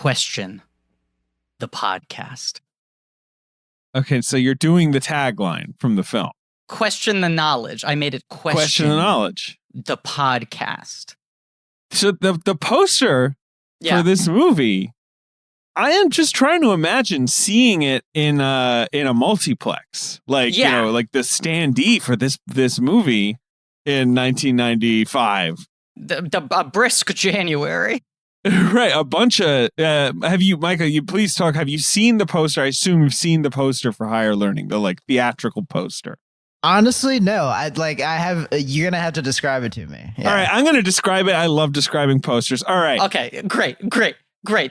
question the podcast. Okay, so you're doing the tagline from the film. Question the knowledge. I made it question the knowledge. The podcast. So the poster for this movie, I am just trying to imagine seeing it in a multiplex, like you know, like the standee for this movie in 1995. A brisk January. Right, a bunch of have you, Micah, you please talk, have you seen the poster? I assume you've seen the poster for Higher Learning, the like theatrical poster. Honestly, no. You're going to have to describe it to me. Yeah. All right, I'm going to describe it. I love describing posters. All right. Okay, great.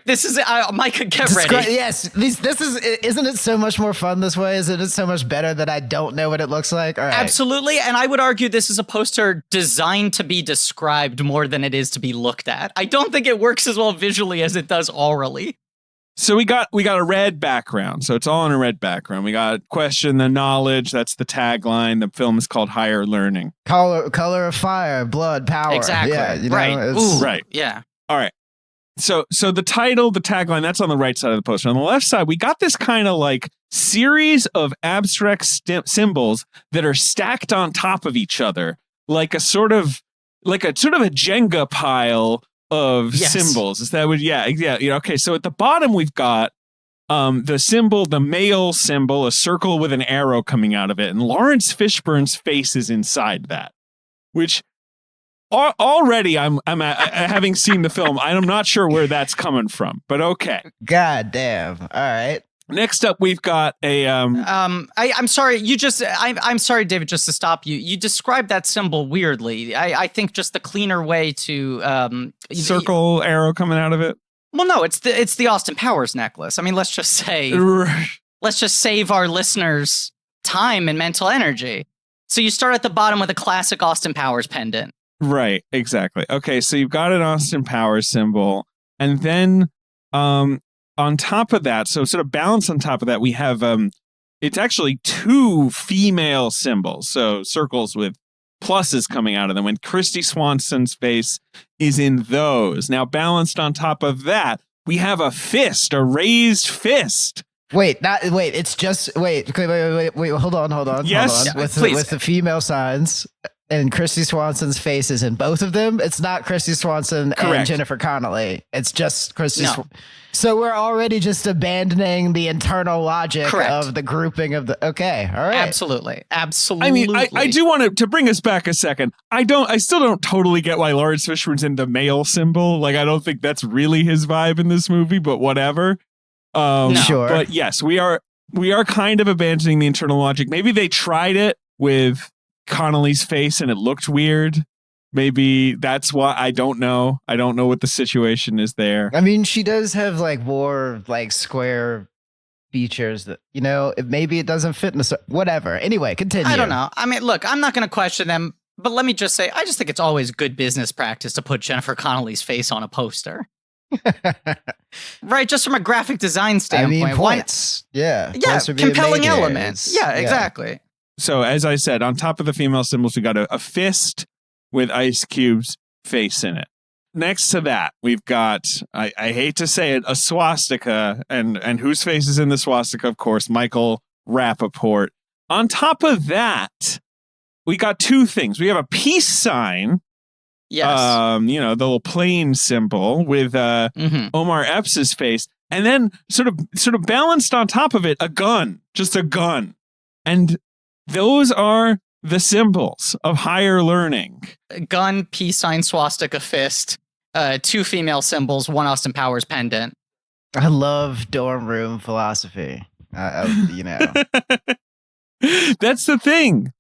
This is Micah, get ready. Yes, isn't it so much more fun this way? Isn't it so much better that I don't know what it looks like? All right. Absolutely, and I would argue this is a poster designed to be described more than it is to be looked at. I don't think it works as well visually as it does orally. So we got a red background. So it's all in a red background. We got question the knowledge. That's the tagline. The film is called Higher Learning. Color of fire, blood, power. Exactly. Yeah, right. Right. Yeah. All right. So the title, the tagline, that's on the right side of the poster. On the left side, we got this kind of like series of abstract symbols that are stacked on top of each other, like a sort of a Jenga pile of symbols. Is that what? Yeah. Okay. So at the bottom, we've got the male symbol, a circle with an arrow coming out of it, and Lawrence Fishburne's face is inside that, which. Already, I'm having seen the film. I'm not sure where that's coming from, but okay. God damn! All right. Next up, we've got a. I'm sorry. I'm sorry, David. Just to stop you, you described that symbol weirdly. I think just the cleaner way to circle arrow coming out of it. Well, no, it's the Austin Powers necklace. I mean, let's just say, let's just save our listeners time and mental energy. So you start at the bottom with a classic Austin Powers pendant. Right, exactly. Okay, so you've got an Austin Powers symbol, and then on top of that, so sort of balance on top of that, we have it's actually two female symbols, so circles with pluses coming out of them, and Kristy Swanson's face is in those. Now, balanced on top of that, we have a fist, a raised fist. Wait, it's just wait, hold on. Yes, hold on. With the female signs. And Kristy Swanson's face is in both of them. It's not Kristy Swanson and Jennifer Connelly. It's just Kristy. So we're already just abandoning the internal logic of the grouping of the. Okay, all right, absolutely. I mean, I do want to bring us back a second. I still don't totally get why Lawrence Fishburne's in the male symbol. Like, I don't think that's really his vibe in this movie. But whatever. Sure. But yes, we are kind of abandoning the internal logic. Maybe they tried it with Connolly's face and it looked weird. Maybe that's why. I don't know what the situation is there. I mean, she does have like more like square features that, you know, maybe it doesn't fit in whatever. Anyway, continue. I don't know. I mean, look, I'm not going to question them, but let me just say, I just think it's always good business practice to put Jennifer Connelly's face on a poster. Right, just from a graphic design standpoint. I mean, points. Yeah, compelling elements. Yeah, exactly. So as I said, on top of the female symbols, we got a fist with Ice Cube's face in it. Next to that, we've got, I hate to say it, a swastika, and whose face is in the swastika? Of course, Michael Rappaport. On top of that, we got two things. We have a peace sign. Yes. You know, the little plane symbol with Omar Epps' face, and then sort of balanced on top of it, a gun, just a gun. And those are the symbols of Higher Learning. Gun, peace sign, swastika, fist, two female symbols, one Austin Powers pendant. I love dorm room philosophy. You know. That's the thing.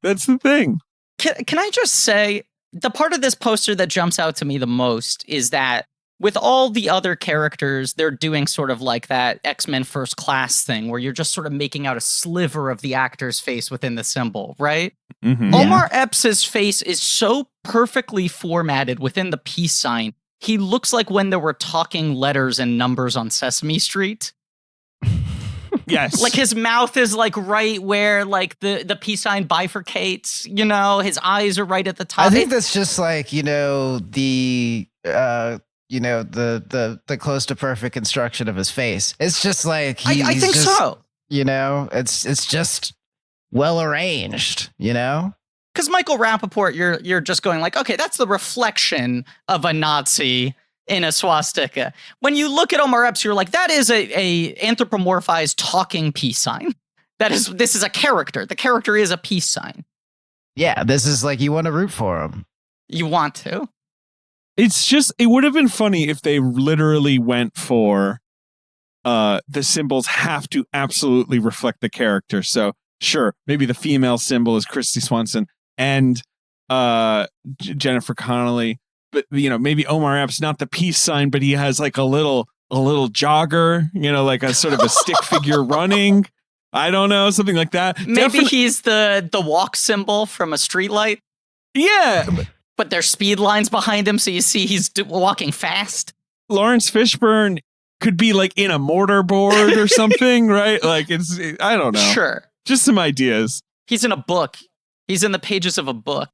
Can I just say, the part of this poster that jumps out to me the most is that with all the other characters, they're doing sort of like that X-Men First Class thing where you're just sort of making out a sliver of the actor's face within the symbol, right? Mm-hmm. Omar Epps' face is so perfectly formatted within the peace sign. He looks like when there were talking letters and numbers on Sesame Street. Yes. Like his mouth is like right where like the peace sign bifurcates, you know, his eyes are right at the top. I think that's just like, you know, the the close to perfect construction of his face. It's just like I think just, so. It's just well arranged. Because Michael Rappaport, you're just going like, okay, that's the reflection of a Nazi in a swastika. When you look at Omar Epps, you're like, that is a anthropomorphized talking peace sign. This is a character. The character is a peace sign. Yeah, this is like you want to root for him. You want to. It's just, it would have been funny if they literally went for the symbols have to absolutely reflect the character. So sure, maybe the female symbol is Kristy Swanson and Jennifer Connelly, but maybe Omar Epps, not the peace sign, but he has like a little jogger, like a sort of a stick figure running. I don't know, something like that. Maybe he's the walk symbol from a streetlight. Yeah. But there's speed lines behind him, so you see he's walking fast. Lawrence Fishburne could be like in a mortarboard or something, right? Like I don't know. Sure. Just some ideas. He's in a book. He's in the pages of a book.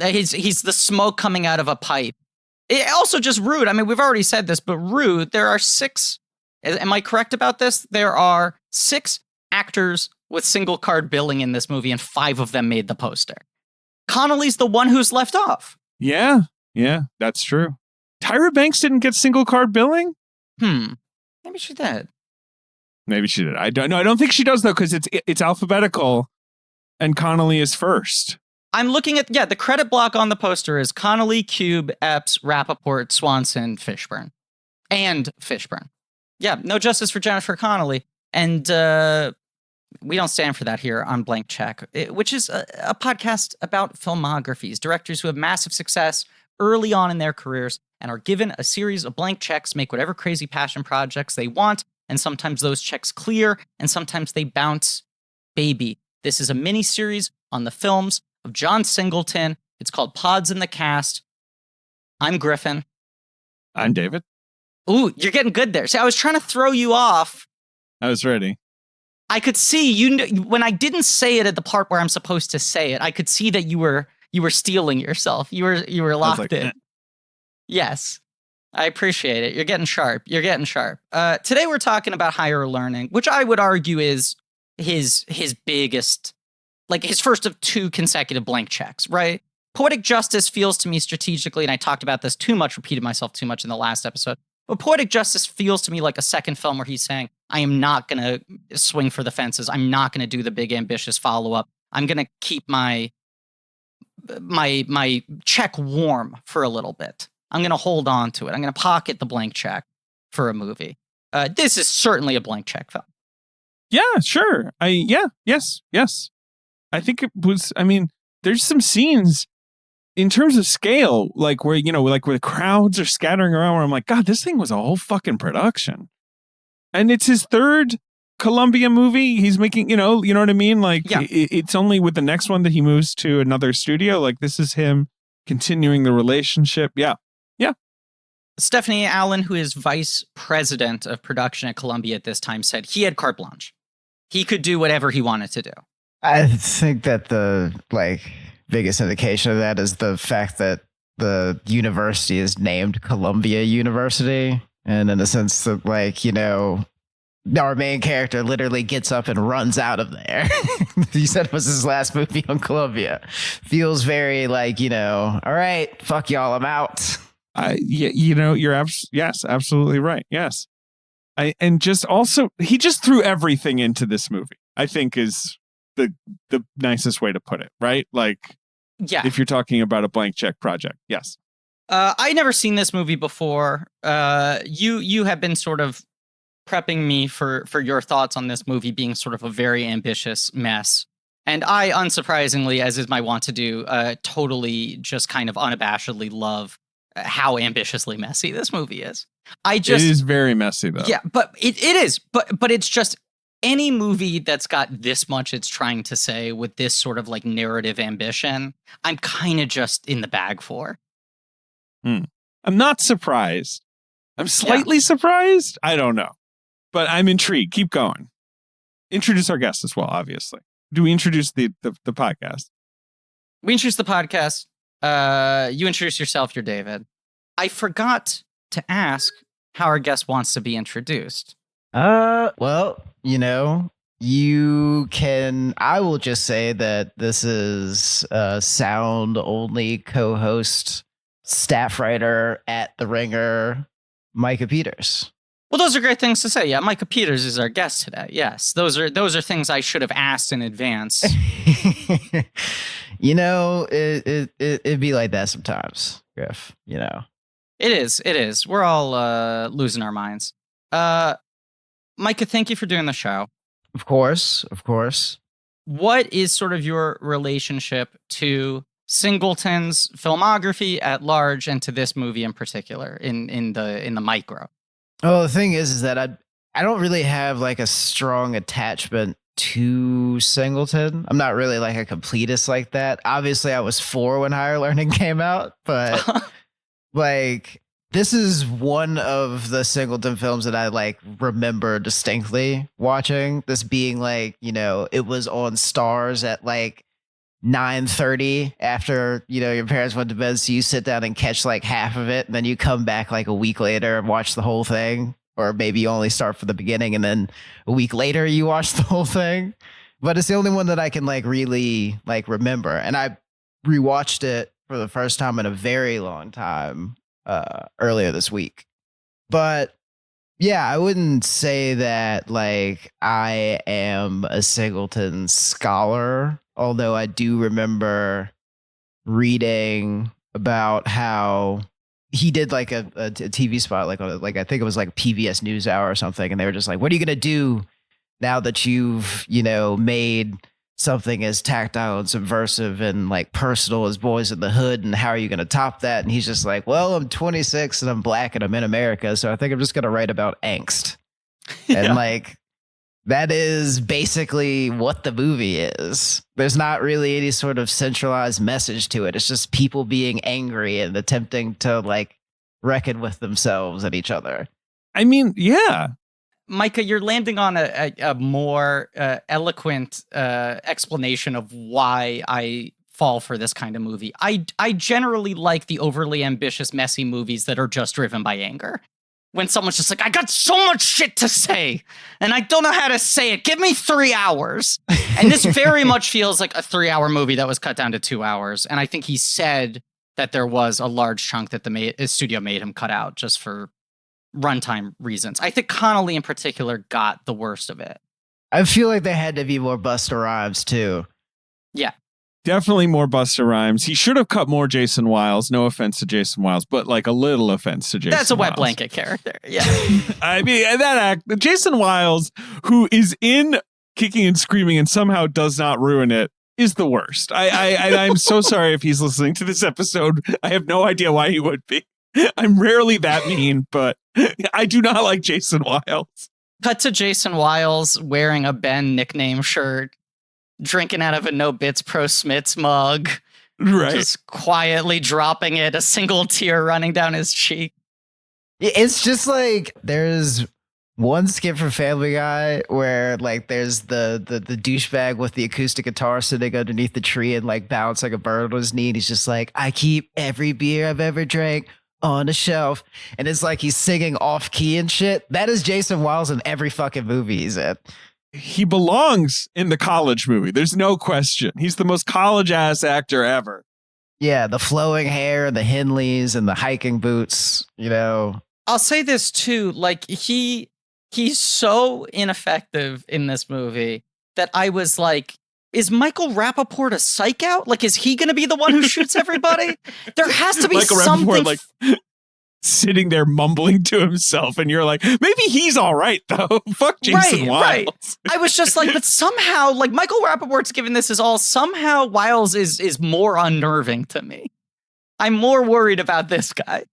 He's the smoke coming out of a pipe. Also just rude. I mean, we've already said this, but rude. There are 6. Am I correct about this? There are 6 actors with single card billing in this movie, and 5 of them made the poster. Connolly's the one who's left off. Yeah, that's true. Tyra Banks didn't get single card billing? Maybe she did. Maybe she did. I don't know. I don't think she does, though, because it's alphabetical and Connolly is first. I'm looking at, the credit block on the poster is Connolly, Cube, Epps, Rappaport, Swanson, Fishburne. And Fishburne. Yeah, no justice for Jennifer Connelly. And we don't stand for that here on Blank Check, which is a podcast about filmographies, directors who have massive success early on in their careers and are given a series of blank checks, make whatever crazy passion projects they want, and sometimes those checks clear, and sometimes they bounce. Baby, this is a mini-series on the films of John Singleton. It's called Pods in the Cast. I'm Griffin. I'm David. Ooh, you're getting good there. See, I was trying to throw you off. I was ready. I could see when I didn't say it at the part where I'm supposed to say it. I could see that you were stealing yourself. You were locked in. Yes, I appreciate it. You're getting sharp. Today we're talking about higher learning, which I would argue is his biggest, like his first of 2 consecutive blank checks. Right? Poetic Justice feels to me strategically, and I talked about this too much, repeated myself too much in the last episode. But Poetic Justice feels to me like a second film where he's saying, I am not going to swing for the fences. I'm not going to do the big ambitious follow-up. I'm going to keep my check warm for a little bit. I'm going to hold on to it. I'm going to pocket the blank check for a movie. This is certainly a blank check film. Yeah, sure. Yes. I think it was, there's some scenes in terms of scale, like where, like where the crowds are scattering around, where I'm like, God, this thing was a whole fucking production. And it's his 3rd Columbia movie. He's making, you know what I mean? Like, it's only with the next one that he moves to another studio. Like, this is him continuing the relationship. Yeah. Stephanie Allen, who is vice president of production at Columbia at this time, said he had carte blanche. He could do whatever he wanted to do. I think that the biggest indication of that is the fact that the university is named Columbia University. And in a sense that, our main character literally gets up and runs out of there. He said it was his last movie on Columbia. Feels very all right, fuck y'all, I'm out. You're yes, absolutely right. Yes. And just also, he just threw everything into this movie, I think is the nicest way to put it, right? Like, yeah. If you're talking about a blank check project. Yes. I never seen this movie before. You have been sort of prepping me for your thoughts on this movie being sort of a very ambitious mess. And I, unsurprisingly, as is my wont to do, totally just kind of unabashedly love how ambitiously messy this movie is. It is very messy, though. Yeah, but it is. But it's just any movie that's got this much it's trying to say with this sort of like narrative ambition, I'm kind of just in the bag for. I'm not surprised. I'm slightly surprised. I don't know. But I'm intrigued. Keep going. Introduce our guest as well, obviously. Do we introduce the podcast? We introduce the podcast. You introduce yourself. You're David. I forgot to ask how our guest wants to be introduced. Well, I will just say that this is a sound only co-host, staff writer at The Ringer, Micah Peters. Well, those are great things to say. Yeah, Micah Peters is our guest today. Yes, those are things I should have asked in advance. It'd be like that sometimes, Griff. It is. We're all losing our minds. Micah, thank you for doing the show. Of course. What is sort of your relationship to Singleton's filmography at large and to this movie in particular in the micro? Oh, the thing is that I don't really have like a strong attachment to Singleton. I'm not really like a completist like that. Obviously, I was 4 when Higher Learning came out, but like this is one of the Singleton films that I like remember distinctly watching. This being like, it was on Stars at like 9:30 after, your parents went to bed. So you sit down and catch like half of it. And then you come back like a week later and watch the whole thing. Or maybe you only start from the beginning and then a week later you watch the whole thing. But it's the only one that I can like really like remember. And I rewatched it for the first time in a very long time earlier this week. But yeah, I wouldn't say that like I am a Singleton scholar, although I do remember reading about how he did like a TV spot, like I think it was like PBS NewsHour or something, and they were just like, "What are you gonna do now that you've made something as tactile and subversive and like personal as Boys in the Hood, and how are you gonna top that?" And he's just like, "Well, I'm 26 and I'm black and I'm in America, so I think I'm just gonna write about angst." Yeah. And like that is basically what the movie is. There's not really any sort of centralized message to it. It's just people being angry and attempting to like reckon with themselves and each other. I mean, yeah. Micah, you're landing on a more eloquent explanation of why I fall for this kind of movie. I generally like the overly ambitious, messy movies that are just driven by anger. When someone's just like, I got so much shit to say, and I don't know how to say it. Give me 3 hours. And this very much feels like a 3-hour movie that was cut down to 2 hours. And I think he said that there was a large chunk that the studio made him cut out just for runtime reasons. I think Connolly in particular got the worst of it. I feel like there had to be more Busta Rhymes too. Yeah. Definitely more Busta Rhymes. He should have cut more Jason Wiles. No offense to Jason Wiles, but like a little offense to Jason That's a wet Wiles. blanket character. Yeah. I mean, Jason Wiles, who is in Kicking and Screaming and somehow does not ruin it, is the worst. I'm so sorry if he's listening to this episode. I have no idea why he would be. I'm rarely that mean, but I do not like Jason Wiles. Cut to Jason Wiles wearing a Ben nickname shirt, drinking out of a No Bits Pro Smiths mug, right? Just quietly dropping it, a single tear running down his cheek. It's just like there's one skit from Family Guy where like there's the douchebag with the acoustic guitar sitting underneath the tree and like bouncing a bird on his knee. And he's just like, I keep every beer I've ever drank on a shelf. And it's like he's singing off key and shit. That is Jason Wiles in every fucking movie he's in. He belongs in the college movie. There's no question. He's the most college ass actor ever. Yeah, the flowing hair, the Henleys, and the hiking boots, I'll say this too, like he's so ineffective in this movie that I was like, is Michael Rappaport a psych out? Like, is he going to be the one who shoots everybody? There has to be Michael something. Rappaport, like sitting there mumbling to himself, and you're like, maybe he's all right though. Fuck Jason Wiles. Right. I was just like, but somehow, like Michael Rappaport's given this is all. Somehow Wiles is more unnerving to me. I'm more worried about this guy.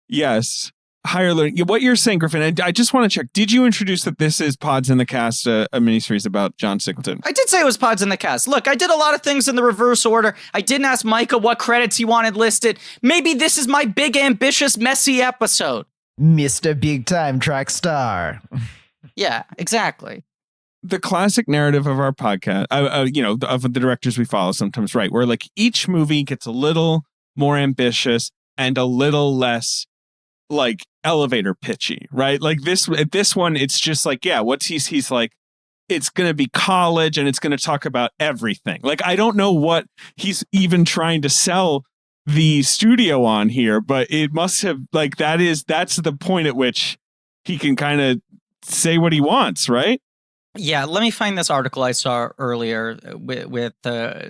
Yes. Higher Learning. What you're saying, Griffin, and I just want to check. Did you introduce that this is Pods in the Cast, a miniseries about John Singleton? I did say it was Pods in the Cast. Look, I did a lot of things in the reverse order. I didn't ask Micah what credits he wanted listed. Maybe this is my big, ambitious, messy episode. Mr. Big Time Track Star. Yeah, exactly. The classic narrative of our podcast, of the directors we follow sometimes, right? Where like each movie gets a little more ambitious and a little less like elevator pitchy, right? Like this one, it's just like, yeah, he's like, it's going to be college and it's going to talk about everything. Like, I don't know what he's even trying to sell the studio on here, but it must have like, that's the point at which he can kind of say what he wants, right? Yeah, let me find this article I saw earlier with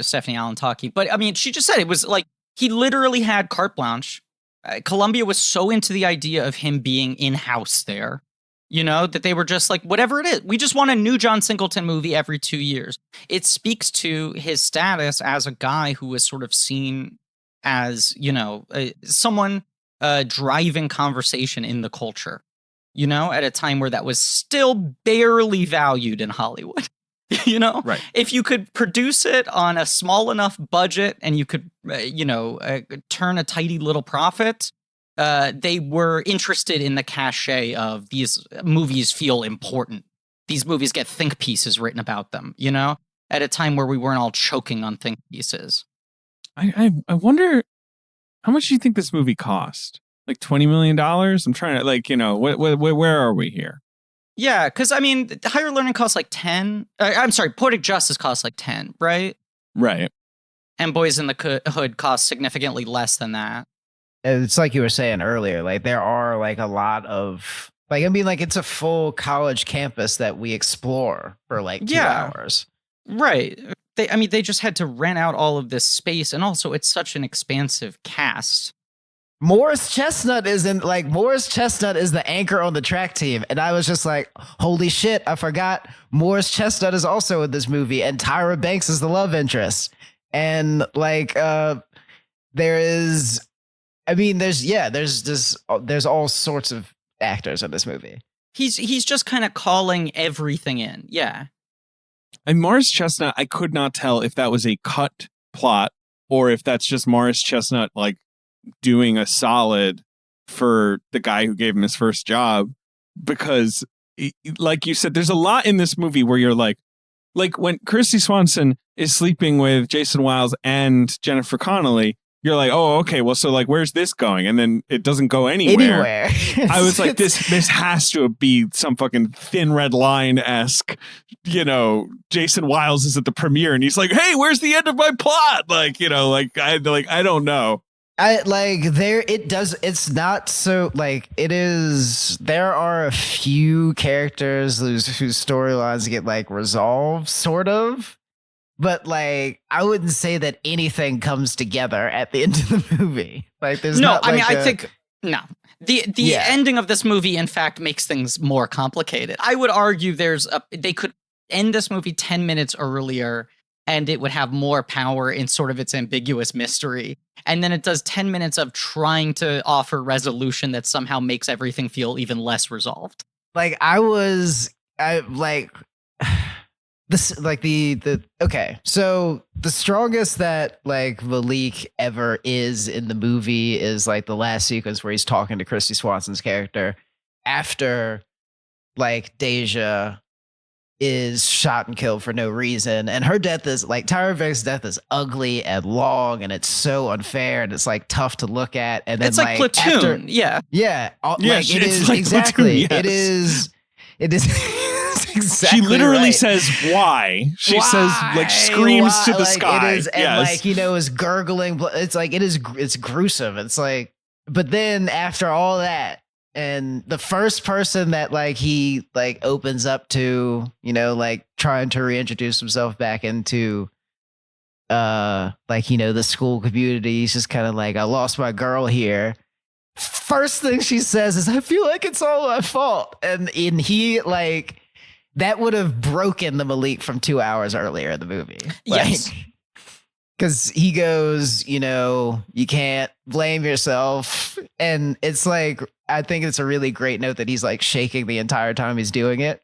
Stephanie Allen talking. But I mean, she just said it was like he literally had carte blanche. Columbia was so into the idea of him being in-house there, you know, that they were just like, whatever it is, we just want a new John Singleton movie every 2 years. It speaks to his status as a guy who was sort of seen as, you know, someone driving conversation in the culture. You know, at a time where that was still barely valued in Hollywood, you know, right. If you could produce it on a small enough budget and you could, turn a tidy little profit, they were interested in the cachet of these movies feel important. These movies get think pieces written about them, you know, at a time where we weren't all choking on think pieces. I wonder how much do you think this movie cost? Like $20 million? I'm trying to, like, you know, where are we here? Yeah, because I mean, Higher Learning costs like 10. I'm sorry, Poetic Justice costs like 10, right? Right. And Boys in the Hood costs significantly less than that. It's like you were saying earlier, like there are like a lot of, like, I mean, like it's a full college campus that we explore for like 2 hours. Right. They just had to rent out all of this space. And also it's such an expansive cast. Morris Chestnut is the anchor on the track team. And I was just like, holy shit, I forgot Morris Chestnut is also in this movie and Tyra Banks is the love interest. And like, there's all sorts of actors in this movie. He's just kind of calling everything in. Yeah. And Morris Chestnut, I could not tell if that was a cut plot or if that's just Morris Chestnut, like, doing a solid for the guy who gave him his first job, because like you said, there's a lot in this movie where you're like when Christy Swanson is sleeping with Jason Wiles and Jennifer Connelly, you're like, oh, okay, well, so like, where's this going? And then it doesn't go anywhere. I was like, this has to be some fucking Thin Red Line-esque, you know, Jason Wiles is at the premiere and he's like, hey, where's the end of my plot? Like, you know, I don't know. It's not so like it is. There are a few characters whose storylines get like resolved, sort of, but like I wouldn't say that anything comes together at the end of the movie. Like there's no. I think no. The ending of this movie, in fact, makes things more complicated. I would argue they could end this movie 10 minutes earlier. And it would have more power in sort of its ambiguous mystery. And then it does 10 minutes of trying to offer resolution that somehow makes everything feel even less resolved. Okay. So the strongest that like Malik ever is in the movie is like the last sequence where he's talking to Christy Swanson's character after like Deja is shot and killed for no reason, and her death is like Tyra Banks' death is ugly and long, and it's so unfair, and it's like tough to look at. And then it's like Platoon, it is like exactly. Platoon, yes. It is. Exactly she literally right. says why. She says like screams to the sky. It is, and like you know is gurgling. It's like it's gruesome. It's like, but then after all that. And the first person that like he like opens up to, you know, like trying to reintroduce himself back into like, you know, the school community, he's just kind of like, I lost my girl here. First thing she says is, I feel like it's all my fault. And he like that would have broken the Malik from 2 hours earlier in the movie. Yes. Because he goes, you know, you can't blame yourself. And it's like, I think it's a really great note that he's like shaking the entire time he's doing it.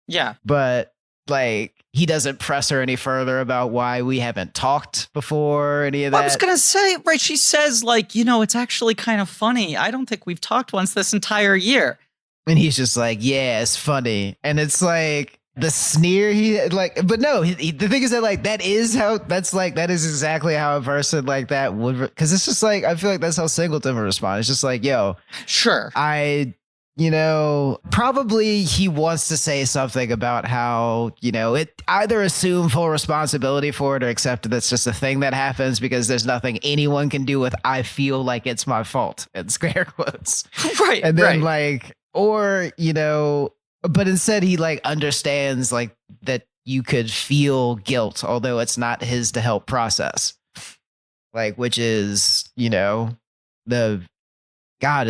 Yeah. But like, he doesn't press her any further about why we haven't talked before, any of that. I was going to say, right, she says like, you know, it's actually kind of funny. I don't think we've talked once this entire year. And he's just like, yeah, it's funny. And it's like, the sneer he like, but no, the thing is that like that is exactly how a person like that would, because it's just like I feel like that's how Singleton would respond. It's just like, yo, sure, probably he wants to say something about how, it either assume full responsibility for it or accept that it's just a thing that happens because there's nothing anyone can do with I feel like it's my fault in scare quotes. Right. And then but instead he like understands like that you could feel guilt, although it's not his to help process. Like, which is, it's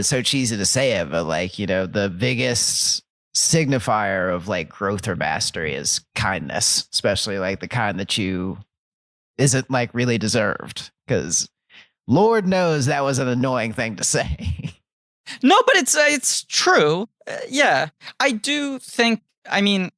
so cheesy to say it, but like, the biggest signifier of like growth or mastery is kindness, especially like the kind that you isn't like really deserved. Because Lord knows that was an annoying thing to say. No, but it's true. Yeah, I do think. I mean,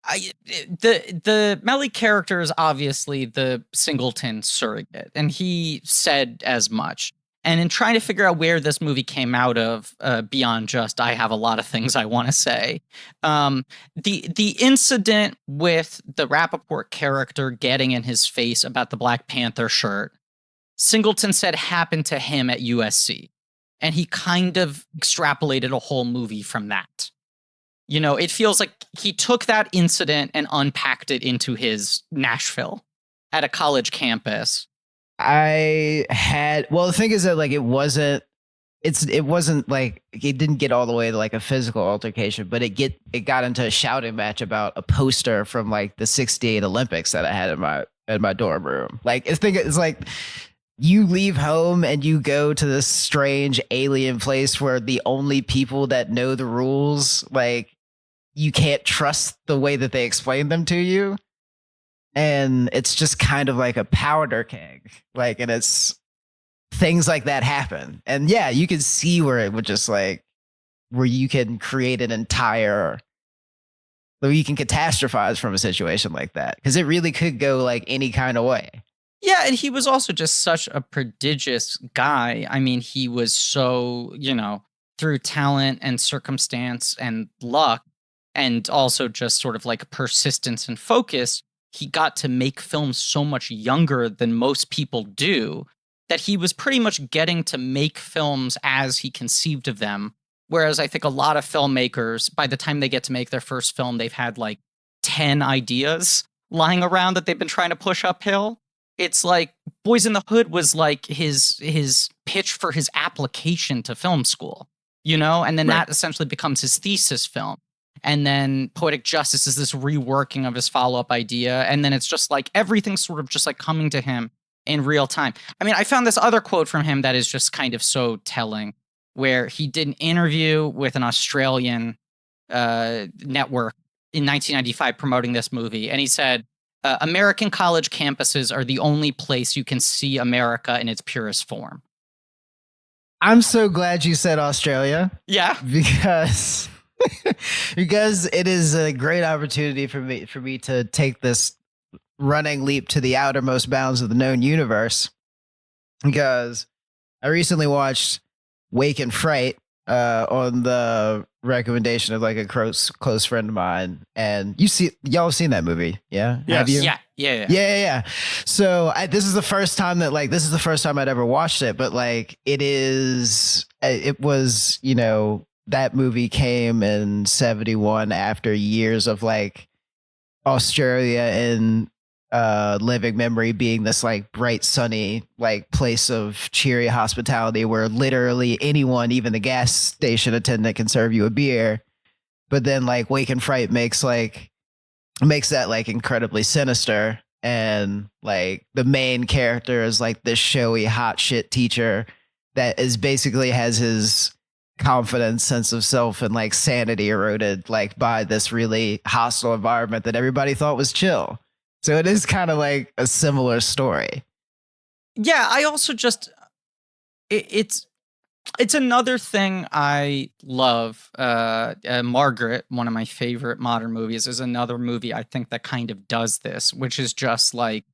the Melly character is obviously the Singleton surrogate, and he said as much. And in trying to figure out where this movie came out of, beyond just I have a lot of things I want to say, the incident with the Rappaport character getting in his face about the Black Panther shirt, Singleton said happened to him at USC. And he kind of extrapolated a whole movie from that. It feels like he took that incident and unpacked it into his Nashville at a college campus. The thing is that like it wasn't like it didn't get all the way to like a physical altercation, but it got into a shouting match about a poster from like the '68 Olympics that I had in my dorm room. Like it's like you leave home and you go to this strange alien place where the only people that know the rules, like you can't trust the way that they explain them to you. And it's just kind of like a powder keg. Like, and it's things like that happen. And yeah, you can see where it would just like, where you can create where you can catastrophize from a situation like that. Because it really could go like any kind of way. Yeah, and he was also just such a prodigious guy. I mean, he was so, through talent and circumstance and luck, and also just sort of like persistence and focus, he got to make films so much younger than most people do, that he was pretty much getting to make films as he conceived of them. Whereas I think a lot of filmmakers, by the time they get to make their first film, they've had like 10 ideas lying around that they've been trying to push uphill. It's like Boys in the Hood was like his pitch for his application to film school, and then that essentially becomes his thesis film. And then Poetic Justice is this reworking of his follow-up idea. And then it's just like everything's sort of just like coming to him in real time. I mean, I found this other quote from him that is just kind of so telling, where he did an interview with an Australian network in 1995 promoting this movie. And he said, American college campuses are the only place you can see America in its purest form. I'm so glad you said Australia. Yeah. Because it is a great opportunity for me to take this running leap to the outermost bounds of the known universe. Because I recently watched Wake and Fright on the recommendation of like a close friend of mine, and y'all have seen that movie, yeah? Yes. Have you? Yeah. So this is the first time I'd ever watched it, but like it was that movie came in 1971 after years of like Australia and living memory being this like bright, sunny, like place of cheery hospitality where literally anyone, even the gas station attendant, can serve you a beer. But then like Wake and Fright makes that like incredibly sinister. And like the main character is like this showy hot shit teacher that is basically has his confidence, sense of self, and like sanity eroded like by this really hostile environment that everybody thought was chill. So it is kind of like a similar story. Yeah, I also just it's another thing I love. Margaret, one of my favorite modern movies, is another movie I think that kind of does this, which is just like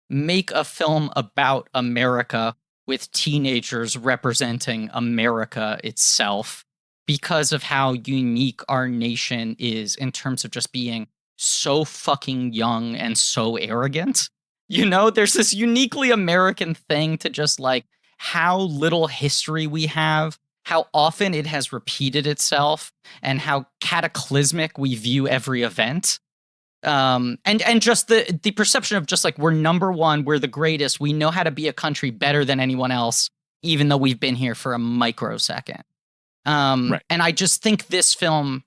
make a film about America with teenagers representing America itself because of how unique our nation is in terms of just being so fucking young and so arrogant. You know, there's this uniquely American thing to just like how little history we have, how often it has repeated itself, and how cataclysmic we view every event. And just the perception of just like, we're number one, we're the greatest, we know how to be a country better than anyone else, even though we've been here for a microsecond. And I just think this film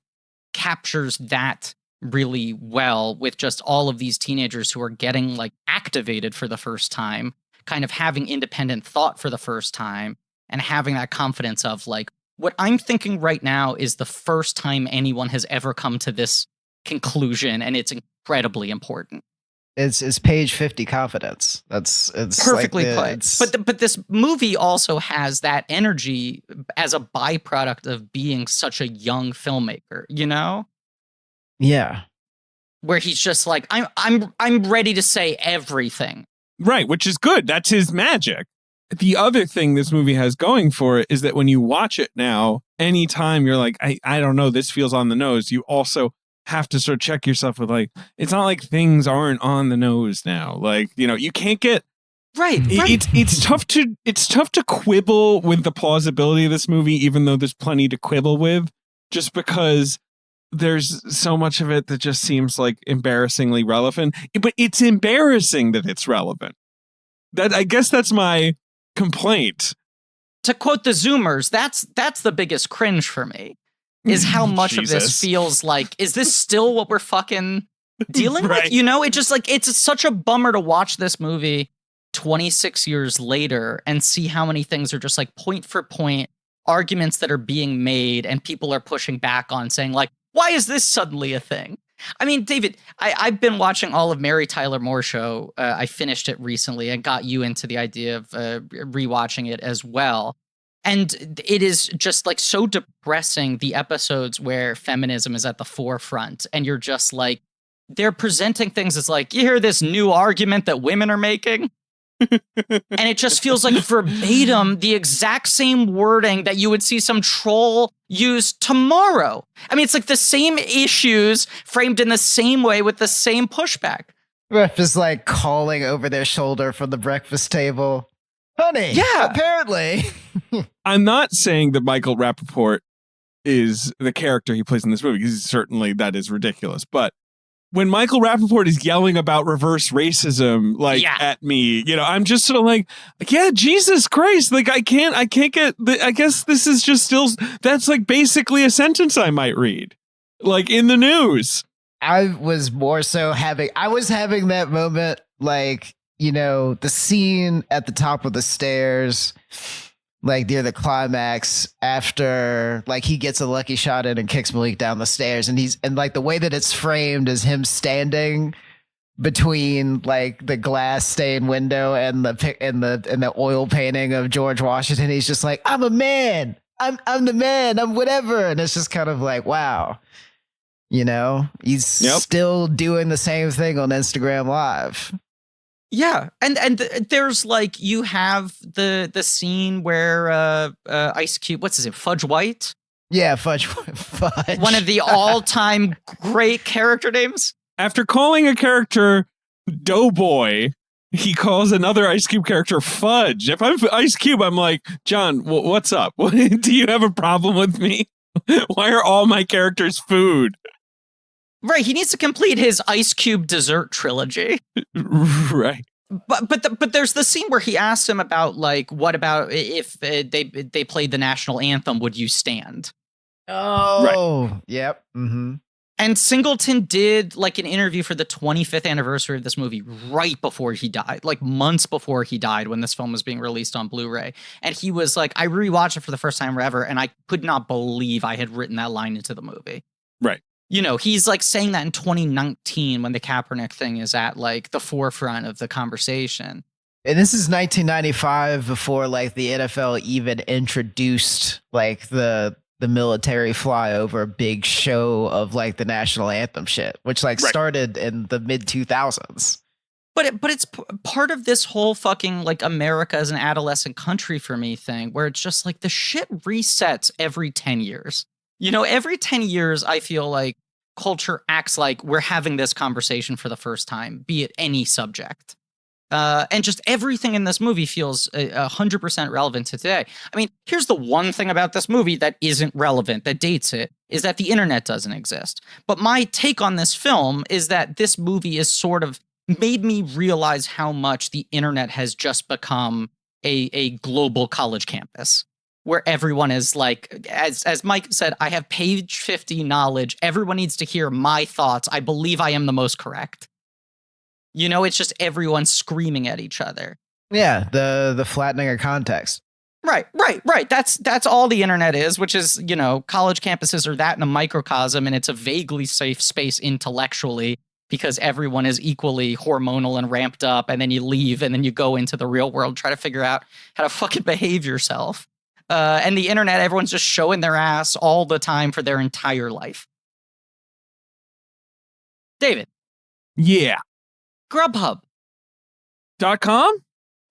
captures that really well, with just all of these teenagers who are getting like activated for the first time, kind of having independent thought for the first time, and having that confidence of like, what I'm thinking right now is the first time anyone has ever come to this conclusion, and it's incredibly important. It's page 50 confidence. It's perfectly like put. But this movie also has that energy as a byproduct of being such a young filmmaker, you know? Yeah. Where he's just like, I'm ready to say everything. Right, which is good. That's his magic. The other thing this movie has going for it is that when you watch it now, anytime you're like, I don't know, this feels on the nose, you also have to sort of check yourself with like, it's not like things aren't on the nose now. Like, you know, you can't get It's tough to quibble with the plausibility of this movie, even though there's plenty to quibble with, just because there's so much of it that just seems like embarrassingly relevant. But it's embarrassing that it's relevant. I guess that's my complaint. To quote the Zoomers, that's the biggest cringe for me, is how much of this feels like, is this still what we're fucking dealing with? You know, it just like, it's such a bummer to watch this movie 26 years later and see how many things are just like point for point arguments that are being made and people are pushing back on, saying like, why is this suddenly a thing? I mean, David, I've been watching all of Mary Tyler Moore Show. I finished it recently and got you into the idea of rewatching it as well. And it is just like so depressing, the episodes where feminism is at the forefront. And you're just like, they're presenting things as like, you hear this new argument that women are making? And it just feels like verbatim the exact same wording that you would see some troll use tomorrow. I mean, it's like the same issues framed in the same way with the same pushback. Ref is like calling over their shoulder from the breakfast table. Honey, yeah, apparently. I'm not saying that Michael Rappaport is the character he plays in this movie, because certainly that is ridiculous. But when Michael Rappaport is yelling about reverse racism, like at me, you know, I'm just sort of like, yeah, Jesus Christ. Like, I can't get, I guess this is just still, that's like basically a sentence I might read, like in the news. I was having that moment, like, you know, the scene at the top of the stairs, like near the climax, after like he gets a lucky shot in and kicks Malik down the stairs, and like the way that it's framed is him standing between like the glass stained window and the oil painting of George Washington. He's just like, I'm a man, I'm the man, I'm whatever, and it's just kind of like, wow, you know, he's still doing the same thing on Instagram Live. Yeah, and there's like, you have the scene where Ice Cube, what's his name, Fudge White? Yeah, Fudge. One of the all-time great character names. After calling a character Doughboy, he calls another Ice Cube character Fudge. If I'm Ice Cube, I'm like, John, what's up? Do you have a problem with me? Why are all my characters food? Right, he needs to complete his Ice Cube dessert trilogy. Right. But there's the scene where he asks him about like, what about if they played the national anthem, would you stand? Oh, right. Yep. Mm-hmm. And Singleton did like an interview for the 25th anniversary of this movie right before he died, like months before he died, when this film was being released on Blu-ray. And he was like, I rewatched it for the first time ever, and I could not believe I had written that line into the movie. Right. You know, he's like saying that in 2019 when the Kaepernick thing is at like the forefront of the conversation. And this is 1995, before like the NFL even introduced like the military flyover big show of like the national anthem shit, which like started in the mid 2000s. But it's part of this whole fucking like America as an adolescent country for me thing, where it's just like the shit resets every 10 years. You know, every 10 years, I feel like culture acts like we're having this conversation for the first time, be it any subject. And just everything in this movie feels 100% relevant to today. I mean, here's the one thing about this movie that isn't relevant, that dates it, is that the internet doesn't exist. But my take on this film is that this movie is sort of made me realize how much the internet has just become a global college campus, where everyone is like, as Mike said, I have page 50 knowledge. Everyone needs to hear my thoughts. I believe I am the most correct. You know, it's just everyone screaming at each other. Yeah, the flattening of context. Right. That's all the internet is, which is, you know, college campuses are that in a microcosm, and it's a vaguely safe space intellectually because everyone is equally hormonal and ramped up, and then you leave and then you go into the real world, try to figure out how to fucking behave yourself. And the internet, everyone's just showing their ass all the time for their entire life. David. Yeah. Grubhub.com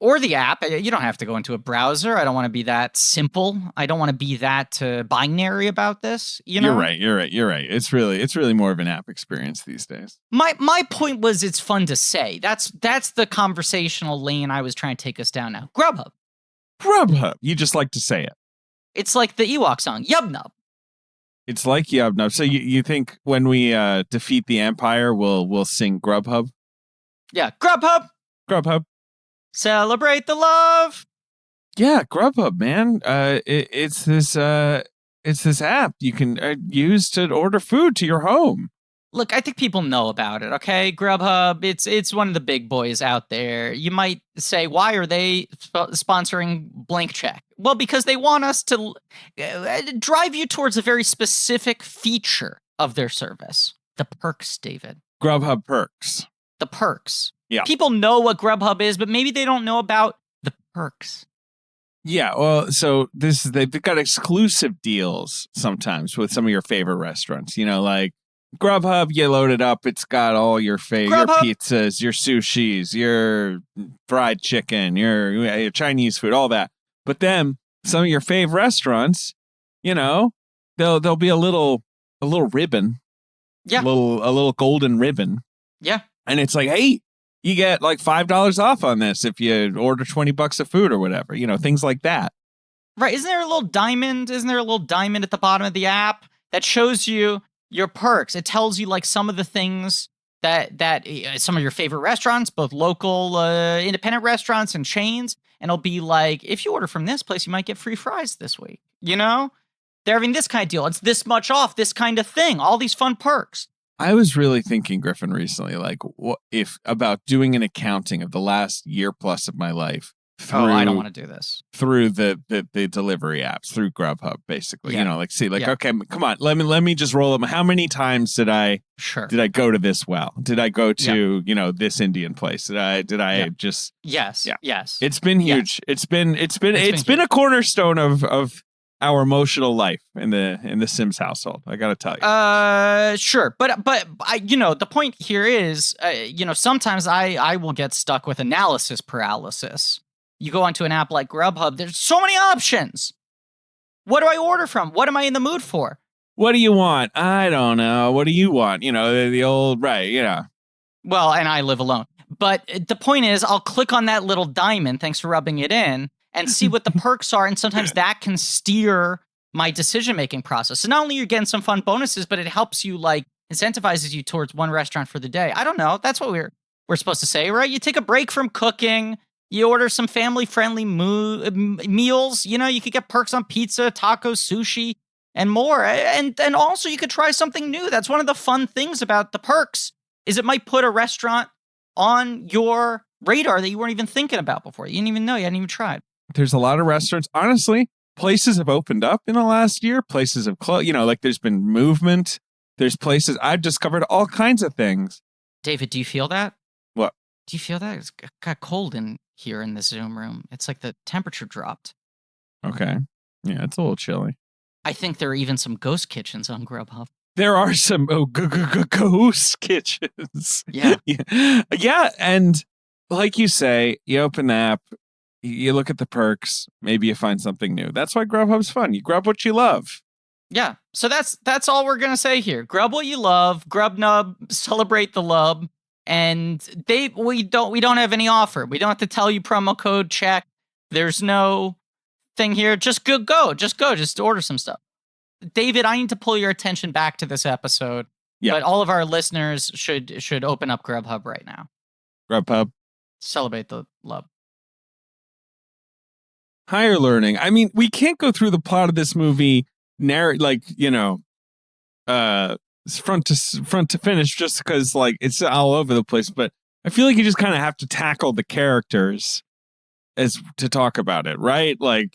or the app. You don't have to go into a browser. I don't want to be that simple. I don't want to be that binary about this. You know? You're right. It's really more of an app experience these days. My point was it's fun to say. That's the conversational lane I was trying to take us down now. Grubhub. You just like to say it. It's like the Ewok song, Yub Nub. It's like Yub Nub. So you think when we defeat the Empire, we'll sing Grubhub? Yeah, Grubhub. Celebrate the love. Yeah, Grubhub, man. It's this app you can use to order food to your home. Look, I think people know about it, okay? Grubhub, it's one of the big boys out there. You might say, why are they sponsoring Blank Check? Well, because they want us to drive you towards a very specific feature of their service. The perks, David. Grubhub perks. The perks. Yeah. People know what Grubhub is, but maybe they don't know about the perks. Yeah, well, so they've got exclusive deals sometimes with some of your favorite restaurants. You know, like Grubhub, you load it up. It's got all your your pizzas, your sushis, your fried chicken, your Chinese food, all that. But then some of your favorite restaurants, you know, there'll be a little ribbon, a little golden ribbon, and it's like, hey, you get like $5 off on this if you order $20 of food or whatever, you know, things like that. Right? Isn't there a little diamond? Isn't there a little diamond at the bottom of the app that shows you your perks? It tells you like some of the things that some of your favorite restaurants, both local independent restaurants and chains, and it'll be like, if you order from this place, you might get free fries this week. You know, they're having this kind of deal. It's this much off, this kind of thing. All these fun perks. I was really thinking, Griffin, recently, like, what if about doing an accounting of the last year plus of my life. I don't want to do this. Through the delivery apps, through Grubhub, basically. You know, like, see, like, okay, come on, let me just roll them. How many times did I go to this well? Did I go to, you know, this Indian place? Did I just Yes. It's been huge. It's been a cornerstone of our emotional life in the Sims household. I gotta tell you. Sure, but I, you know, the point here is, you know, sometimes I will get stuck with analysis paralysis. You go onto an app like Grubhub, there's so many options. What do I order from? What am I in the mood for? What do you want? I don't know. What do you want? You know, the old, right, you know. Well, and I live alone. But the point is, I'll click on that little diamond, thanks for rubbing it in, and see what the perks are. And sometimes that can steer my decision-making process. So not only you're getting some fun bonuses, but it helps you, like, incentivizes you towards one restaurant for the day. I don't know. That's what we're supposed to say, right? You take a break from cooking. You order some family-friendly meals. You know, you could get perks on pizza, tacos, sushi, and more. And also you could try something new. That's one of the fun things about the perks, is it might put a restaurant on your radar that you weren't even thinking about before. You didn't even know. You hadn't even tried. There's a lot of restaurants. Honestly, places have opened up in the last year. Places have closed. You know, like there's been movement. There's places. I've discovered all kinds of things. David, do you feel that? What? Do you feel that? It's got cold in here in the Zoom room. It's like the temperature dropped. Okay. Yeah, it's a little chilly. I think there are even some ghost kitchens on Grubhub. There are some ghost kitchens. Yeah. Yeah. And like you say, you open the app, you look at the perks, maybe you find something new. That's why Grubhub's fun. You grab what you love. Yeah. So that's all we're gonna say here. Grub what you love, grub nub, celebrate the love. And we don't have any offer. We don't have to tell you promo code, check. There's no thing here. Just go. Just order some stuff. David, I need to pull your attention back to this episode. Yeah. But all of our listeners should open up Grubhub right now. Grubhub. Celebrate the love. Higher learning. I mean, we can't go through the plot of this movie front to finish just because like it's all over the place, but I feel like you just kind of have to tackle the characters as to talk about it, right? Like,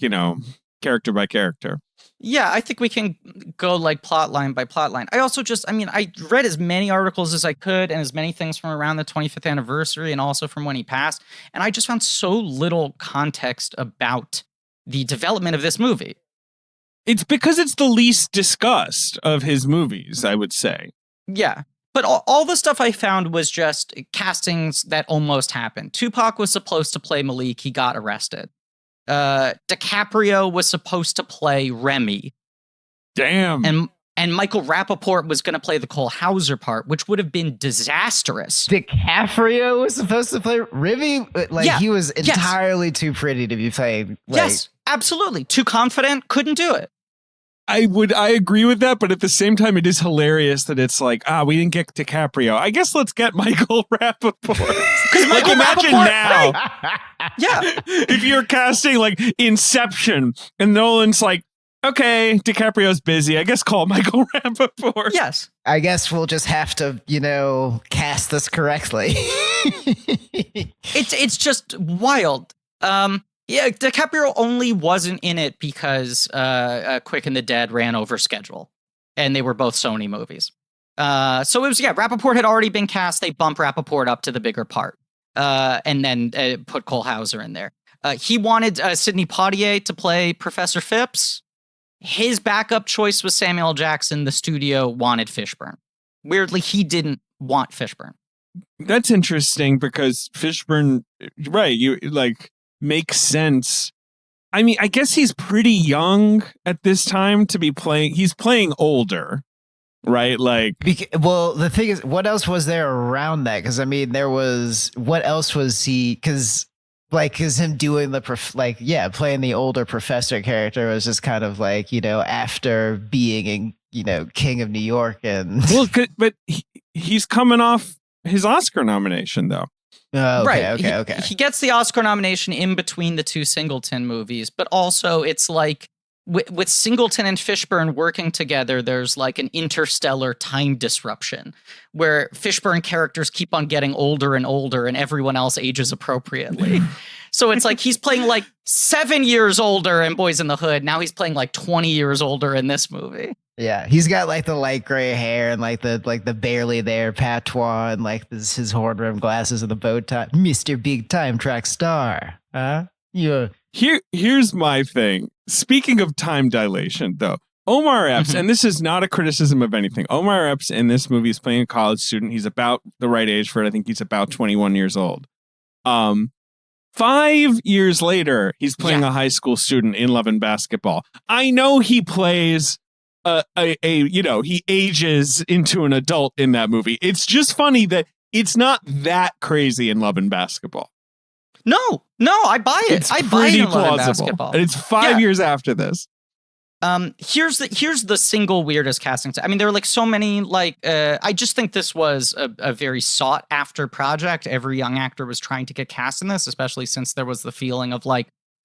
character by character. Yeah, I think we can go like plot line by plot line. I also I read as many articles as I could and as many things from around the 25th anniversary and also from when he passed, and I just found so little context about the development of this movie. It's because it's the least discussed of his movies, I would say. Yeah. But all the stuff I found was just castings that almost happened. Tupac was supposed to play Malik. He got arrested. DiCaprio was supposed to play Remy. Damn. And Michael Rappaport was going to play the Cole Hauser part, which would have been disastrous. DiCaprio was supposed to play Remy? He was entirely too pretty to be played. Yes, absolutely. Too confident. Couldn't do it. I agree with that, but at the same time, it is hilarious that it's like, we didn't get DiCaprio. I guess let's get Michael Rappaport. Because imagine now, if you're casting like Inception, and Nolan's like, okay, DiCaprio's busy. I guess call Michael Rappaport. Yes. I guess we'll just have to, cast this correctly. It's just wild. Yeah, DiCaprio only wasn't in it because Quick and the Dead ran over schedule, and they were both Sony movies. So it was, Rappaport had already been cast. They bump Rappaport up to the bigger part, and then put Cole Hauser in there. He wanted Sidney Poitier to play Professor Phipps. His backup choice was Samuel Jackson. The studio wanted Fishburne. Weirdly, he didn't want Fishburne. That's interesting because Fishburne, right, makes sense. I mean, I guess he's pretty young at this time to be playing. He's playing older, right? The thing is, what else was there around that? Because what else was he? Because him doing playing the older professor character was just kind of after being King of New York and but he's coming off his Oscar nomination though. Okay. He gets the Oscar nomination in between the two Singleton movies, but also it's like with Singleton and Fishburne working together, there's like an interstellar time disruption where Fishburne characters keep on getting older and older and everyone else ages appropriately. So it's like he's playing like 7 years older in Boys in the Hood. Now he's playing like 20 years older in this movie. Yeah, he's got like the light gray hair and the barely there patois and his horn rimmed glasses and the bow tie. Mr. Big Time Track Star. Huh? Yeah. Here's my thing. Speaking of time dilation, though, Omar Epps, and this is not a criticism of anything. Omar Epps in this movie is playing a college student. He's about the right age for it. I think he's about 21 years old. 5 years later, he's playing a high school student in Love and Basketball. I know he plays he ages into an adult in that movie. It's just funny that it's not that crazy in Love and Basketball. No, I buy it. I buy it in Love and Basketball. And it's 5 years after this. Here's the single weirdest casting. I mean, there were so many, I just think this was a very sought after project. Every young actor was trying to get cast in this, especially since there was the feeling of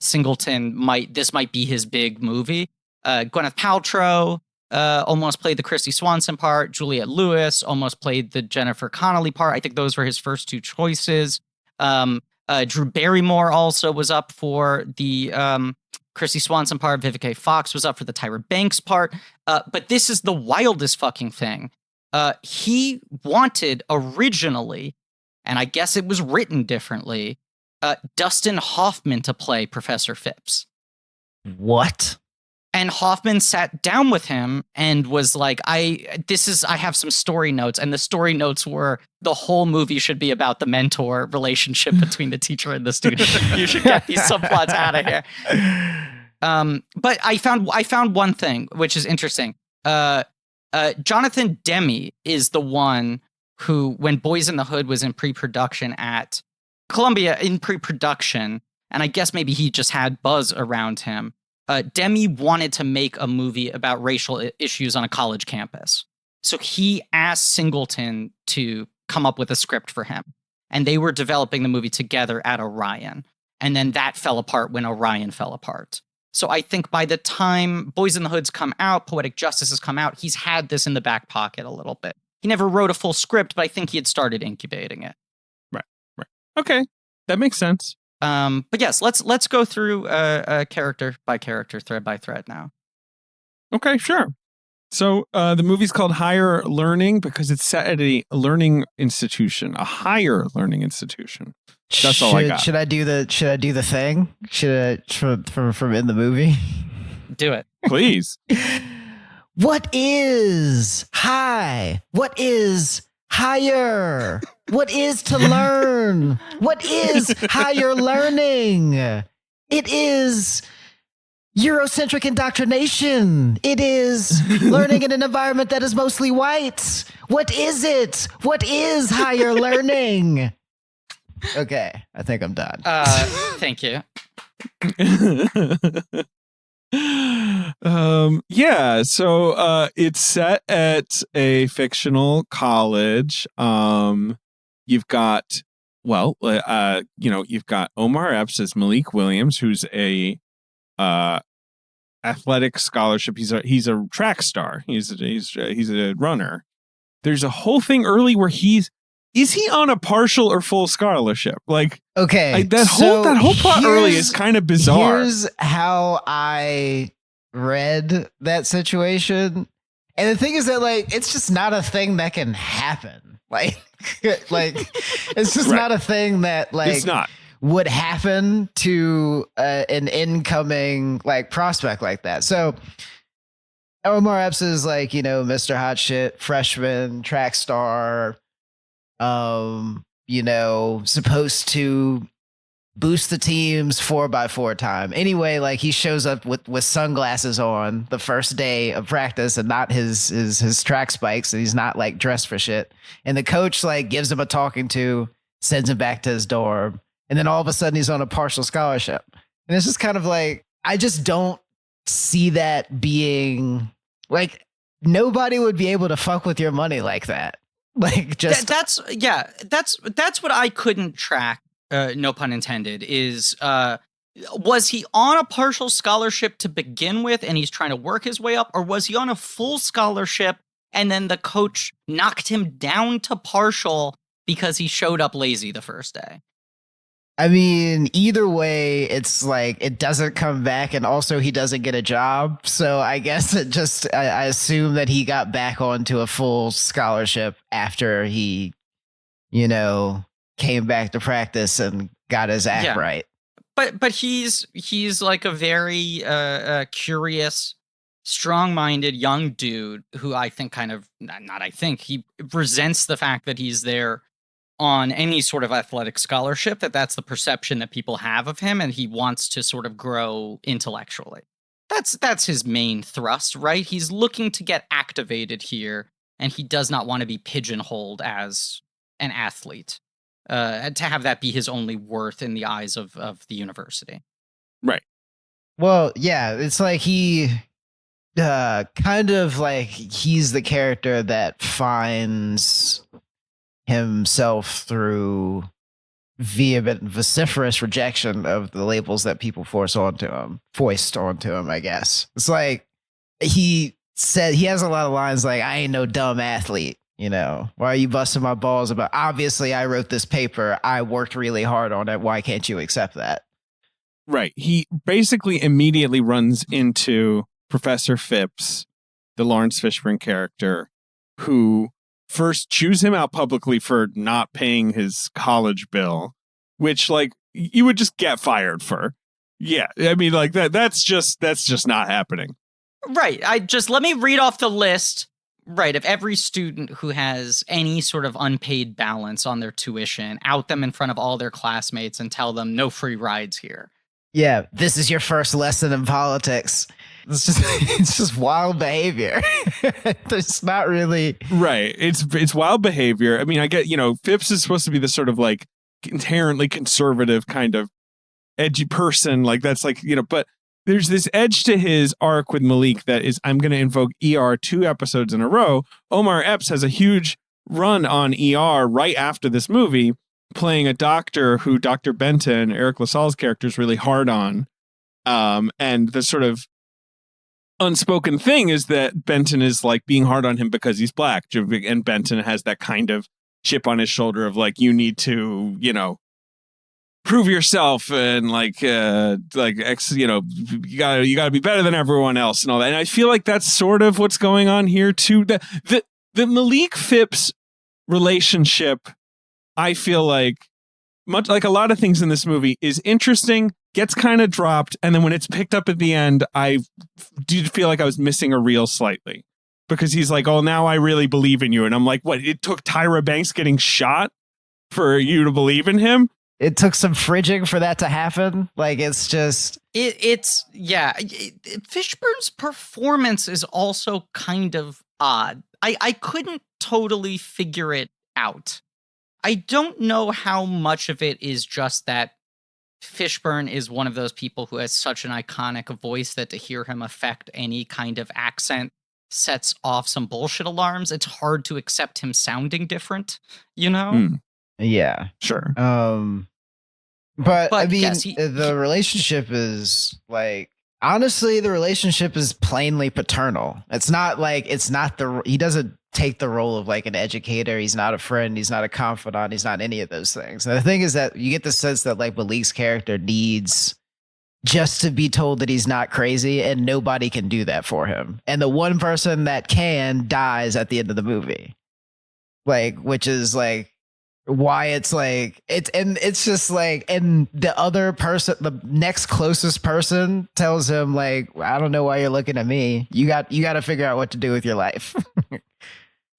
Singleton might be his big movie. Gwyneth Paltrow almost played the Christy Swanson part. Juliette Lewis almost played the Jennifer Connelly part. I think those were his first two choices. Drew Barrymore also was up for the Christy Swanson part. Vivica Fox was up for the Tyra Banks part. But this is the wildest fucking thing. He wanted originally, and I guess it was written differently, Dustin Hoffman to play Professor Phipps. What? And Hoffman sat down with him and was like, I have some story notes. And the story notes were the whole movie should be about the mentor relationship between the teacher and the student. You should get these subplots out of here. But I found one thing, which is interesting. Jonathan Demme is the one who, when Boys in the Hood was in pre-production at Columbia in pre-production, and I guess maybe he just had buzz around him, Demme wanted to make a movie about racial issues on a college campus. So he asked Singleton to come up with a script for him. And they were developing the movie together at Orion. And then that fell apart when Orion fell apart. So I think by the time Boys in the Hoods come out, Poetic Justice has come out, he's had this in the back pocket a little bit. He never wrote a full script, but I think he had started incubating it. Right. Okay, that makes sense. But yes, let's go through character by character, thread by thread now. Okay, sure. So the movie's called Higher Learning because it's set at a learning institution, a higher learning institution. That's all I got. Should I do the thing? Should I from in the movie? Do it, please. What is high? What is higher? What is to learn? What is higher learning? It is Eurocentric indoctrination. It is learning in an environment that is mostly white. What is it? What is higher learning? Okay, I think I'm done. Thank you. Yeah, so it's set at a fictional college. You've got you've got Omar Epps as Malik Williams, who's a athletic scholarship. He's a track star. He's a runner. There's a whole thing early where is he on a partial or full scholarship? Like, okay, that whole plot early is kind of bizarre. Here's how I read that situation, and the thing is that it's just not a thing that can happen. Like it's just not a thing that it's not. Would happen to an incoming prospect like that. So Omar Epps is Mr. Hot Shit, freshman, track star, supposed to boost the team's 4x4 time. Anyway, he shows up with sunglasses on the first day of practice and not his track spikes, and he's not dressed for shit. And the coach gives him a talking to, sends him back to his dorm. And then all of a sudden he's on a partial scholarship. And it's just kind of I just don't see that being nobody would be able to fuck with your money like that. That's what I couldn't track. No pun intended, is was he on a partial scholarship to begin with and he's trying to work his way up, or was he on a full scholarship and then the coach knocked him down to partial because he showed up lazy the first day? I mean, either way, it's it doesn't come back, and also he doesn't get a job. So I guess I assume that he got back onto a full scholarship after he, came back to practice and got his act right. But he's a very curious, strong-minded young dude who I think he resents the fact that he's there on any sort of athletic scholarship, that's the perception that people have of him, and he wants to sort of grow intellectually. That's his main thrust, right? He's looking to get activated here, and he does not want to be pigeonholed as an athlete, to have that be his only worth in the eyes of the university. Right. Well, yeah, it's he kind of he's the character that finds himself through vehement, vociferous rejection of the labels that people foist onto him, I guess. It's he said, he has a lot of lines I ain't no dumb athlete, why are you busting my balls about, obviously I wrote this paper, I worked really hard on it, why can't you accept that? Right. He basically immediately runs into Professor Phipps, the Lawrence Fishburne character, who first chews him out publicly for not paying his college bill, which you would just get fired for. Yeah, I mean that's just not happening. Right. Let me read off the list, right, of every student who has any sort of unpaid balance on their tuition, out them in front of all their classmates and tell them no free rides here. Yeah, this is your first lesson in politics. it's just wild behavior. It's not really right. It's wild behavior. I mean, I get, Phipps is supposed to be this sort of like inherently conservative kind of edgy person. Like that's like, but there's this edge to his arc with Malik that is, I'm going to invoke ER 2 episodes in a row. Omar Epps has a huge run on ER right after this movie, playing a doctor who Dr. Benton, Eric LaSalle's character, is really hard on. And the sort of unspoken thing is that Benton is like being hard on him because he's black. And Benton has that kind of chip on his shoulder of like, you need to, prove yourself and you gotta be better than everyone else and all that. And I feel like that's sort of what's going on here too. The Malik Phipps relationship, I feel like, much like a lot of things in this movie, is interesting, gets kind of dropped, and then when it's picked up at the end, I did feel like I was missing a reel slightly. Because he's like, oh, now I really believe in you. And I'm like, what? It took Tyra Banks getting shot for you to believe in him? It took some fridging for that to happen. Like, it's just... Fishburne's performance is also kind of odd. I couldn't totally figure it out. I don't know how much of it is just that Fishburne is one of those people who has such an iconic voice that to hear him affect any kind of accent sets off some bullshit alarms. It's hard to accept him sounding different, Yeah. Sure. But I mean, yes, the relationship is like, honestly, the relationship is plainly paternal. It's not like, he doesn't take the role of like an educator. He's not a friend. He's not a confidant. He's not any of those things. And the thing is that you get the sense that like Malik's character needs just to be told that he's not crazy, and nobody can do that for him. And the one person that can dies at the end of the movie. Like, which is like why it's like, it's just like, and the other person, the next closest person tells him like, I don't know why you're looking at me. You got to figure out what to do with your life.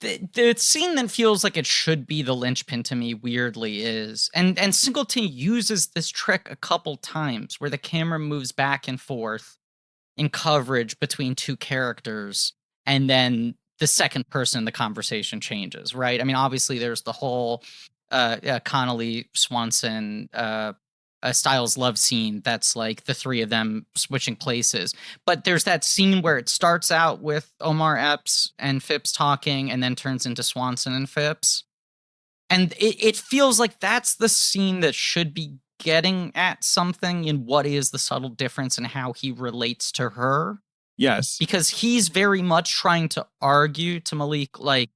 The scene that feels like it should be the linchpin to me weirdly is, and Singleton uses this trick a couple times where the camera moves back and forth in coverage between two characters, and then the second person in the conversation changes, right? I mean, obviously there's the whole Connolly, Swanson, Styles love scene that's like the three of them switching places. But there's that scene where it starts out with Omar Epps and Phipps talking and then turns into Swanson and Phipps. And it feels like that's the scene that should be getting at something in what is the subtle difference in how he relates to her. Yes. Because he's very much trying to argue to Malik, like,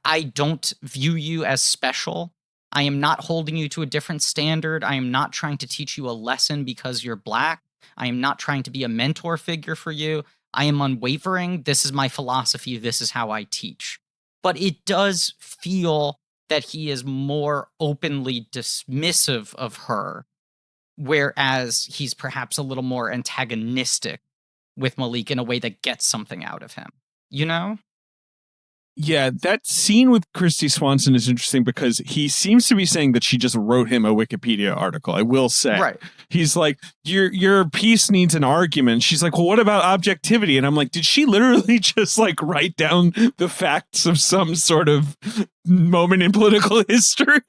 I don't view you as special. I am not holding you to a different standard. I am not trying to teach you a lesson because you're black. I am not trying to be a mentor figure for you. I am unwavering. This is my philosophy. This is how I teach. But it does feel that he is more openly dismissive of her, whereas he's perhaps a little more antagonistic with Malik in a way that gets something out of him, Yeah, that scene with Christy Swanson is interesting because he seems to be saying that she just wrote him a Wikipedia article, I will say. Right. He's like, your piece needs an argument. She's like, well, what about objectivity? And I'm like, did she literally just like write down the facts of some sort of moment in political history?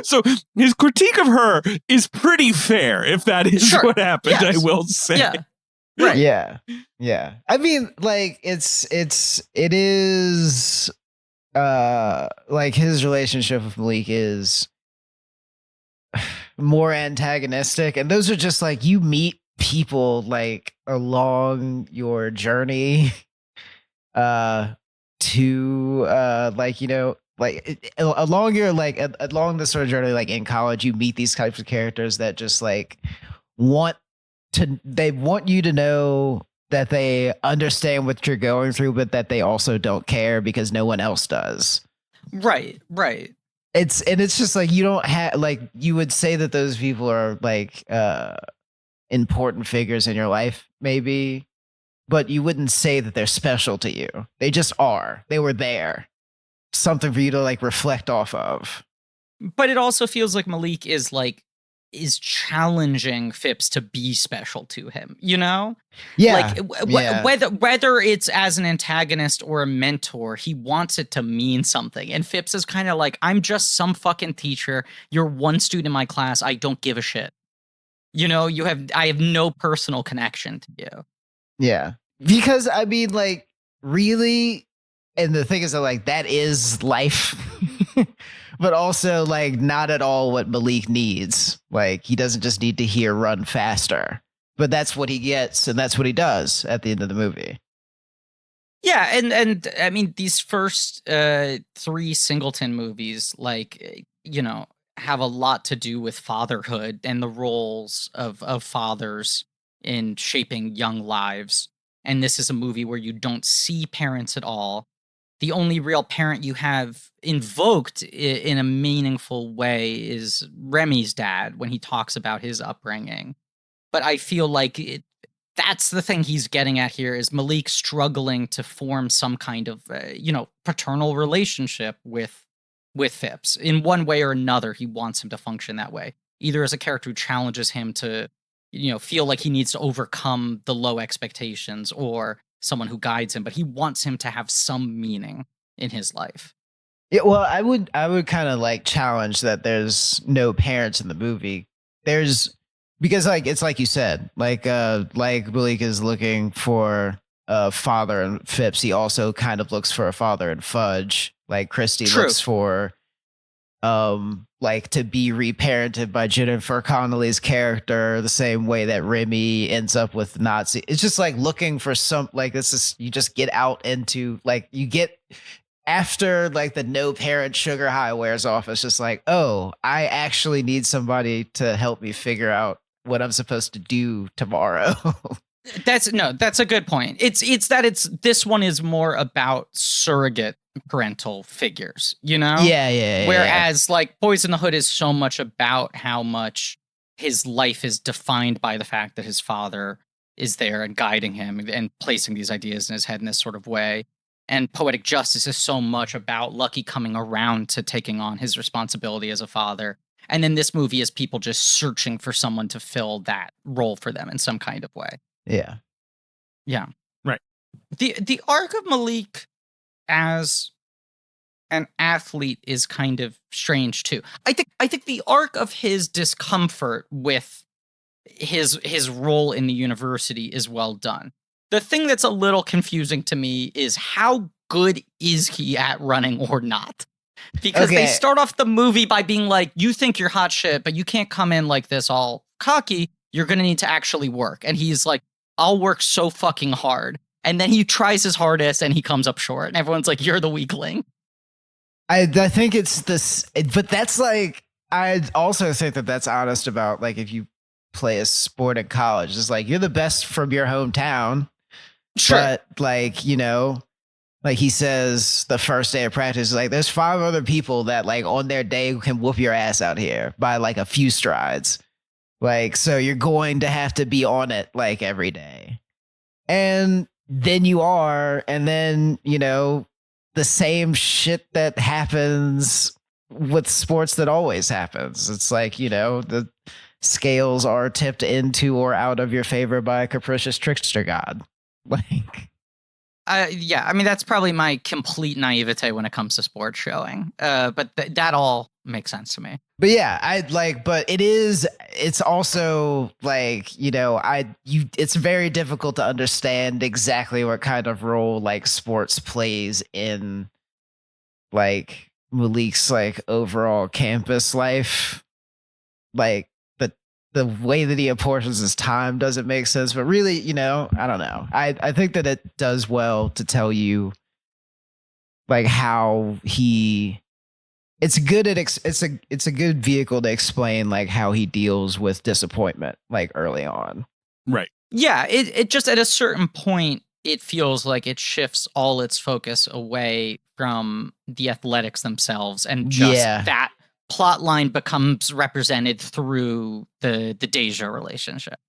So his critique of her is pretty fair, if that is what happened, yes. I will say. Yeah. Right. Yeah. Yeah. I mean, like it is like his relationship with Malik is more antagonistic, and those are just like, you meet people like along your journey to along your along the sort of journey, like in college, you meet these types of characters that just like they want you to know that they understand what you're going through, but that they also don't care because no one else does. Right. It's just like, you don't have, like, you would say that those people are like important figures in your life, maybe, but you wouldn't say that they're special to you. They just are. They were there. Something for you to like reflect off of. But it also feels like Malik is like is challenging Phipps to be special to him, you know? Yeah. Like whether it's as an antagonist or a mentor, he wants it to mean something. And Phipps is kind of like, I'm just some fucking teacher. You're one student in my class. I don't give a shit. You know, I have no personal connection to you. Yeah. Because I mean, like, really, and the thing is that, like, that is life. But also, like, not at all what Malik needs. Like, he doesn't just need to hear run faster. But that's what he gets, and that's what he does at the end of the movie. Yeah, and I mean, these first 3 Singleton movies, like, you know, have a lot to do with fatherhood and the roles of fathers in shaping young lives. And this is a movie where you don't see parents at all. The only real parent you have invoked in a meaningful way is Remy's dad when he talks about his upbringing. But I feel like that's the thing he's getting at here is Malik struggling to form some kind of, paternal relationship with Phipps. In one way or another, he wants him to function that way, either as a character who challenges him to, feel like he needs to overcome the low expectations, or someone who guides him, but he wants him to have some meaning in his life. Yeah, well, I would kind of like challenge that there's no parents in the movie. Because like it's like you said, like Malik is looking for a father in Phipps. He also kind of looks for a father in Fudge. Like Christy looks for like to be reparented by Jennifer Connelly's character the same way that Remy ends up with Nazi. It's just like looking for some, like, this is, you just get out into, like, you get after like the no parent sugar high wears off. It's just like, oh, I actually need somebody to help me figure out what I'm supposed to do tomorrow. That's a good point. This one is more about surrogate parental figures, you know? Yeah. Whereas like Boys in the Hood is so much about how much his life is defined by the fact that his father is there and guiding him and placing these ideas in his head in this sort of way. And Poetic Justice is so much about Lucky coming around to taking on his responsibility as a father. And then this movie is people just searching for someone to fill that role for them in some kind of way. Yeah. Right. The arc of Malik as an athlete is kind of strange too. I think the arc of his discomfort with his role in the university is well done. The thing that's a little confusing to me is how good is he at running or not? Because they start off the movie by being like, you think you're hot shit, but you can't come in like this all cocky. You're going to need to actually work. And he's like, I'll work so fucking hard. And then he tries his hardest and he comes up short. And everyone's like, you're the weakling. I think it's this, but that's like, I also think that that's honest about, like, if you play a sport in college, it's like, you're the best from your hometown. Sure. But like, like he says the first day of practice, like there's 5 other people that like on their day can whoop your ass out here by like a few strides. Like, so you're going to have to be on it like every day. And then you are, and then, the same shit that happens with sports that always happens. It's like, the scales are tipped into or out of your favor by a capricious trickster god. Like, yeah, I mean, that's probably my complete naivete when it comes to sports showing. But that all makes sense to me. But yeah, but it's also like, it's very difficult to understand exactly what kind of role like sports plays in like Malik's like overall campus life. Like the way that he apportions his time doesn't make sense, but really, I don't know. I think that it does well to tell you like how it's good at it's a good vehicle to explain like how he deals with disappointment like early on. Right. Yeah, it just at a certain point it feels like it shifts all its focus away from the athletics themselves, and just that plot line becomes represented through the Deja relationship.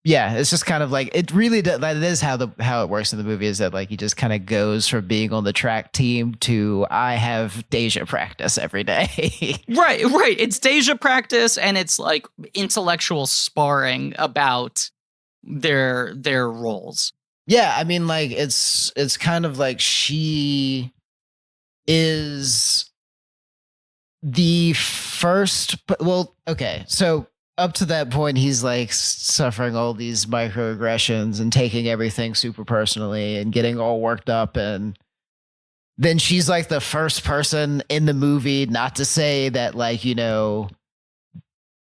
Yeah, it's just kind of like it really does. That is how it works in the movie. Is that like he just kind of goes from being on the track team to I have Deja practice every day. Right. It's Deja practice, and it's like intellectual sparring about their roles. Yeah, I mean, like it's kind of like she is the first. Well, okay, so up to that point, he's like suffering all these microaggressions and taking everything super personally and getting all worked up. And then she's like the first person in the movie not to say that, like, you know,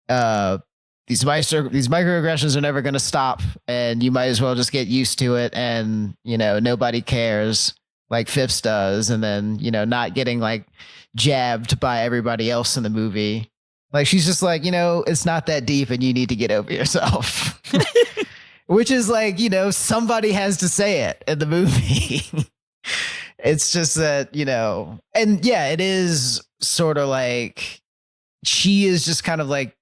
these microaggressions are never going to stop and you might as well just get used to it. And, you know, nobody cares like Phipps does. And then, you know, not getting like jabbed by everybody else in the movie. Like, she's just like, you know, it's not that deep and you need to get over yourself. Which is like, you know, somebody has to say it in the movie. It's just that, you know, and yeah, it is sort of like, she is just kind of like,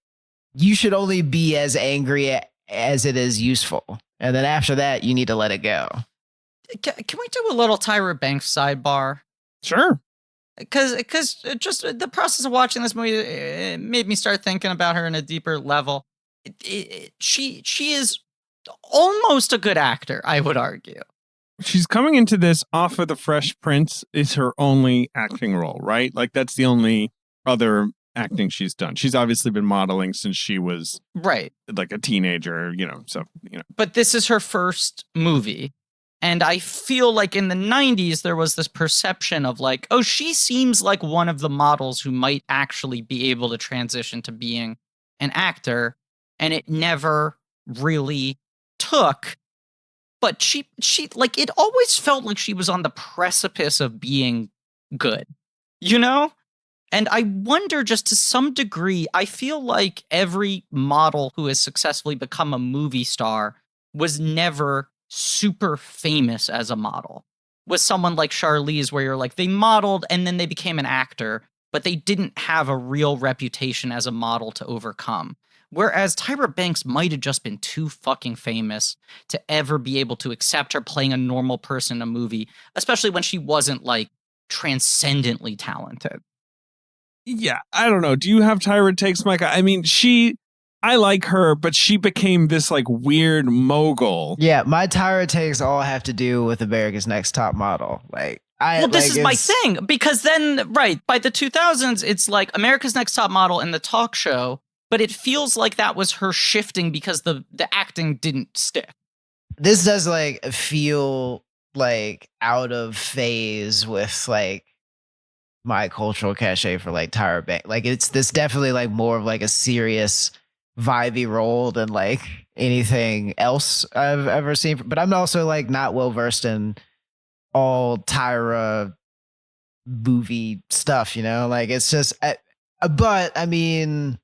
you should only be as angry as it is useful. And then after that, you need to let it go. Can we do a little Tyra Banks sidebar? Sure. Because just the process of watching this movie it made me start thinking about her in a deeper level. She is almost a good actor, I would argue. She's coming into this off of The Fresh Prince is her only acting role, right? Like that's the only other acting she's done. She's obviously been modeling since she was right, like a teenager, you know. So you know, but this is her first movie. And I feel like in the 90s, there was this perception of like, oh, she seems like one of the models who might actually be able to transition to being an actor. And it never really took. But she like, it always felt like she was on the precipice of being good, you know? And I wonder, just to some degree, I feel like every model who has successfully become a movie star was never super famous as a model. With someone like Charlize, where you're like, they modeled and then they became an actor, but they didn't have a real reputation as a model to overcome. Whereas Tyra Banks might have just been too fucking famous to ever be able to accept her playing a normal person in a movie, especially when she wasn't like transcendently talented. Yeah, I don't know. Do you have Tyra takes, Micah? I mean, I like her, but she became this like weird mogul. Yeah, my Tyra takes all have to do with America's Next Top Model. Like, this is my thing, because then, right, by the 2000s, it's like America's Next Top Model and the talk show, but it feels like that was her shifting because the acting didn't stick. This does like feel like out of phase with like my cultural cachet for like Tyra Banks. Like, it's this definitely like more of like a serious vibey role than like anything else I've ever seen. But I'm also like not well versed in all Tyra movie stuff, you know? Like, it's just, but I mean,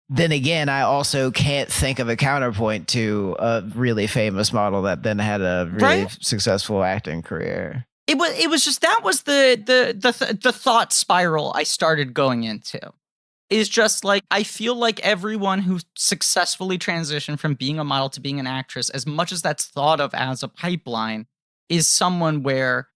then again, I also can't think of a counterpoint to a really famous model that then had a really successful acting career. It was just, that was the thought spiral I started going into. Is just like, I feel like everyone who successfully transitioned from being a model to being an actress, as much as that's thought of as a pipeline, is someone where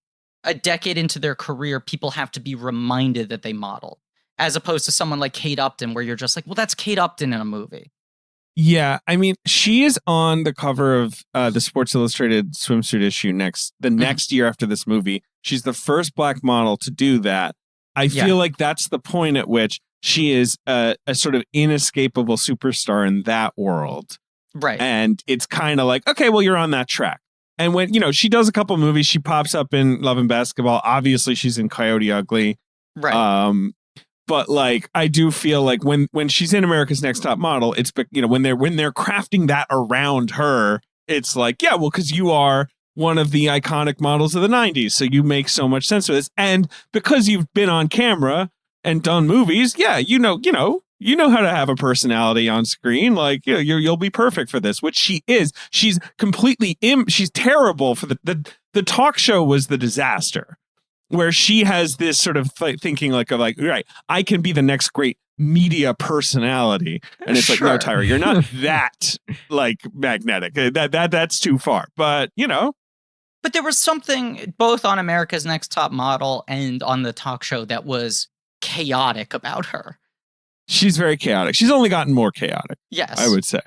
a decade into their career, people have to be reminded that they modeled, as opposed to someone like Kate Upton, where you're just like, well, that's Kate Upton in a movie. Yeah, I mean, she is on the cover of the Sports Illustrated swimsuit issue next year after this movie. She's the first Black model to do that. I feel like that's the point at which she is a sort of inescapable superstar in that world. Right. And it's kind of like, okay, well, you're on that track. And when, you know, she does a couple movies, she pops up in Love and Basketball. Obviously, she's in Coyote Ugly. Right. But like, I do feel like when she's in America's Next Top Model, it's, you know, when they're crafting that around her, it's like, yeah, well, because you are one of the iconic models of the 90s. So you make so much sense for this. And because you've been on camera and done movies, yeah, you know how to have a personality on screen. Like, you know, you'll be perfect for this, which she is. She's completely she's terrible for the talk show was the disaster. where she has this sort of thinking like, right, I can be the next great media personality. And it's like, no, Tyra, you're not that like magnetic. That's too far. But, you know. But there was something both on America's Next Top Model and on the talk show that was chaotic about her. She's very chaotic. She's only gotten more chaotic. Yes. I would say.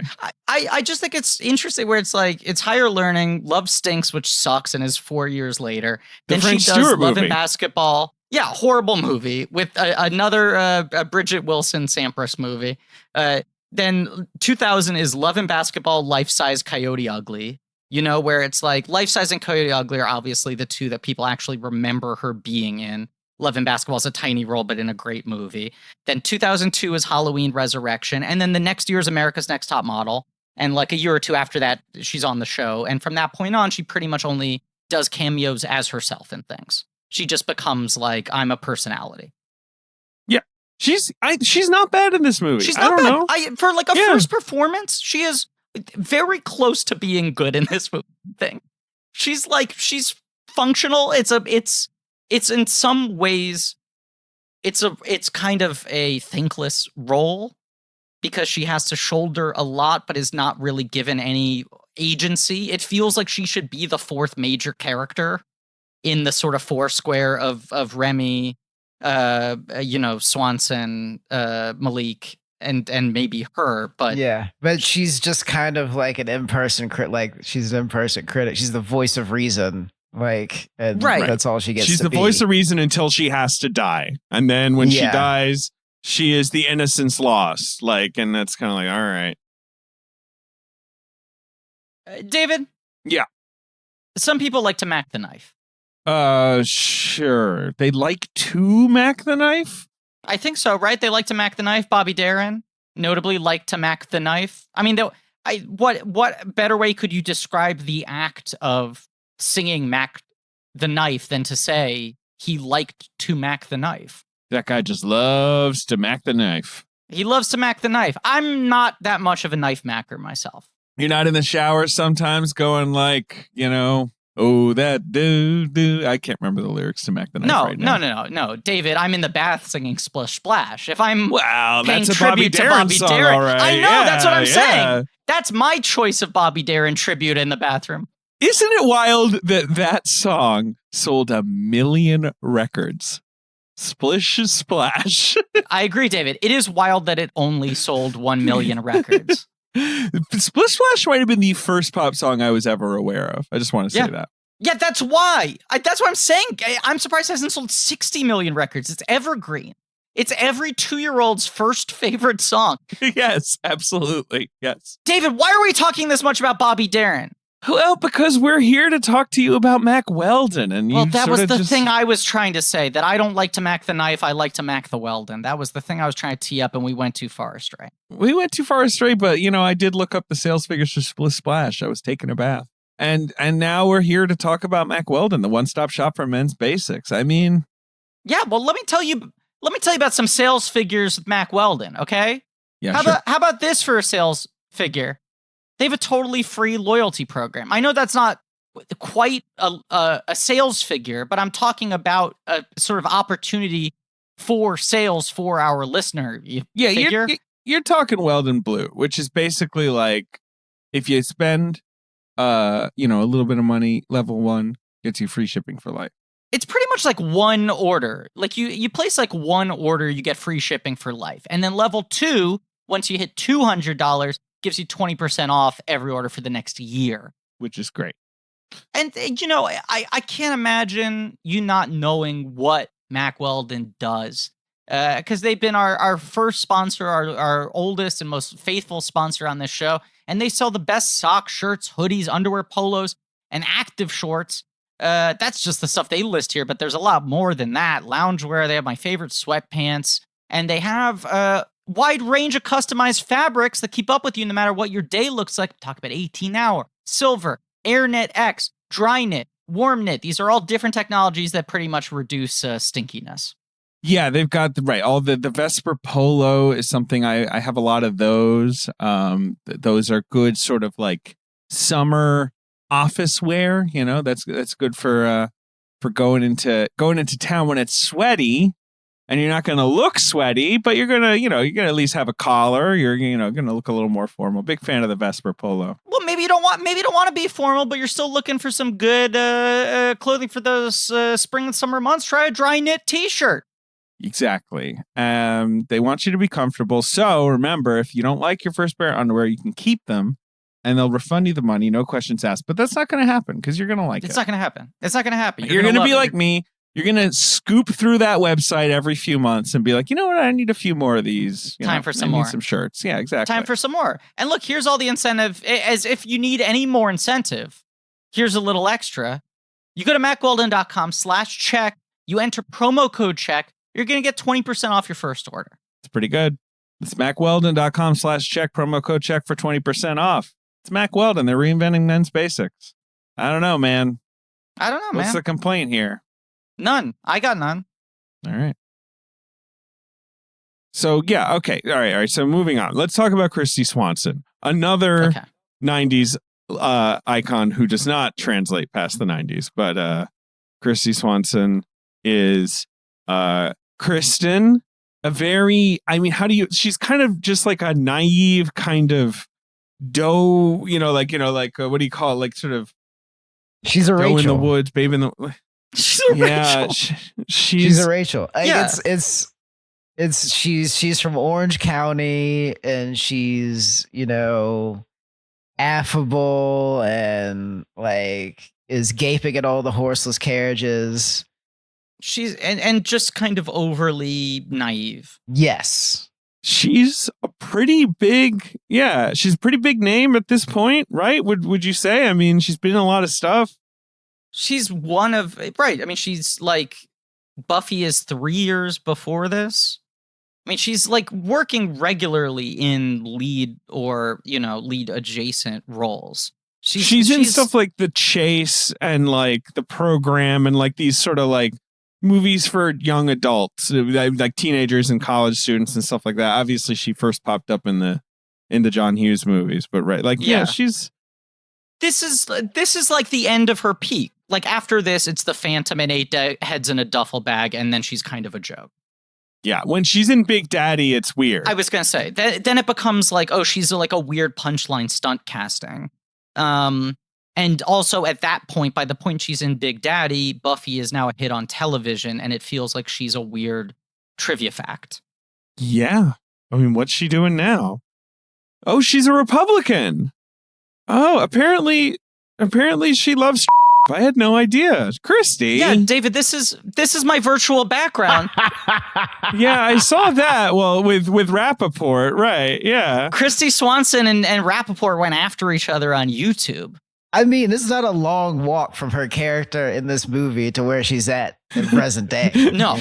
I just think it's interesting where it's like, it's Higher Learning, Love Stinks, which sucks and is 4 years later. The then French she does Stewart Love movie. and Basketball. Yeah, horrible movie with another Bridget Wilson Sampras movie. Then 2000 is Love and Basketball, Life Size, Coyote Ugly. You know, where it's like Life Size and Coyote Ugly are obviously the two that people actually remember her being in. Love and Basketball is a tiny role, but in a great movie. Then 2002 is Halloween Resurrection. And then the next year is America's Next Top Model. And like a year or two after that, she's on the show. And from that point on, she pretty much only does cameos as herself and things. She just becomes like, I'm a personality. Yeah. She's not bad in this movie. She's not bad. For like a first performance, she is very close to being good in this movie thing. She's functional. It's in some ways, it's kind of a thankless role because she has to shoulder a lot, but is not really given any agency. It feels like she should be the fourth major character in the sort of foursquare of Remy, Swanson, Malik, and maybe her. But yeah, but she's just kind of like an in-person critic. Like she's an in-person critic. She's the voice of reason. Like, and that's all she gets. She's the voice of reason until she has to die. And then when she dies, she is the innocence lost. Like, and that's kind of like, all right. David? Yeah. Some people like to Mac the Knife. Sure. They like to Mac the Knife? I think so, right? They like to Mac the Knife. Bobby Darin notably liked to Mac the Knife. I mean, what better way could you describe the act of singing Mac the Knife than to say he liked to Mac the Knife? That guy just loves to Mac the Knife. He loves to Mac the Knife. I'm not that much of a knife macker myself. You're not in the shower sometimes going like, oh, that do. I can't remember the lyrics to Mac the Knife No. David, I'm in the bath singing Splish Splash. If I'm paying that's a tribute to Bobby song, Darin, all right. I know, that's what I'm saying. That's my choice of Bobby Darin tribute in the bathroom. Isn't it wild that song sold 1 million records? Splish Splash. I agree, David. It is wild that it only sold 1 million records. Splish Splash might have been the first pop song I was ever aware of. I just want to say that. Yeah, that's why. That's what I'm saying. I'm surprised it hasn't sold 60 million records. It's evergreen. It's every 2-year-old's first favorite song. Yes, absolutely. Yes. David, why are we talking this much about Bobby Darin? Well, because we're here to talk to you about Mac Weldon. And that was the thing I was trying to say, that I don't like to Mac the Knife, I like to Mac the Weldon. That was the thing I was trying to tee up, and we went too far astray. We went too far astray, but, I did look up the sales figures for Splish Splash. I was taking a bath. And now we're here to talk about Mac Weldon, the one-stop shop for men's basics. I mean... Yeah, well, let me tell you about some sales figures with Mac Weldon, okay? Yeah, How about this for a sales figure? They have a totally free loyalty program. I know that's not quite a sales figure, but I'm talking about a sort of opportunity for sales for our listener. You're talking Weldon Blue, which is basically like if you spend a little bit of money, level 1 gets you free shipping for life. It's pretty much like one order. Like you place like one order, you get free shipping for life. And then level 2, once you hit $200, gives you 20% off every order for the next year. Which is great. And, I can't imagine you not knowing what Mac Weldon does. Because they've been our first sponsor, our oldest and most faithful sponsor on this show. And they sell the best socks, shirts, hoodies, underwear, polos, and active shorts. That's just the stuff they list here, but there's a lot more than that. Loungewear, they have my favorite sweatpants. And they have wide range of customized fabrics that keep up with you no matter what your day looks like. Talk about 18-hour, silver, AirKnit X, dry knit, warm knit. These are all different technologies that pretty much reduce stinkiness. Yeah, they've got all the Vesper Polo is something I have a lot of those. Those are good sort of like summer office wear. That's good for for going into town when it's sweaty, and you're not going to look sweaty, but you're gonna at least have a collar. You're gonna look a little more formal. Big fan of the Vesper polo. Well, maybe you don't want to be formal, but you're still looking for some good clothing for those spring and summer months. Try a dry knit t-shirt. Exactly. They want you to be comfortable. So remember, if you don't like your first pair of underwear, you can keep them, and they'll refund you the money, no questions asked. But that's not going to happen because you're going to like it. It's not going to happen. It's not going to happen. You're going to be like me. You're going to scoop through that website every few months and be like, you know what? I need a few more of these. Time for some more. I need some shirts. Yeah, exactly. Time for some more. And look, here's all the incentive. As if you need any more incentive, here's a little extra. You go to macweldon.com/check. You enter promo code check. You're going to get 20% off your first order. It's pretty good. It's macweldon.com/check, promo code check for 20% off. It's Mac Weldon. They're reinventing men's basics. I don't know, man. What's the complaint here? None. I got none. All right. So, yeah, okay. All right. So moving on. Let's talk about Christy Swanson, another 90s icon who does not translate past the 90s. But Christy Swanson is Kristen, she's kind of just like a naive kind of doe, what do you call it? Like sort of. She's a doe Rachel in the woods, babe in the. She's a Rachel. She's a Rachel. Yeah. She's from Orange County, and she's, affable and like is gaping at all the horseless carriages. She's and just kind of overly naive. Yes. She's a pretty big name at this point, right? Would you say? I mean, she's been in a lot of stuff. She's one of, right. I mean, she's like, Buffy is 3 years before this. I mean, she's like working regularly in lead or, lead adjacent roles. She's in stuff like The Chase and like The Program and like these sort of like movies for young adults, like teenagers and college students and stuff like that. Obviously, she first popped up in the John Hughes movies, but right. Like, yeah, she's. This is like the end of her peak. Like after this, it's the Phantom and 8 heads in a duffel bag, and then she's kind of a joke. Yeah, when she's in Big Daddy, it's weird. I was gonna say then it becomes like, oh, she's like a weird punchline stunt casting. And also at that point, by the point she's in Big Daddy, Buffy is now a hit on television, and it feels like she's a weird trivia fact. Yeah, I mean, what's she doing now? Oh, she's a Republican. Oh, apparently she loves. I had no idea. Christy. Yeah, David, this is my virtual background. Yeah, I saw that. Well, with Rappaport, right? Yeah. Christy Swanson and Rappaport went after each other on YouTube. I mean, this is not a long walk from her character in this movie to where she's at in present day. No.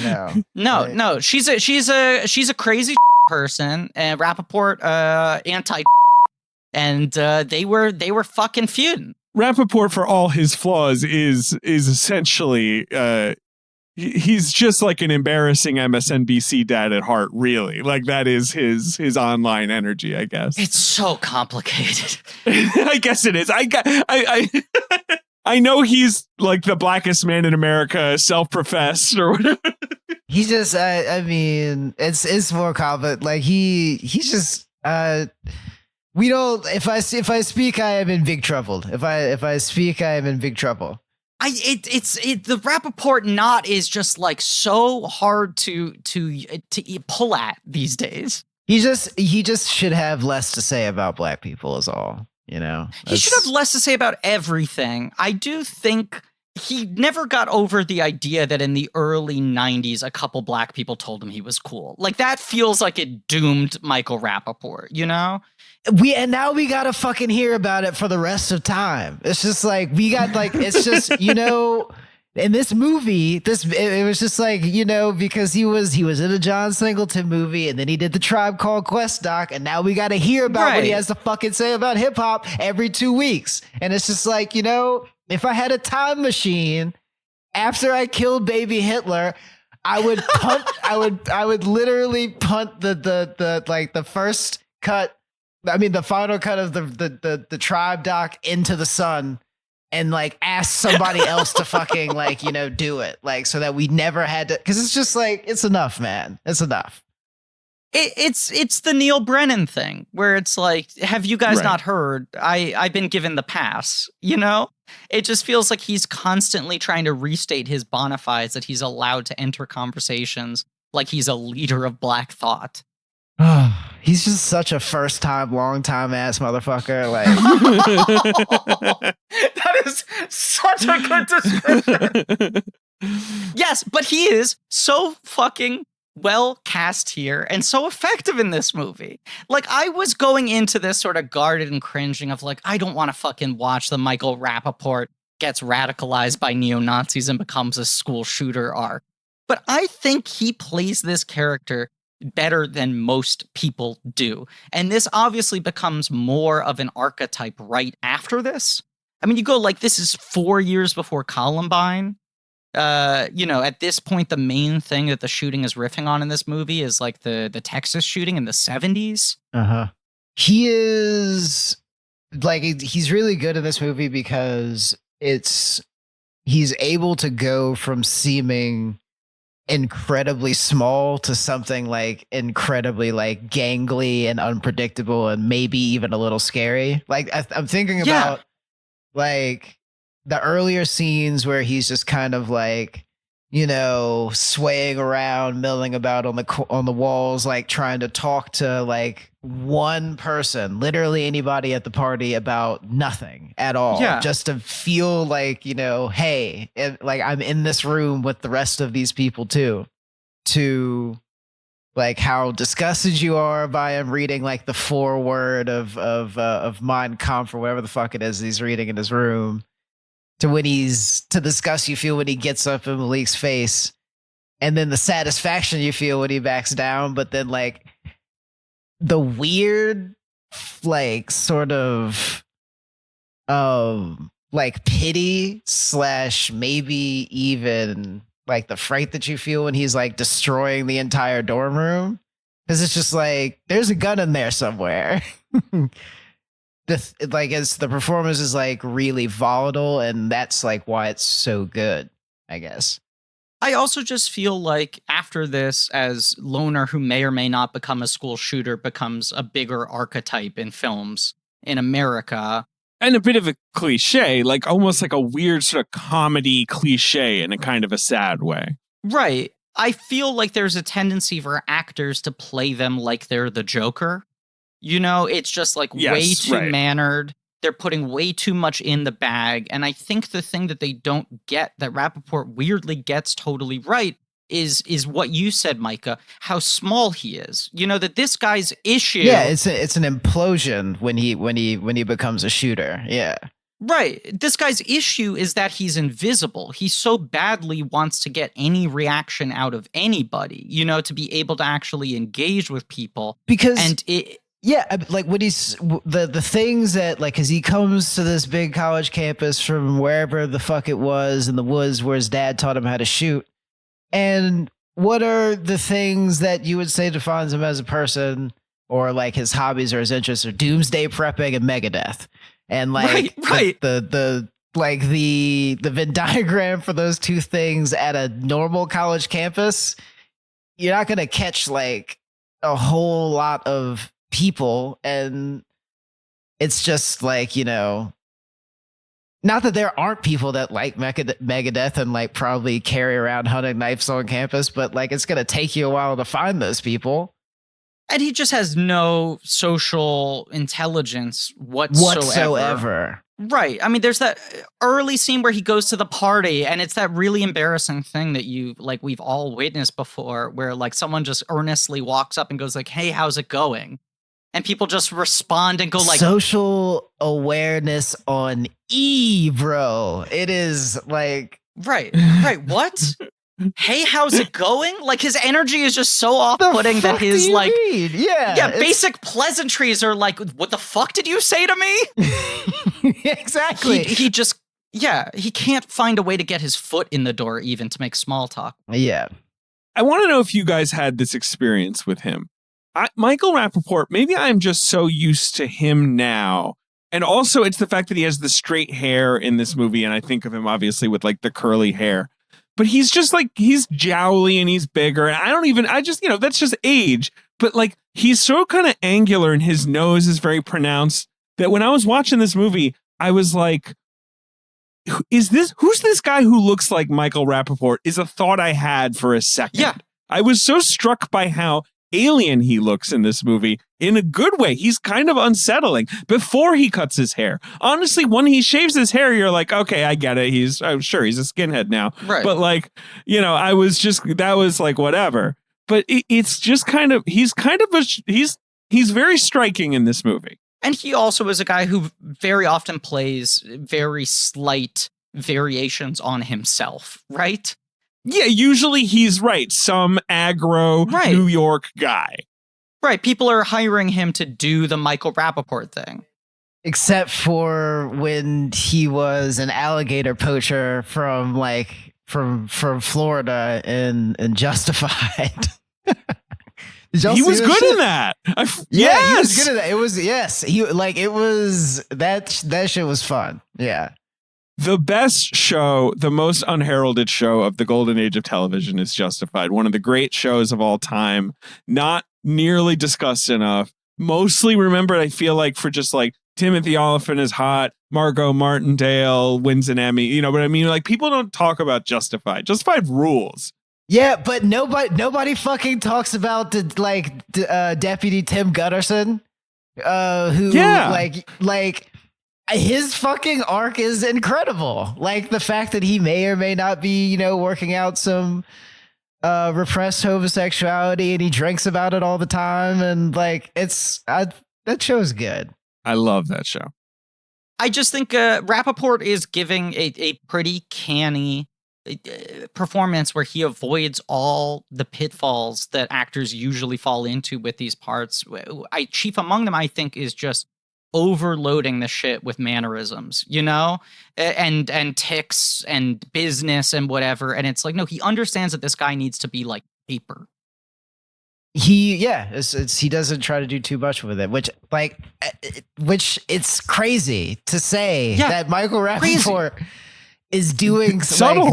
She's a crazy person, and Rappaport anti, and they were fucking feuding. Rappaport, for all his flaws, is essentially he's just like an embarrassing MSNBC dad at heart, really. Like that is his online energy, I guess. It's so complicated. I guess it is. I know he's like the blackest man in America, self-professed or whatever. He's just I mean, it's more complicated. Like he's just we don't. If I speak, I am in big trouble. If I speak, I am in big trouble. The Rappaport knot is just like so hard to pull at these days. He just should have less to say about black people, is all. He should have less to say about everything. I do think he never got over the idea that in the early 90s, a couple black people told him he was cool. Like that feels like it doomed Michael Rappaport, And now we gotta fucking hear about it for the rest of time. It's just like it's just in this movie, it was just like because he was in a John Singleton movie, and then he did the Tribe Called Quest doc, and now we gotta hear about what he has to fucking say about hip hop every 2 weeks, and it's just like if I had a time machine after I killed baby Hitler, I would punt. I would literally punt the first cut. I mean, the final cut of the Tribe doc into the sun, and like ask somebody else to fucking like, do it. Like, so that we never had to, because it's just like, it's enough, man. It's enough. It's the Neil Brennan thing where it's like, have you guys not heard? I've been given the pass, It just feels like he's constantly trying to restate his bona fides that he's allowed to enter conversations like he's a leader of Black thought. He's just such a first time, long time ass motherfucker. Like that is such a good description. Yes, but he is so fucking well cast here and so effective in this movie. Like, I was going into this sort of guarded and cringing of like, I don't want to fucking watch the Michael Rappaport gets radicalized by neo-Nazis and becomes a school shooter arc. But I think he plays this character better than most people do. And this obviously becomes more of an archetype right after this. I mean, you go like, this is 4 years before Columbine. At this point, the main thing that the shooting is riffing on in this movie is like the Texas shooting in the 70s. He is like, he's really good in this movie because he's able to go from seeming incredibly small to something like incredibly like gangly and unpredictable and maybe even a little scary. Like I'm thinking about like the earlier scenes where he's just kind of like, swaying around, milling about on the walls, like trying to talk to like one person, literally anybody at the party about nothing at all. Yeah. Just to feel like, hey, like I'm in this room with the rest of these people too. To like how disgusted you are by him reading like the foreword of Mein Kampf or whatever the fuck it is he's reading in his room. To the disgust you feel when he gets up in Malik's face, and then the satisfaction you feel when he backs down, but then like the weird, like sort of, like pity / maybe even like the fright that you feel when he's like destroying the entire dorm room, because it's just like there's a gun in there somewhere. The performance is like really volatile, and that's like why it's so good, I guess. I also just feel like after this, as loner who may or may not become a school shooter becomes a bigger archetype in films in America. And a bit of a cliche, like almost like a weird sort of comedy cliche in a kind of a sad way. Right. I feel like there's a tendency for actors to play them like they're the Joker. It's just like way too mannered. They're putting way too much in the bag. And I think the thing that they don't get, that Rappaport weirdly gets totally right, is what you said, Micah, how small he is. That this guy's issue. Yeah, it's an implosion when he becomes a shooter. Yeah. Right. This guy's issue is that he's invisible. He so badly wants to get any reaction out of anybody, to be able to actually engage with people. Yeah, like when he's the things that like, cause he comes to this big college campus from wherever the fuck it was in the woods where his dad taught him how to shoot. And what are the things that you would say defines him as a person, or like his hobbies or his interests are doomsday prepping and Megadeth. And like the Venn diagram for those two things at a normal college campus, you're not going to catch like a whole lot of people, and it's just like, not that there aren't people that like Megadeth and like probably carry around hunting knives on campus, but like it's gonna take you a while to find those people. And he just has no social intelligence whatsoever. Right. I mean, there's that early scene where he goes to the party, and it's that really embarrassing thing that we've all witnessed before, where like someone just earnestly walks up and goes like, "Hey, how's it going?" And people just respond and go like, social awareness on E, bro. It is like, right. What? Hey, how's it going? Like his energy is just so off-putting that his like, basic pleasantries are like, what the fuck did you say to me? Exactly. He just, he can't find a way to get his foot in the door even to make small talk. Yeah. I want to know if you guys had this experience with him. Michael Rappaport, maybe I'm just so used to him now And also it's the fact that he has the straight hair in this movie. And I think of him obviously with like the curly hair, but he's just like, he's jowly and he's bigger. And I just, that's just age. But like, he's so kind of angular and his nose is very pronounced that when I was watching this movie, I was like, who's this guy who looks like Michael Rappaport is a thought I had for a second. Yeah. I was so struck by how alien he looks in this movie in a good way. He's kind of unsettling before he cuts his hair. Honestly, when he shaves his hair, you're like, okay, I get it. I'm sure he's a skinhead now. Right. But like, that was like, whatever. But it's just he's very striking in this movie. And he also is a guy who very often plays very slight variations on himself, right? Yeah, usually he's right. Some aggro New York guy. Right. People are hiring him to do the Michael Rappaport thing. Except for when he was an alligator poacher from Florida in Justified. He was good in that. Yeah, he was good at that. It was that shit was fun. Yeah. The best show, the most unheralded show of the golden age of television is Justified. One of the great shows of all time. Not nearly discussed enough. Mostly remembered, I feel like, for just like Timothy Olyphant is hot, Margot Martindale wins an Emmy. You know what I mean? Like, people don't talk about Justified. Justified rules. Yeah, but nobody fucking talks about Deputy Tim Gutterson, his fucking arc is incredible. Like the fact that he may or may not be, working out some repressed homosexuality, and he drinks about it all the time, and like that show's good. I love that show. I just think Rappaport is giving a pretty canny performance where he avoids all the pitfalls that actors usually fall into with these parts. Chief among them, I think, is just overloading the shit with mannerisms, and tics and business and whatever. And it's like, no, he understands that this guy needs to be like paper. He doesn't try to do too much with it, which it's crazy to say that Michael Rappaport is doing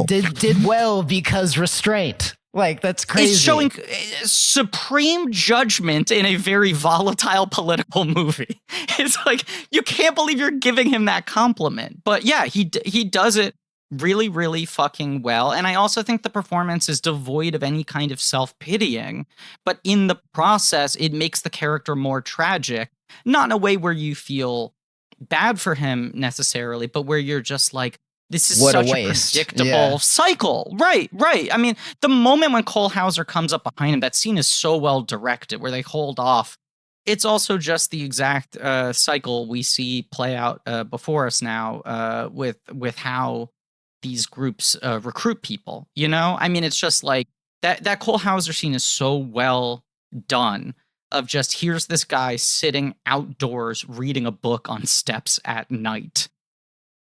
did well because restraint. Like, that's crazy. It's showing supreme judgment in a very volatile political movie. It's like, you can't believe you're giving him that compliment. But yeah, he does it really, really fucking well. And I also think the performance is devoid of any kind of self-pitying. But in the process, it makes the character more tragic. Not in a way where you feel bad for him necessarily, but where you're just like, this is such a predictable cycle. Right. I mean, the moment when Cole Hauser comes up behind him, that scene is so well directed where they hold off. It's also just the exact cycle we see play out before us now with how these groups recruit people. I mean, it's just like that Cole Hauser scene is so well done of just, here's this guy sitting outdoors reading a book on steps at night.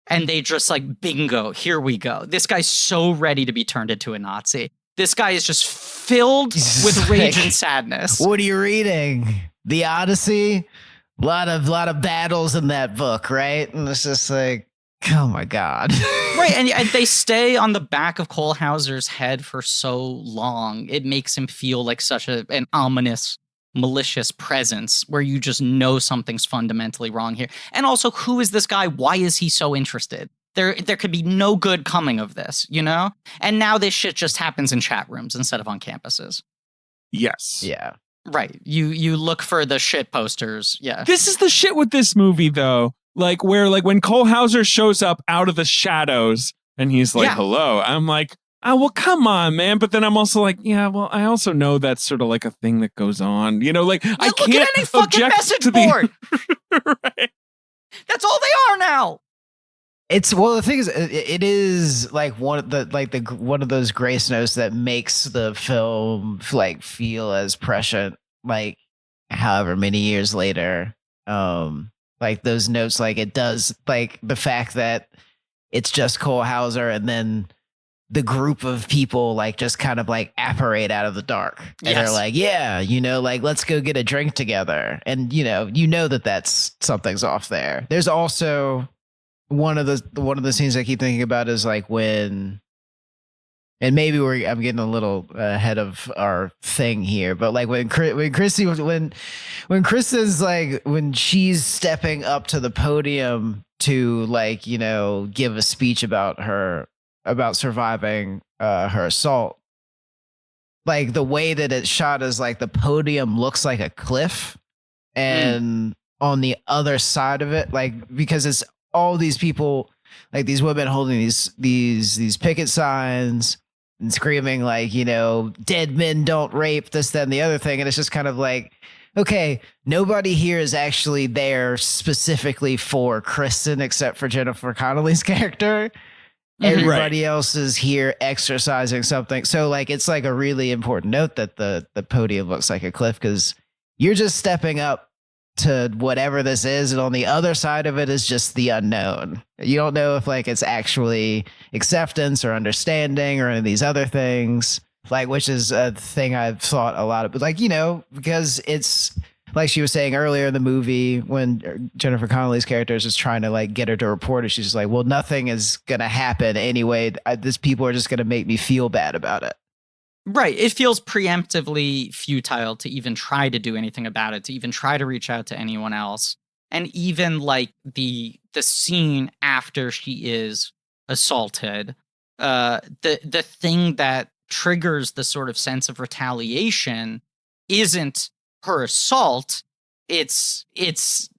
And they just like, bingo, here we go. This guy's so ready to be turned into a Nazi. This guy is just filled with rage and sadness. What are you reading? The Odyssey? A lot of battles in that book, right? And it's just like, oh my God. Right, and they stay on the back of Cole Hauser's head for so long. It makes him feel like such an ominous, malicious presence where you just know something's fundamentally wrong here. And also, who is this guy? Why is he so interested? There could be no good coming of this, And now this shit just happens in chat rooms instead of on campuses. Yes. Yeah. Right. You look for the shit posters. Yeah. This is the shit with this movie, though. Like, where, like, when Cole Hauser shows up out of the shadows and he's like, hello, I'm like, oh, well, come on, man. But then I'm also like, yeah, well, I also know that's sort of like a thing that goes on. I can't look at any fucking message board. Right. That's all they are now. The thing is, it is like one of those grace notes that makes the film like feel as prescient, like however many years later. Like those notes, like it does, like the fact that it's just Cole Hauser and then the group of people like just kind of like apparate out of the dark. And Yes. they're like, yeah, like let's go get a drink together. And that that's something's off there. There's also one of the scenes I keep thinking about is like when, and maybe I'm getting a little ahead of our thing here, but like when Kristen's like, when she's stepping up to the podium to like, give a speech about surviving her assault, like the way that it's shot is like the podium looks like a cliff, and on the other side of it, like, because it's all these people, like these women holding these picket signs and screaming like, dead men don't rape, this, then the other thing. And it's just kind of like, okay, nobody here is actually there specifically for Kristen except for Jennifer Connelly's character. Everybody else is here exercising something. So like, it's like a really important note that the podium looks like a cliff, because you're just stepping up to whatever this is, and on the other side of it is just the unknown. You don't know if like it's actually acceptance or understanding or any of these other things, like, which is a thing I've thought a lot of, but like, because it's like she was saying earlier in the movie when Jennifer Connelly's character is just trying to like get her to report it, she's just like, well, nothing is gonna happen anyway. These people are just gonna make me feel bad about it. Right. It feels preemptively futile to even try to do anything about it, to even try to reach out to anyone else. And even like the scene after she is assaulted, the thing that triggers the sort of sense of retaliation isn't her assault. It's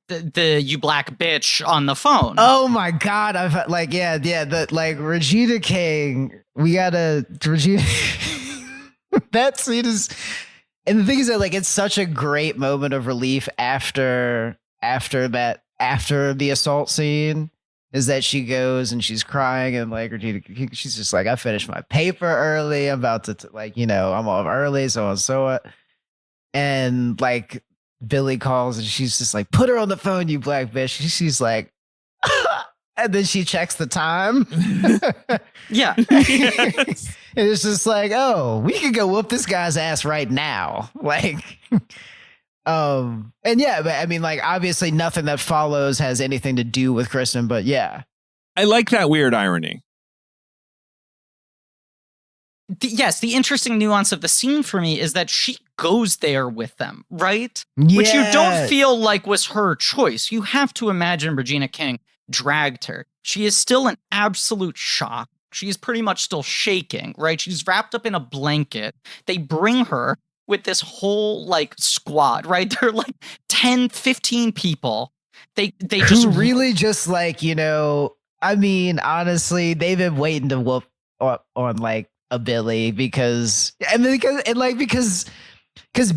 the you black bitch on the phone. Oh my God. I've like, yeah. The like Regina King, we gotta Regina. That scene is, and the thing is that like it's such a great moment of relief after the assault scene, is that she goes and she's crying and like she's just like, I finished my paper early, I'm about to like, I'm off early, so on and so on. And like Billy calls and she's just like, put her on the phone, you black bitch. She's like, and then she checks the time. Yeah. Yes. And it's just like, oh, we could go whoop this guy's ass right now. Like, and yeah, but I mean, like, obviously nothing that follows has anything to do with Kristen, but yeah. I like that weird irony. Yes, the interesting nuance of the scene for me is that she goes there with them, right? Yeah. Which you don't feel like was her choice. You have to imagine Regina King dragged her. She is still in absolute shock. She is pretty much still shaking, right? She's wrapped up in a blanket. They bring her with this whole like squad, right? They're like 10, 15 people. They just really just like, I mean, honestly, they've been waiting to whoop on like a Billy because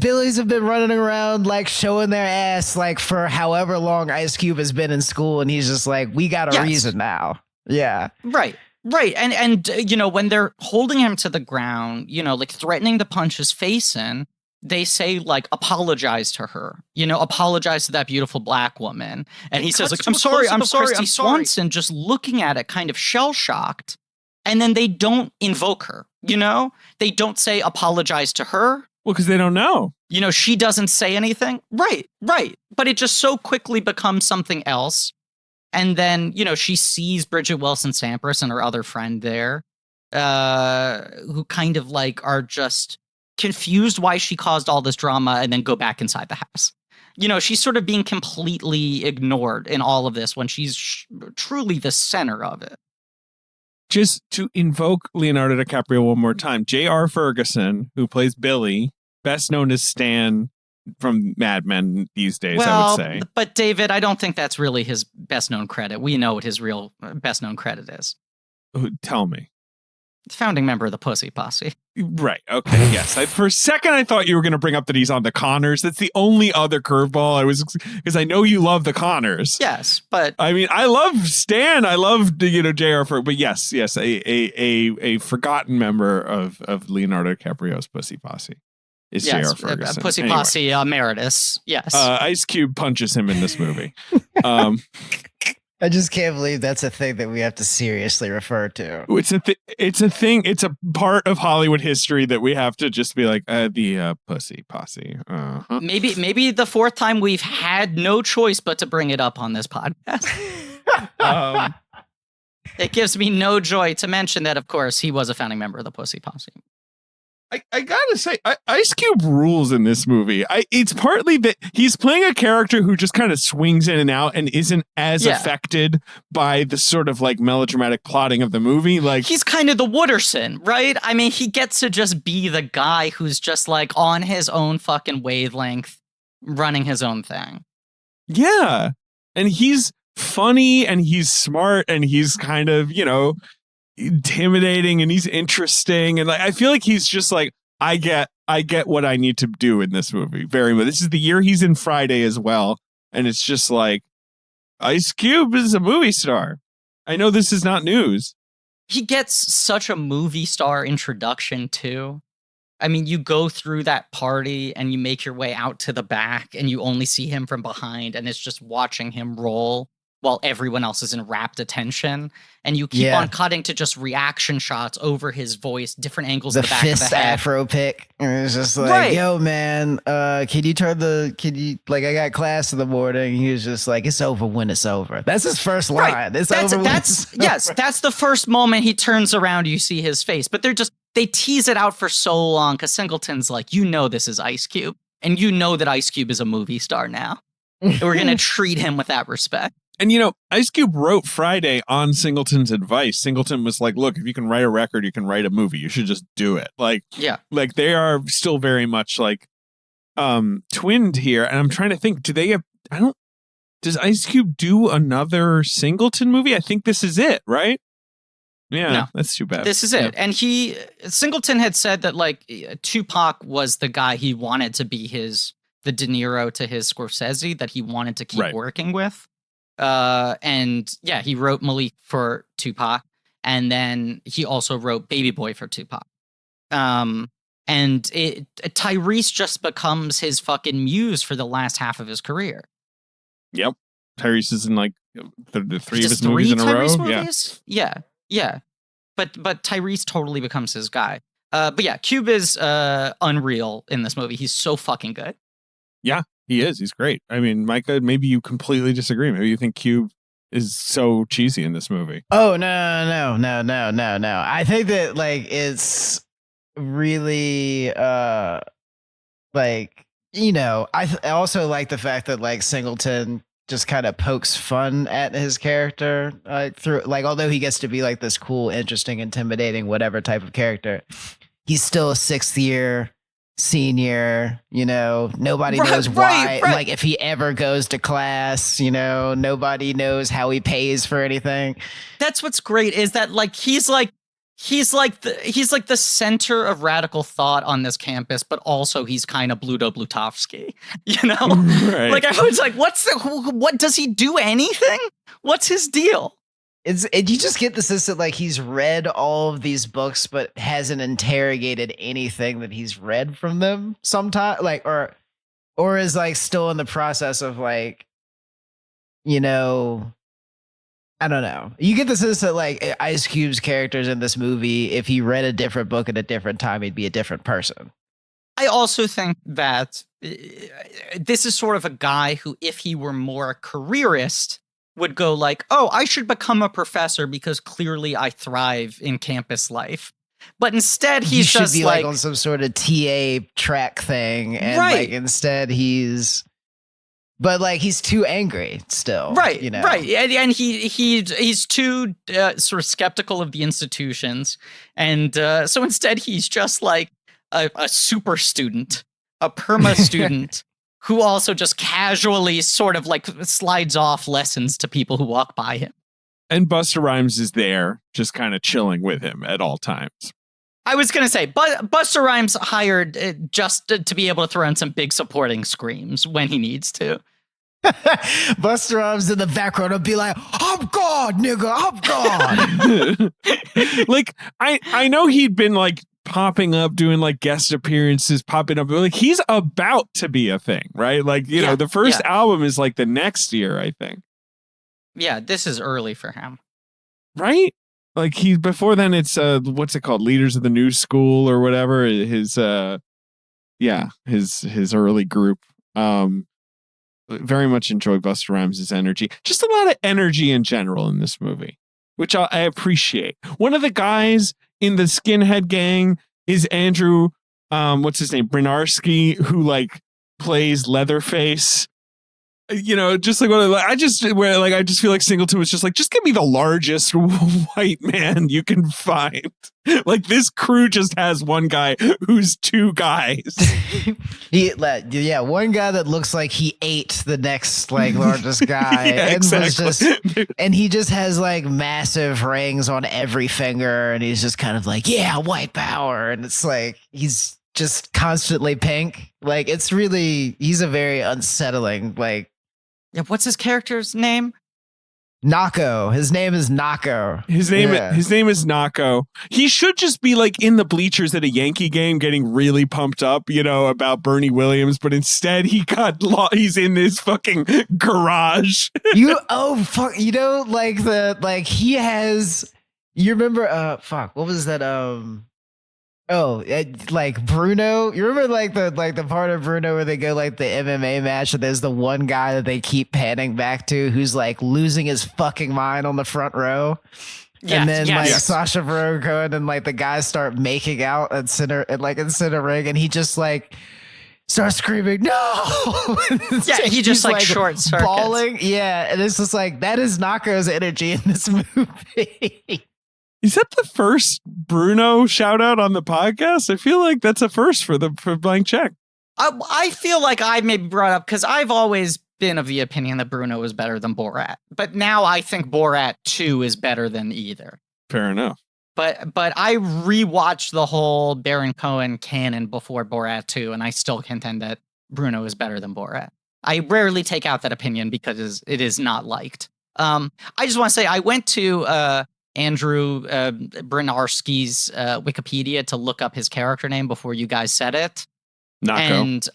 Billies have been running around like showing their ass like for however long Ice Cube has been in school, and he's just like, we got a reason now. Yeah. Right. And when they're holding him to the ground, like threatening to punch his face in, they say like, apologize to her, apologize to that beautiful black woman. And he says like, I'm sorry. Christy Swanson just looking at it kind of shell shocked. And then they don't invoke her, they don't say apologize to her. Well, because they don't know. She doesn't say anything. Right. But it just so quickly becomes something else. And then, she sees Bridget Wilson Sampras and her other friend there, who kind of like are just confused why she caused all this drama and then go back inside the house. She's sort of being completely ignored in all of this when she's truly the center of it. Just to invoke Leonardo DiCaprio one more time, J.R. Ferguson, who plays Billy, best known as Stan from Mad Men these days, I would say. But David, I don't think that's really his best known credit. We know what his real best known credit is. Tell me. Founding member of the Pussy Posse. Right. Okay. Yes. For a second, I thought you were going to bring up that he's on the Connors. That's the only other curveball because I know you love the Connors. Yes, but I mean, I love Stan. I love J.R. But yes, a forgotten member of Leonardo DiCaprio's Pussy Posse is J.R. Ferguson. Pussy Posse emeritus. Yes. Ice Cube punches him in this movie. I just can't believe that's a thing that we have to seriously refer to. It's a thing. It's a part of Hollywood history that we have to just be like, the pussy posse. Uh-huh. Maybe the fourth time we've had no choice but to bring it up on this podcast. It gives me no joy to mention that, of course, he was a founding member of the Pussy Posse. I gotta say, Ice Cube rules in this movie. It's partly that he's playing a character who just kind of swings in and out and isn't as affected by the sort of like melodramatic plotting of the movie. Like, he's kind of the Wooderson, right? I mean, he gets to just be the guy who's just like on his own fucking wavelength, running his own thing. Yeah. And he's funny and he's smart and he's kind of, intimidating and he's interesting, and like I feel like he's just like I get what I need to do in this movie very much. This is the year he's in Friday as well, and it's just like Ice Cube is a movie star. I know this is not news. He gets such a movie star introduction too. I mean, you go through that party and you make your way out to the back and you only see him from behind, and it's just watching him roll while everyone else is in rapt attention. And you keep on cutting to just reaction shots over his voice, different angles of the back of the head. Afro pick. And it's just like, yo, man, I got class in the morning. He was just like, it's over when it's over. That's his first line. Right. It's over when it's over. Yes, that's the first moment he turns around, you see his face. But they tease it out for so long because Singleton's like, this is Ice Cube. And you know that Ice Cube is a movie star now. We're going to treat him with that respect. And, Ice Cube wrote Friday on Singleton's advice. Singleton was like, look, if you can write a record, you can write a movie. You should just do it. Like they are still very much like twinned here. And I'm trying to think, does Ice Cube do another Singleton movie? I think this is it, right? Yeah, no, that's too bad. This is it. And Singleton had said that like Tupac was the guy he wanted to be the De Niro to his Scorsese that he wanted to keep working with. He wrote Malik for Tupac, and then he also wrote Baby Boy for Tupac. Tyrese just becomes his fucking muse for the last half of his career. Yep. Tyrese is in like the three of his movies in a row. Movies? Yeah. But Tyrese totally becomes his guy. Cube is unreal in this movie. He's so fucking good. Yeah. He is. He's great. I mean, Micah, maybe you completely disagree. Maybe you think Cube is so cheesy in this movie. Oh, no. I think that, like, it's really, I also like the fact that, like, Singleton just kind of pokes fun at his character although he gets to be, like, this cool, interesting, intimidating, whatever type of character, he's still a sixth year senior, nobody knows why. Like if he ever goes to class, nobody knows how he pays for anything. That's what's great is that like he's like the center of radical thought on this campus, but also he's kind of Bluto Blutovsky, Right. Like everyone's like, what does he do anything? What's his deal? You just get the sense that like he's read all of these books, but hasn't interrogated anything that he's read from them sometime, like, or is like still in the process of like, I don't know. You get the sense that like Ice Cube's characters in this movie, if he read a different book at a different time, he'd be a different person. I also think that this is sort of a guy who, if he were more a careerist, would go like, oh, I should become a professor because clearly I thrive in campus life. But instead, he's just be like on some sort of TA track thing. And like instead he's too angry still. Right. Right. And he's too sort of skeptical of the institutions. And so instead, he's just like a super student, a perma student. Who also just casually sort of like slides off lessons to people who walk by him. And Busta Rhymes is there just kind of chilling with him at all times. I was going to say, Busta Rhymes hired just to be able to throw in some big supporting screams when he needs to. Busta Rhymes in the background will be like, I'm God, nigga, I'm God. Like, I know he'd been like popping up, doing like guest appearances, popping up. Like he's about to be a thing, right? Like, the first album is like the next year, I think. Yeah, this is early for him. Right? Like before then it's what's it called? Leaders of the New School or whatever. His early group. Very much enjoy Busta Rhymes' energy. Just a lot of energy in general in this movie, which I appreciate. One of the guys in the skinhead gang is Andrew, what's his name? Bryniarski, who like plays Leatherface. You know, just like I just feel like Singleton was just like, just give me the largest white man you can find. Like this crew just has one guy who's two guys. One guy that looks like he ate the next like largest guy, and he just has like massive rings on every finger, and he's just kind of like, yeah, white power, and it's like he's just constantly pink. Like he's a very unsettling like. Yeah, what's his character's name? Nako. His name is Nako. His name is Nako. He should just be like in the bleachers at a Yankee game getting really pumped up, you know, about Bernie Williams, but instead he's in this fucking garage. You remember what was that like Bruno, you remember like the part of Bruno where they go like the MMA match and there's the one guy that they keep panning back to who's like losing his fucking mind on the front row. Yes, and then Sacha Baron Cohen and like the guys start making out in center ring, and he just like starts screaming no. He just like short circuits, bawling. Yeah, and it's just like that is Nako's energy in this movie. Is that the first Bruno shout out on the podcast? I feel like that's a first for Blank Check. I feel like I maybe brought up because I've always been of the opinion that Bruno is better than Borat, but now I think Borat 2 is better than either. Fair enough. But I rewatched the whole Baron Cohen canon before Borat 2, and I still contend that Bruno is better than Borat. I rarely take out that opinion because it is not liked. I just want to say I went to Andrew Bryniarski's Wikipedia to look up his character name before you guys said it. Nako. And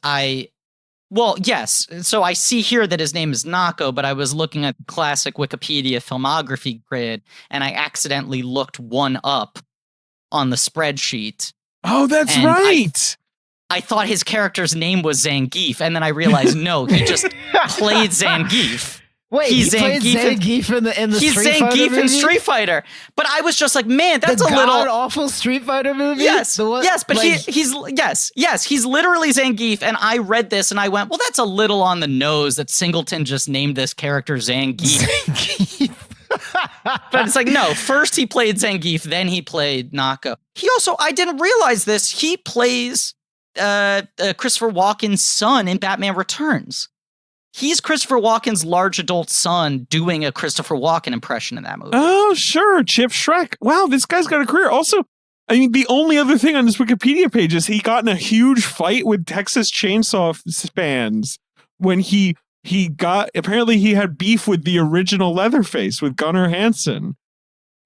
yes. So I see here that his name is Nako, but I was looking at the classic Wikipedia filmography grid, and I accidentally looked one up on the spreadsheet. Oh, that's right. I thought his character's name was Zangief, and then I realized, no, he just played Zangief. Wait, he played Zangief in the he's Street Fighter Zangief movie? in Street Fighter. But I was just like, man, that's the a little awful Street Fighter movie. Yes, but like... he's literally Zangief. And I read this and I went, well, that's a little on the nose that Singleton just named this character Zangief. But it's like, no, first he played Zangief, then he played Nako. He also, I didn't realize this, he plays Christopher Walken's son in Batman Returns. He's Christopher Walken's large adult son doing a Christopher Walken impression in that movie. Oh, sure. Chip Shrek. Wow, this guy's got a career. Also, I mean, the only other thing on this Wikipedia page is he got in a huge fight with Texas Chainsaw fans when apparently he had beef with the original Leatherface, with Gunnar Hansen,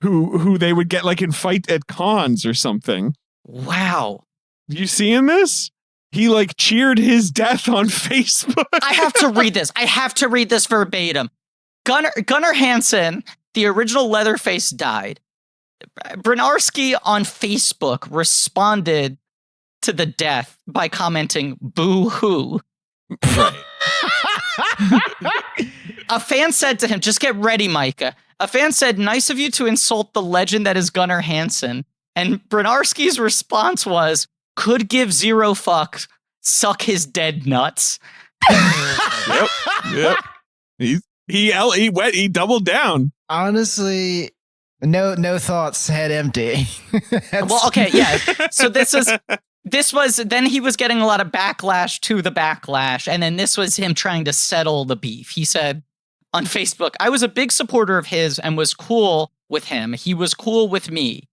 who they would get like in fight at cons or something. Wow. You seeing this? He like cheered his death on Facebook. I have to read this. I have to read this verbatim. Gunnar Hansen, the original Leatherface, died. Bryniarski on Facebook responded to the death by commenting, boo-hoo. Right. A fan said to him, just get ready, Micah. A fan said, nice of you to insult the legend that is Gunnar Hansen. And Bryniarski's response was, could give zero fucks, suck his dead nuts. Yep. He doubled down. Honestly, no thoughts, head empty. Well, okay, yeah. So this was then he was getting a lot of backlash to the backlash, and then this was him trying to settle the beef. He said on Facebook, I was a big supporter of his and was cool with him. He was cool with me. ...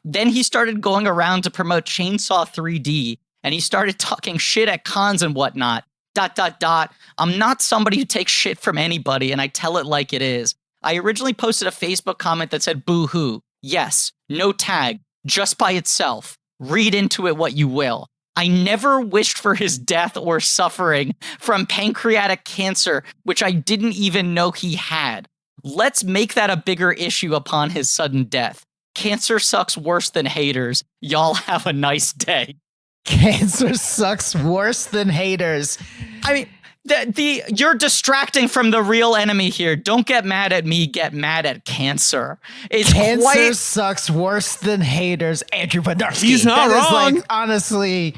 Then he started going around to promote Chainsaw 3D, and he started talking shit at cons and whatnot. ... I'm not somebody who takes shit from anybody, and I tell it like it is. I originally posted a Facebook comment that said boo-hoo. Yes, no tag, just by itself. Read into it what you will. I never wished for his death or suffering from pancreatic cancer, which I didn't even know he had. Let's make that a bigger issue upon his sudden death. Cancer sucks worse than haters. Y'all have a nice day. Cancer sucks worse than haters. I mean, you're distracting from the real enemy here. Don't get mad at me. Get mad at cancer. Cancer sucks worse than haters. Andrew Podarski. He's not wrong. Honestly,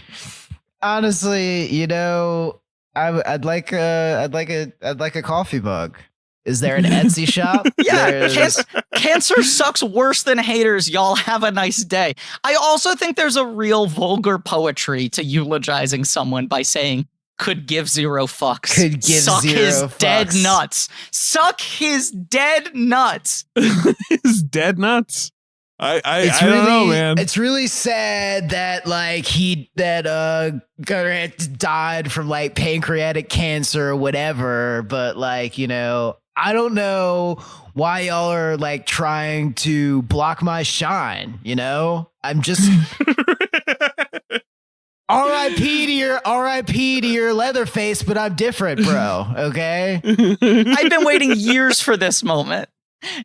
you know, I'd like a coffee mug. Is there an Etsy shop? Yeah, cancer sucks worse than haters. Y'all have a nice day. I also think there's a real vulgar poetry to eulogizing someone by saying, could give zero fucks. Could give Suck zero his fucks. dead nuts. Suck his dead nuts. His dead nuts. I don't know, man. It's really sad that Garrett died from like pancreatic cancer or whatever, but like, you know, I don't know why y'all are like trying to block my shine, you know? I'm just R.I.P. to your Leatherface, but I'm different, bro. Okay. I've been waiting years for this moment.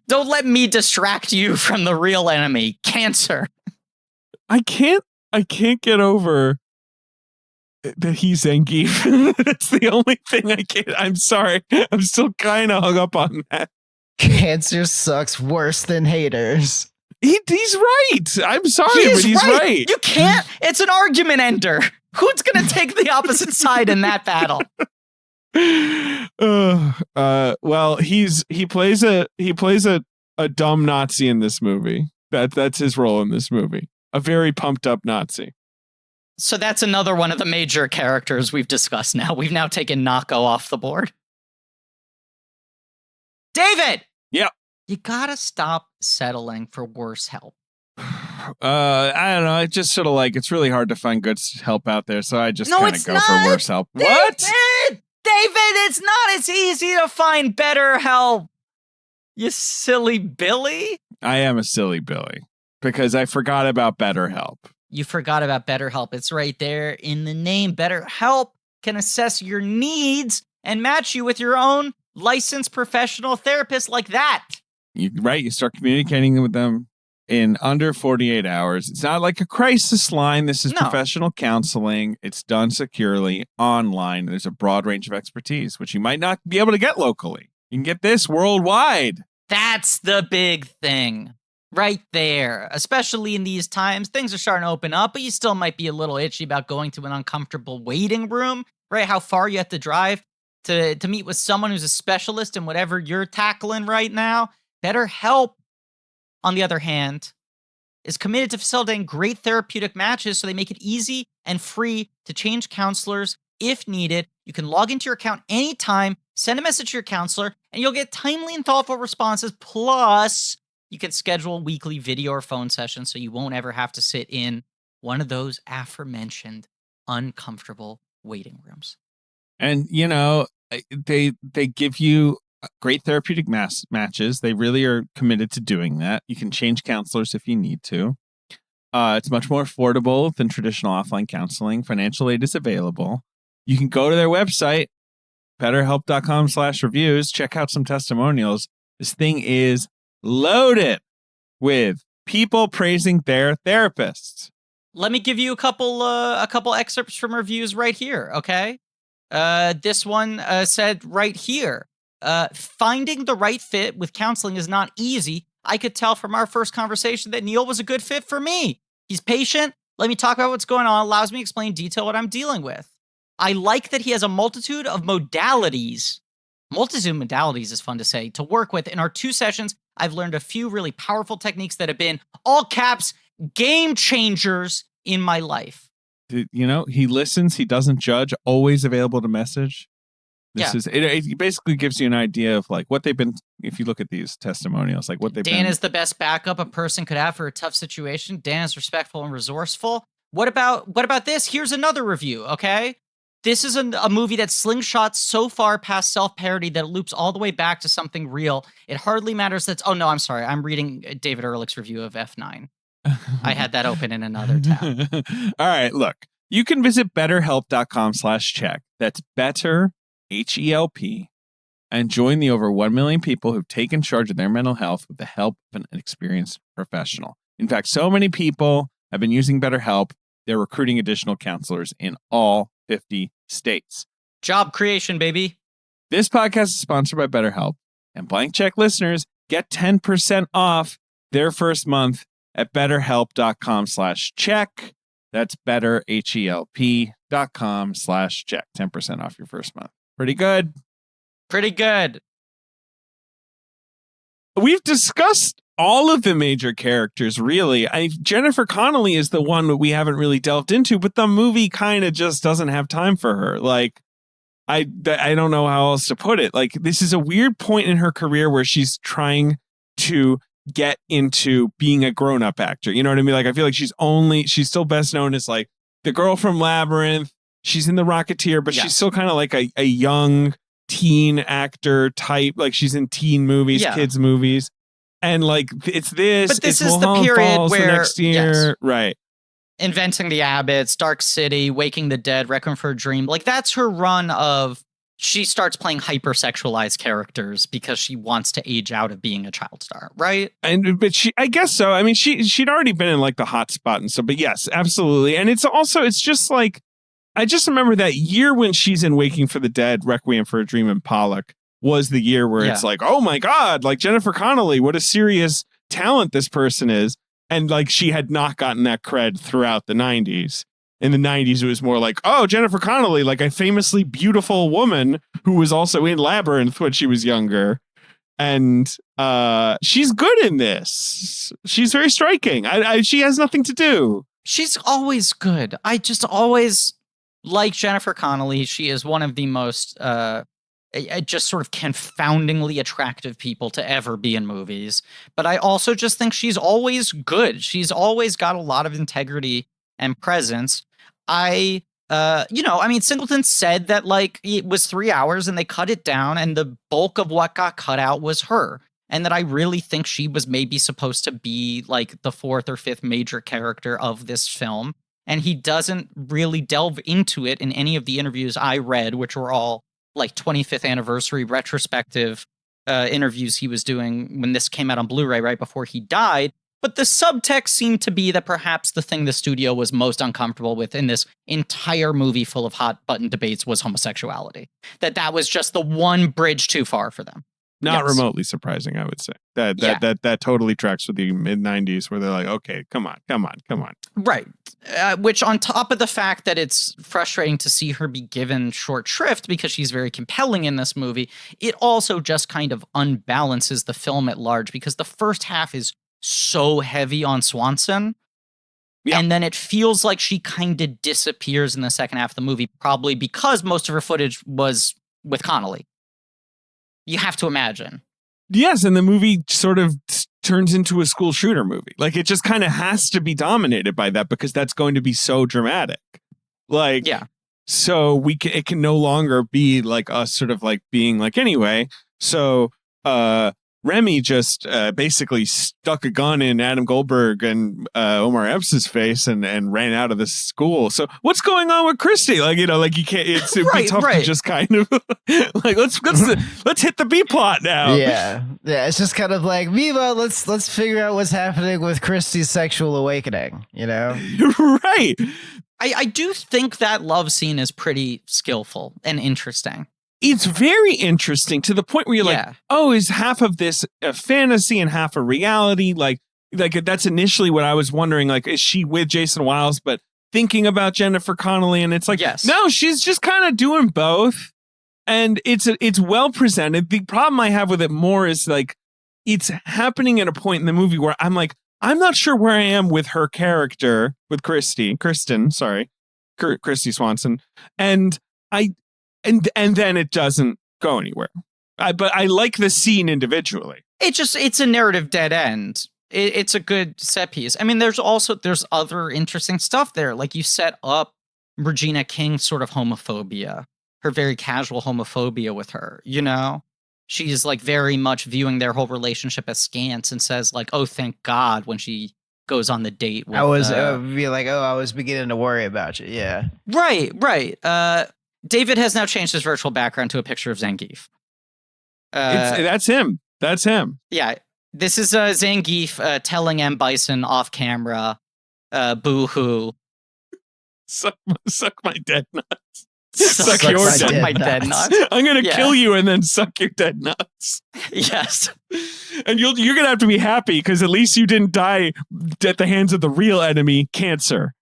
Don't let me distract you from the real enemy, cancer. I can't get over that he's Zangief. That's the only thing I can't. I'm sorry. I'm still kind of hung up on that. Cancer sucks worse than haters. He's right. I'm sorry, but he's right. You can't. It's an argument ender. Who's going to take the opposite side in that battle? Well, he plays a dumb Nazi in this movie. That's his role in this movie. A very pumped up Nazi. So that's another one of the major characters we've discussed now. We've now taken Nako off the board. David! Yep. You gotta stop settling for worse help. I don't know. I just sort of like, it's really hard to find good help out there, so I just kind of go not. for worse help. David! What? David, it's not as easy to find better help. You silly Billy. I am a silly Billy because I forgot about BetterHelp. You forgot about BetterHelp. It's right there in the name. BetterHelp can assess your needs and match you with your own licensed professional therapist like that. You start communicating with them in under 48 hours. It's not like a crisis line. This is professional counseling. It's done securely online. There's a broad range of expertise, which you might not be able to get locally. You can get this worldwide. That's the big thing right there. Especially in these times, things are starting to open up, but you still might be a little itchy about going to an uncomfortable waiting room, right? How far you have to drive to meet with someone who's a specialist in whatever you're tackling right now. BetterHelp, on the other hand, is committed to facilitating great therapeutic matches, so they make it easy and free to change counselors if needed. You can log into your account anytime, send a message to your counselor, and you'll get timely and thoughtful responses. Plus, you can schedule weekly video or phone sessions so you won't ever have to sit in one of those aforementioned uncomfortable waiting rooms. And, you know, they give you great therapeutic matches. They really are committed to doing that. You can change counselors if you need to. It's much more affordable than traditional offline counseling. Financial aid is available. You can go to their website, betterhelp.com/reviews, check out some testimonials. This thing is loaded with people praising their therapists. Let me give you a couple excerpts from reviews right here, okay? This one said right here, finding the right fit with counseling is not easy. I could tell from our first conversation that Neil was a good fit for me. He's patient. Let me talk about what's going on. Allows me to explain in detail what I'm dealing with. I like that he has a multitude of modalities. Multitude of modalities is fun to say, to work with. In our 2 sessions, I've learned a few really powerful techniques that have been, all caps, game changers in my life. You know, he listens. He doesn't judge. Always available to message. It basically gives you an idea of like what they've been. If you look at these testimonials, like what they've been. Dan is the best backup a person could have for a tough situation. Dan is respectful and resourceful. What about this? Here's another review. Okay, this is a movie that slingshots so far past self-parody that it loops all the way back to something real. It hardly matters. Oh no, I'm sorry. I'm reading David Ehrlich's review of F9. I had that open in another tab. All right, look. You can visit betterhelp.com/check. That's better, H-E-L-P, and join the over 1 million people who've taken charge of their mental health with the help of an experienced professional. In fact, so many people have been using BetterHelp, they're recruiting additional counselors in all 50 states. Job creation, baby. This podcast is sponsored by BetterHelp, and Blank Check listeners get 10% off their first month at betterhelp.com/check. That's better, HELP.com/check. 10% off your first month. Pretty good. Pretty good. We've discussed all of the major characters, really. Jennifer Connelly is the one that we haven't really delved into, but the movie kind of just doesn't have time for her. Like, I don't know how else to put it. Like, this is a weird point in her career where she's trying to get into being a grown-up actor. You know what I mean? Like, I feel like she's still best known as like the girl from Labyrinth. She's in The Rocketeer, but she's still kind of like a young teen actor type. Like, she's in teen movies, kids movies. And like, it's this. But this is the period Falls where next year. Right. Inventing the Abbots, Dark City, Waking the Dead, Requiem for a Dream. Like, that's her run of, she starts playing hypersexualized characters because she wants to age out of being a child star, right? But I guess so. I mean, she'd already been in like the hot spot and stuff, but yes, absolutely. And it's just like, I just remember that year when she's in Waking for the Dead, Requiem for a Dream, and Pollock was the year where it's like, oh my God, like Jennifer Connelly, what a serious talent this person is. And like, she had not gotten that cred throughout the 90s. In the 90s, it was more like, oh, Jennifer Connelly, like a famously beautiful woman who was also in Labyrinth when she was younger. And she's good in this. She's very striking. She has nothing to do. She's always good. I just always like Jennifer Connelly. She is one of the most just sort of confoundingly attractive people to ever be in movies. But I also just think she's always good. She's always got a lot of integrity and presence. Singleton said that like it was 3 hours and they cut it down and the bulk of what got cut out was her. And that I really think she was maybe supposed to be like the fourth or fifth major character of this film. And he doesn't really delve into it in any of the interviews I read, which were all like 25th anniversary retrospective interviews he was doing when this came out on Blu-ray right before he died. But the subtext seemed to be that perhaps the thing the studio was most uncomfortable with in this entire movie full of hot button debates was homosexuality. That was just the one bridge too far for them. Not remotely surprising, I would say. That totally tracks with the mid-90s where they're like, okay, come on. Right. Which on top of the fact that it's frustrating to see her be given short shrift because she's very compelling in this movie, it also just kind of unbalances the film at large because the first half is so heavy on Swanson. Yeah. And then it feels like she kind of disappears in the second half of the movie, probably because most of her footage was with Connelly. You have to imagine. Yes, and the movie sort of turns into a school shooter movie. Like, it just kind of has to be dominated by that because that's going to be so dramatic. Like, yeah. So it can no longer be like us sort of like being like, anyway, so Remy just basically stuck a gun in Adam Goldberg and Omar Epps' face and ran out of the school. So what's going on with Christy? Like, you can't. It'd be tough to just kind of like let's hit the B plot now. Yeah. It's just kind of like, Viva, let's figure out what's happening with Christy's sexual awakening. Right. I do think that love scene is pretty skillful and interesting. It's very interesting to the point where you're like, oh, is half of this a fantasy and half a reality? Like that's initially what I was wondering. Like, is she with Jason Wiles, but thinking about Jennifer Connelly? And it's like, no, she's just kind of doing both. And it's well presented. The problem I have with it more is like, it's happening at a point in the movie where I'm like, I'm not sure where I am with her character, with Christy Swanson. And And then it doesn't go anywhere. But I like the scene individually. It's a narrative dead end. It's a good set piece. I mean, there's other interesting stuff there. Like, you set up Regina King's sort of homophobia, her very casual homophobia with her, She's like very much viewing their whole relationship as scants and says like, oh, thank God, when she goes on the date with, I was be like, oh, I was beginning to worry about you. Yeah. Right. David has now changed his virtual background to a picture of Zangief. That's him. That's him. Yeah. This is Zangief telling M. Bison off camera, boo-hoo. Suck my dead nuts. Suck my dead nuts. I'm gonna kill you and then suck your dead nuts. Yes. And you're gonna have to be happy because at least you didn't die at the hands of the real enemy, cancer.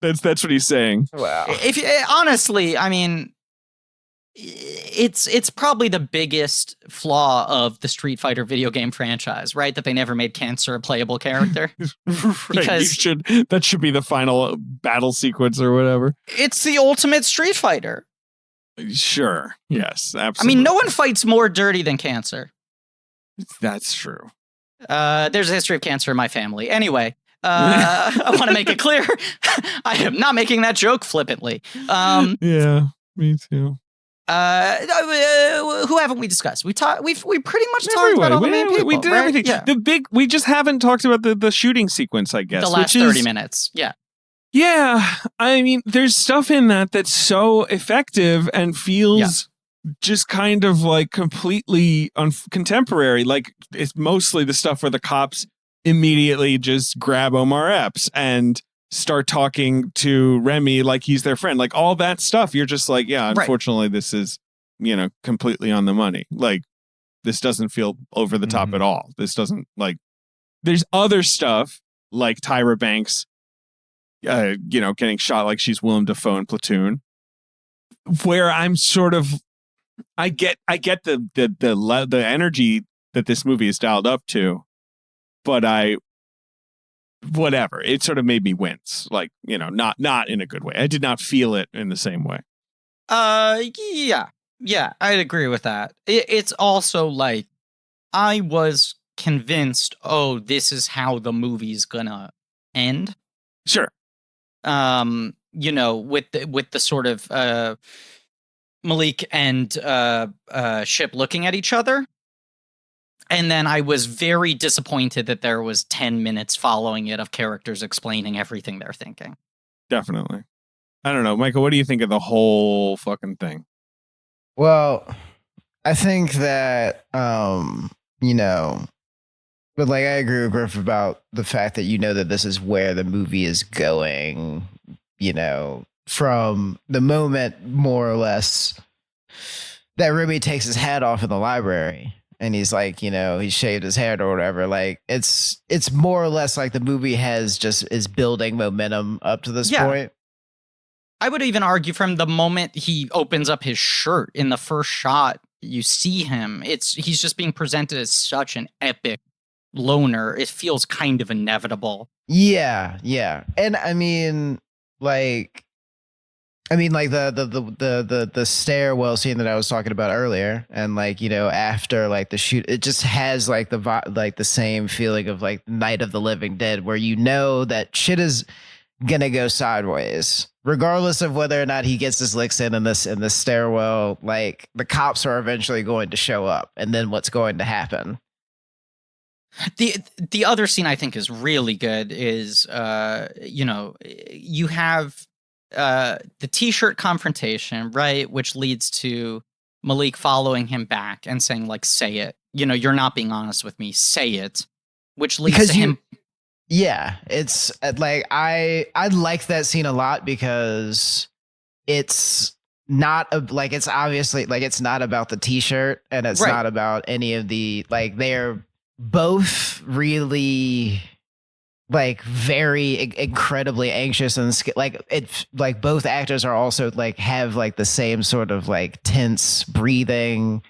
That's what he's saying. Wow. If honestly, I mean, it's probably the biggest flaw of the Street Fighter video game franchise, right? That they never made cancer a playable character. Right. Because that should be the final battle sequence or whatever. It's the ultimate Street Fighter. Sure. Yes, absolutely. I mean, no one fights more dirty than cancer. That's true. There's a history of cancer in my family. Anyway, I want to make it clear. I am not making that joke flippantly. Yeah, me too. Who haven't we discussed? We pretty much talked about all the main people. We did right? everything. Yeah. We just haven't talked about the shooting sequence, I guess. The last 30 minutes. Yeah. Yeah. I mean, there's stuff in that that's so effective and feels just kind of like completely contemporary. Like it's mostly the stuff where the cops immediately just grab Omar Epps and start talking to Remy like he's their friend. Like all that stuff. You're just like, yeah, unfortunately, this is, completely on the money. Like this doesn't feel over the top at all. This doesn't there's other stuff like Tyra Banks, getting shot like she's Willem Dafoe in Platoon, where I'm sort of, I get the energy that this movie is dialed up to, but whatever, it sort of made me wince, not in a good way. I did not feel it in the same way. Yeah, I'd agree with that. It's also like I was convinced, this is how the movie's gonna end. Sure. With the sort of Malik and Ship looking at each other. And then I was very disappointed that there was 10 minutes following it of characters explaining everything they're thinking. Definitely. I don't know. Michael, what do you think of the whole fucking thing? Well, I think that, but I agree with Griff about the fact that that this is where the movie is going, from the moment more or less that Ruby takes his hat off in the library and he's like, he shaved his head or whatever. Like it's more or less like the movie is building momentum up to this point. I would even argue from the moment he opens up his shirt in the first shot, you see him. He's just being presented as such an epic loner. It feels kind of inevitable. Yeah. And the stairwell scene that I was talking about earlier, and after the shoot, it just has the same feeling of Night of the Living Dead, where that shit is gonna go sideways, regardless of whether or not he gets his licks in this stairwell. The cops are eventually going to show up, and then what's going to happen? The other scene I think is really good is you have the t-shirt confrontation, right, which leads to Malik following him back and saying say it, you're not being honest with me, say it, which leads to him. Yeah, it's I like that scene a lot because it's not it's obviously it's not about the t-shirt, and it's not about any of the they're both really very incredibly anxious and it's both actors are also have the same sort of tense breathing.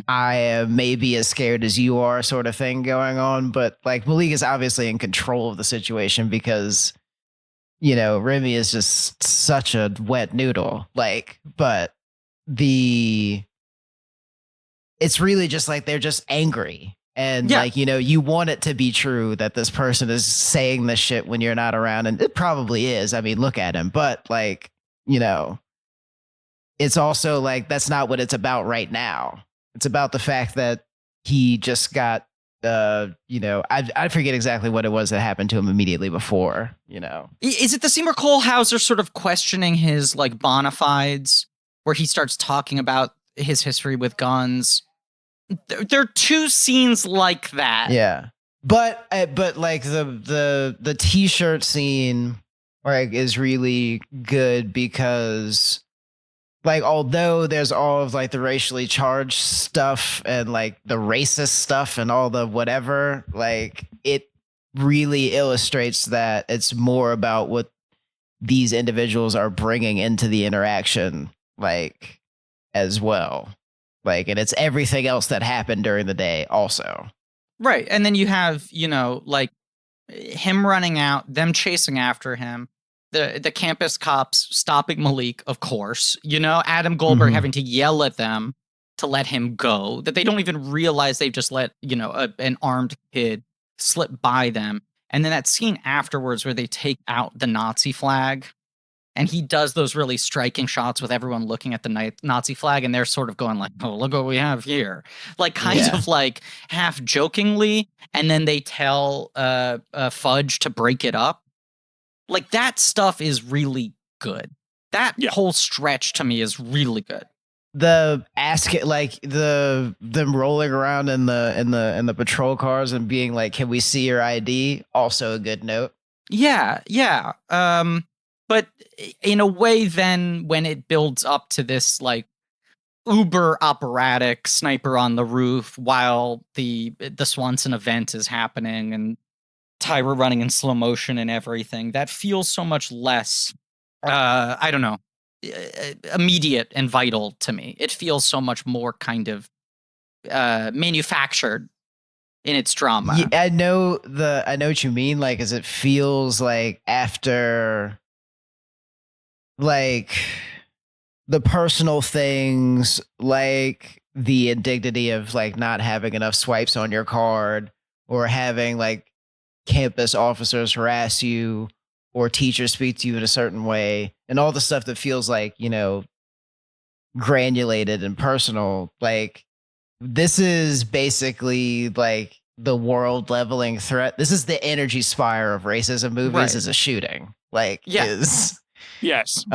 I am maybe as scared as you are sort of thing going on, but Malik is obviously in control of the situation because Remy is just such a wet noodle. But it's really just they're just angry. And you want it to be true that this person is saying this shit when you're not around. And it probably is. I mean, look at him. But it's also that's not what it's about right now. It's about the fact that he just got I forget exactly what it was that happened to him immediately before, Is it the scene where Cole Hauser's sort of questioning his like bona fides, where he starts talking about his history with guns? There are two scenes like that. Yeah. But like the t-shirt scene like is really good because like although there's all of like the racially charged stuff and like the racist stuff and all the whatever, like it really illustrates that it's more about what these individuals are bringing into the interaction, like as well. Like, and it's everything else that happened during the day also. Right. And then you have, like him running out, them chasing after him, the campus cops stopping Malik, of course, Adam Goldberg having to yell at them to let him go, that they don't even realize they've just let, an armed kid slip by them. And then that scene afterwards where they take out the Nazi flag and he does those really striking shots with everyone looking at the Nazi flag and they're sort of going like, oh, look what we have here. Like kind of like half jokingly. And then they tell Fudge to break it up. Like that stuff is really good. That whole stretch to me is really good. The them rolling around in the patrol cars and being like, "Can we see your ID?" Also a good note. Yeah. But in a way, then when it builds up to this like uber operatic sniper on the roof while the Swanson event is happening and Tyra running in slow motion and everything, that feels so much less, I don't know, immediate and vital to me. It feels so much more kind of manufactured in its drama. Yeah, I know what you mean. Like, as it feels like after, like the personal things, like the indignity of like not having enough swipes on your card or having like campus officers harass you or teachers speak to you in a certain way and all the stuff that feels like, granulated and personal. Like this is basically like the world leveling threat. This is the energy spire of racism movies is a shooting. Like is yes.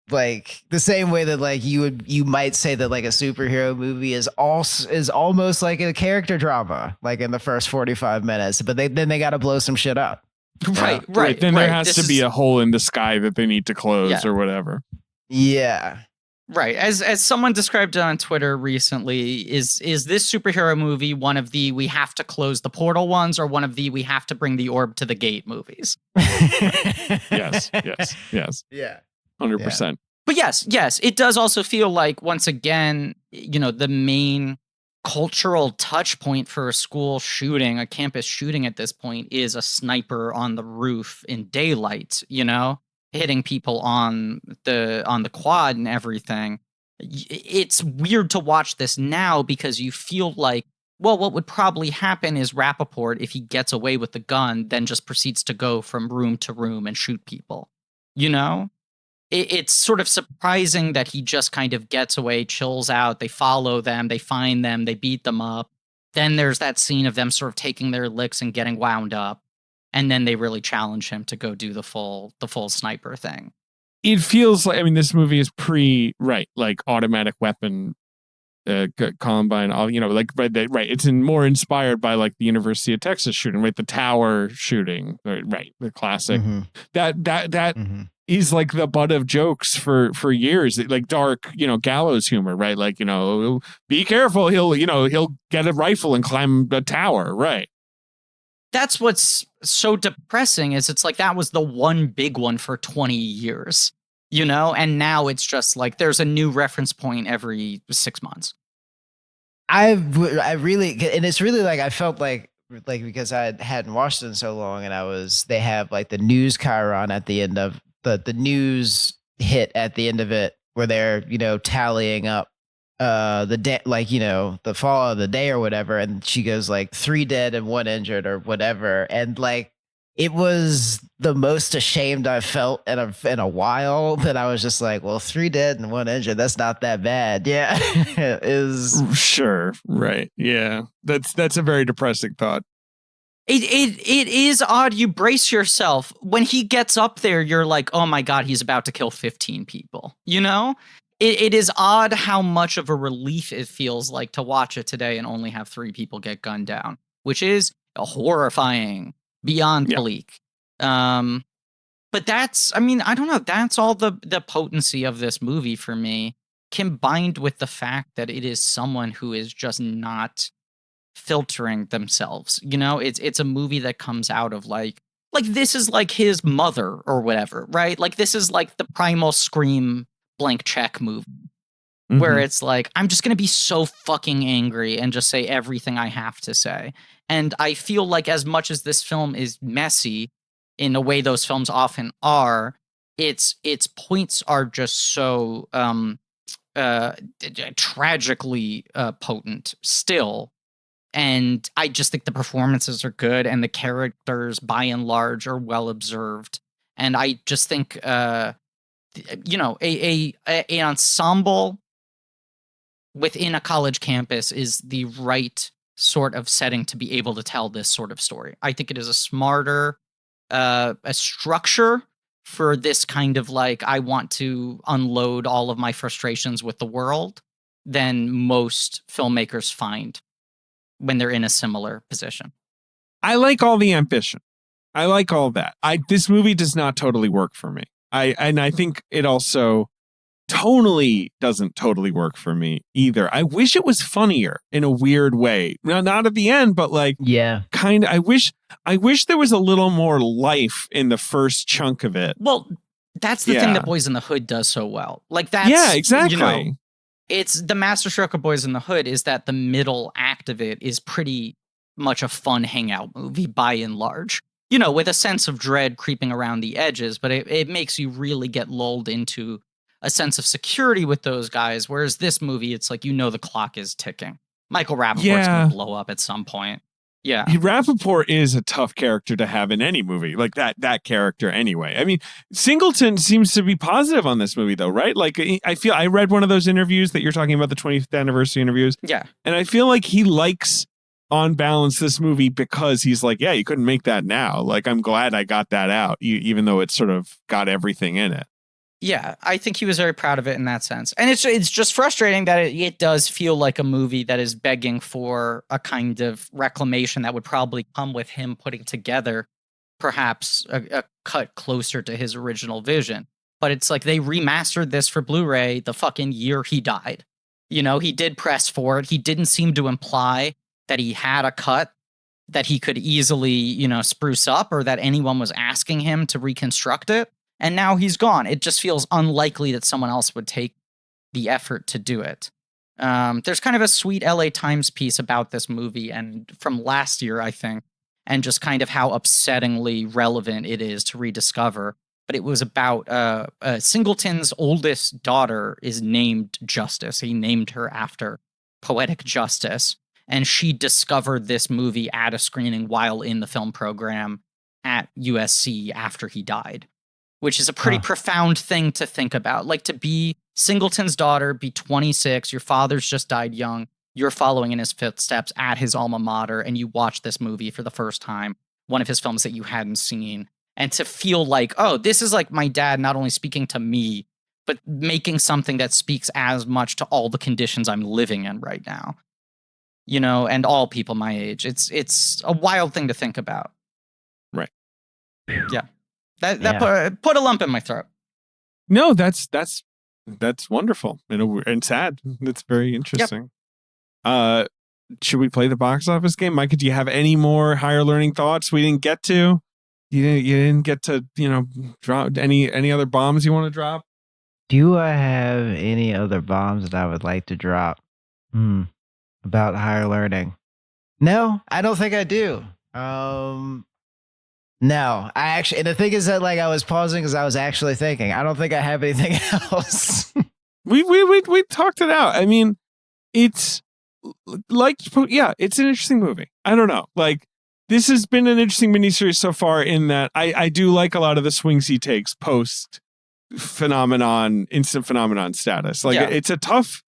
Like the same way that like you might say that like a superhero movie is almost like a character drama, like in the first 45 minutes, but then they got to blow some shit up. Right. Then there has to be a hole in the sky that they need to close or whatever. Yeah. Right. As someone described it on Twitter recently, is this superhero movie one of the we have to close the portal ones or one of the we have to bring the orb to the gate movies? Yes. Yeah. 100%. But yes, it does also feel like, once again, the main cultural touch point for a school shooting, a campus shooting at this point, is a sniper on the roof in daylight, hitting people on the quad and everything. It's weird to watch this now because you feel like, well, what would probably happen is Rappaport, if he gets away with the gun, then just proceeds to go from room to room and shoot people, It's sort of surprising that he just kind of gets away, chills out. They follow them, they find them, they beat them up. Then there's that scene of them sort of taking their licks and getting wound up. And then they really challenge him to go do the full sniper thing. It feels like, this movie is like automatic weapon, Columbine, all, right. It's more inspired by like the University of Texas shooting, right? The tower shooting, right? The classic. That is like the butt of jokes for years, like dark, gallows humor, right? Like, be careful, he'll get a rifle and climb a tower, right? That's what's so depressing, is it's like that was the one big one for 20 years, and now it's just like there's a new reference point every 6 months. I really, and it's really like I felt like because I hadn't watched it in so long, and they have like the news chyron at the end of the news hit at the end of it where they're tallying up the day, like the fall of the day or whatever, and she goes like 3 dead and 1 injured or whatever, and like it was the most ashamed I've felt in a while, that I was just like, well, 3 dead and 1 injured, that's not that bad. Yeah. Is sure, right. Yeah. That's a very depressing thought. It is odd. You brace yourself. When he gets up there, you're like, oh my God, he's about to kill 15 people. You know? It is odd how much of a relief it feels like to watch it today and only have 3 people get gunned down, which is horrifying, beyond bleak. But that's, I mean, I don't know. That's all the potency of this movie for me, combined with the fact that it is someone who is just not filtering themselves. You know, it's a movie that comes out of like this is like his mother or whatever, right? Like this is like the primal scream blank check movie, where it's like, I'm just going to be so fucking angry and just say everything I have to say. And I feel like as much as this film is messy in a way those films often are, its points are just so tragically potent still. And I just think the performances are good and the characters by and large are well observed. And I just think, you know, an ensemble within a college campus is the right sort of setting to be able to tell this sort of story. I think it is a smarter a structure for this kind of like, I want to unload all of my frustrations with the world than most filmmakers find when they're in a similar position. I like all the ambition. I like all that. This movie does not totally work for me. I think it also tonally doesn't totally work for me either. I wish it was funnier in a weird way. Not at the end, but like, kind of. I wish there was a little more life in the first chunk of it. Well, that's the thing that Boys in the Hood does so well. Like that's, exactly. You know, it's the masterstroke of Boys in the Hood is that the middle act of it is pretty much a fun hangout movie by and large, you know, with a sense of dread creeping around the edges, but it makes you really get lulled into a sense of security with those guys. Whereas this movie, it's like, you know, the clock is ticking. Michael Rappaport's going to blow up at some point. Yeah. Rappaport is a tough character to have in any movie, like that character anyway. I mean, Singleton seems to be positive on this movie though, right? Like I read one of those interviews that you're talking about, the 20th anniversary interviews. Yeah. And I feel like he likes on balance this movie because he's like, yeah, you couldn't make that now. Like, I'm glad I got that out, even though it sort of got everything in it. Yeah, I think he was very proud of it in that sense. And it's just frustrating that it does feel like a movie that is begging for a kind of reclamation that would probably come with him putting together perhaps a cut closer to his original vision. But it's like they remastered this for Blu-ray the fucking year he died. You know, he did press for it. He didn't seem to imply that he had a cut that he could easily, you know, spruce up or that anyone was asking him to reconstruct it. And now he's gone. It just feels unlikely that someone else would take the effort to do it. There's kind of a sweet LA Times piece about this movie and from last year, I think, and just kind of how upsettingly relevant it is to rediscover. But it was about Singleton's oldest daughter is named Justice. He named her after poetic justice. And she discovered this movie at a screening while in the film program at USC after he died, which is a pretty profound thing to think about. Like, to be Singleton's daughter, be 26, your father's just died young, you're following in his footsteps at his alma mater, and you watch this movie for the first time, one of his films that you hadn't seen, and to feel like, oh, this is like my dad not only speaking to me, but making something that speaks as much to all the conditions I'm living in right now. You know, and all people my age. It's a wild thing to think about. Right. Yeah. That put a lump in my throat. No, that's wonderful and sad. That's very interesting. Yep. Should we play the box office game? Micah, do you have any more higher learning thoughts we didn't get to? You didn't get to, you know, drop any other bombs you want to drop? Do I have any other bombs that I would like to drop? About higher learning? No, I don't think I do. No, I actually, and the thing is that like I was pausing because I was actually thinking. I don't think I have anything else. we talked it out. I mean, it's like, yeah, it's an interesting movie. I don't know. Like, this has been an interesting miniseries so far in that I do like a lot of the swings he takes post instant phenomenon status. Like it's a tough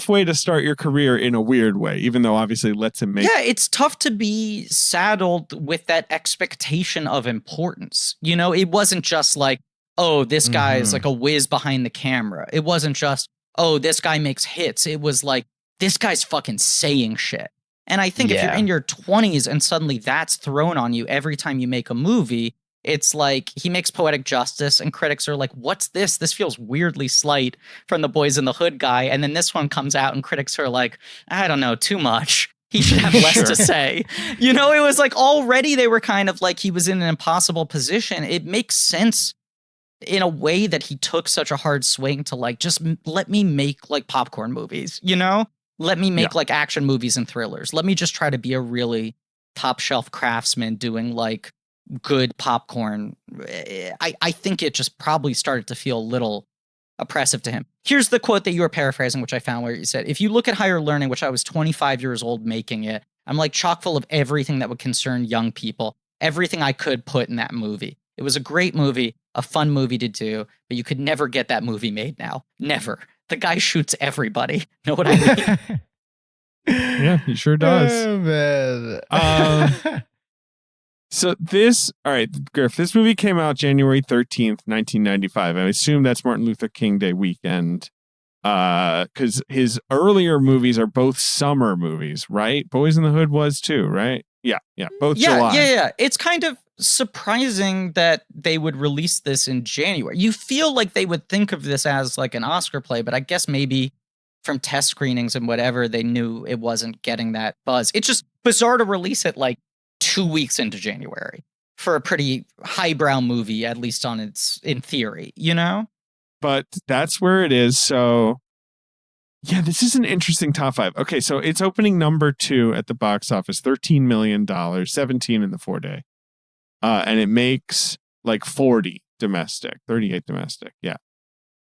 way to start your career in a weird way, even though obviously lets him make. Yeah, it's tough to be saddled with that expectation of importance. You know, it wasn't just like, oh, this guy is like a whiz behind the camera. It wasn't just, oh, this guy makes hits. It was like, this guy's fucking saying shit. And I think if you're in your 20s and suddenly that's thrown on you every time you make a movie, it's like he makes Poetic Justice and critics are like, what's this? This feels weirdly slight from the Boys in the Hood guy. And then this one comes out and critics are like, I don't know, too much. He should have less to say. You know, it was like already they were kind of like he was in an impossible position. It makes sense in a way that he took such a hard swing to like, just let me make like popcorn movies, you know? Let me make like action movies and thrillers. Let me just try to be a really top shelf craftsman doing like good popcorn. I think it just probably started to feel a little oppressive to him. Here's the quote that you were paraphrasing, which I found where you said, if you look at Higher Learning, which I was 25 years old making it, I'm like chock full of everything that would concern young people, everything I could put in that movie. It was a great movie, a fun movie to do, but you could never get that movie made now. Never. The guy shoots everybody. Know what I mean? Yeah, he sure does. Oh, man. So all right, Griff, this movie came out January 13th, 1995. I assume that's Martin Luther King Day weekend. Because his earlier movies are both summer movies, right? Boys in the Hood was too, right? Yeah, both July. Yeah. It's kind of surprising that they would release this in January. You feel like they would think of this as like an Oscar play, but I guess maybe from test screenings and whatever, they knew it wasn't getting that buzz. It's just bizarre to release it like 2 weeks into January for a pretty highbrow movie, at least in theory, you know? But that's where it is. So yeah, this is an interesting top 5. Okay, so it's opening number 2 at the box office, $13 million, 17 in the 4-day. And it makes like 40 domestic, 38 domestic. Yeah.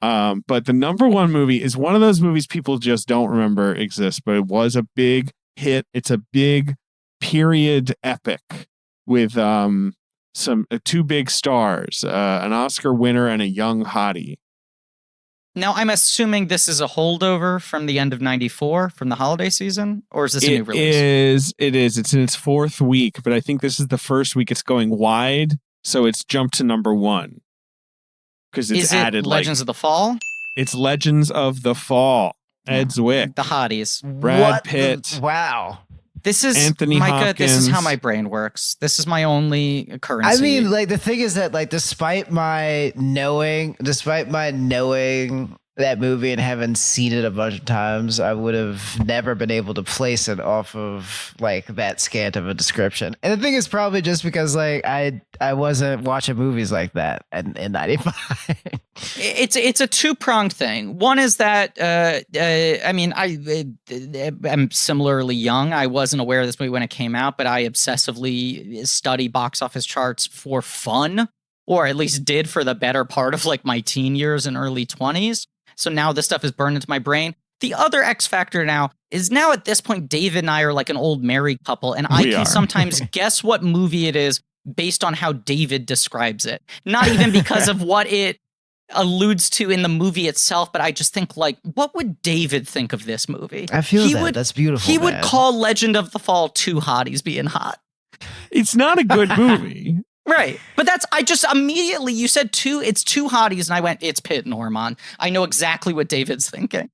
But the number 1 movie is one of those movies people just don't remember exists, but it was a big hit. It's a big period epic with some 2 big stars, an Oscar winner and a young hottie. Now, I'm assuming this is a holdover from the end of 94, from the holiday season, or is this a new release? It is. It's in its 4th week, but I think this is the first week it's going wide, so it's jumped to number 1. Because it's added Legends of the Fall? It's Legends of the Fall. Ed Zwick. The hotties. Brad Pitt. Wow. This is Anthony Micah. Hopkins. This is how my brain works. This is my only currency. I mean, like the thing is that, like, despite my knowing that movie and having seen it a bunch of times, I would have never been able to place it off of like that scant of a description. And the thing is probably just because like I wasn't watching movies like that in 95. It's a 2-pronged thing. One is that I mean, I'm similarly young. I wasn't aware of this movie when it came out, but I obsessively study box office charts for fun, or at least did for the better part of like my teen years and early 20s. So now this stuff is burned into my brain. The other X factor now is at this point, David and I are like an old married couple, and I can sometimes guess what movie it is based on how David describes it. Not even because of what it alludes to in the movie itself, but I just think like, what would David think of this movie? I feel that's beautiful. He would call Legend of the Fall 2 hotties being hot. It's not a good movie. Right. But I just immediately, you said 2, it's 2 hotties, and I went, it's Pitt and Ormond. I know exactly what David's thinking.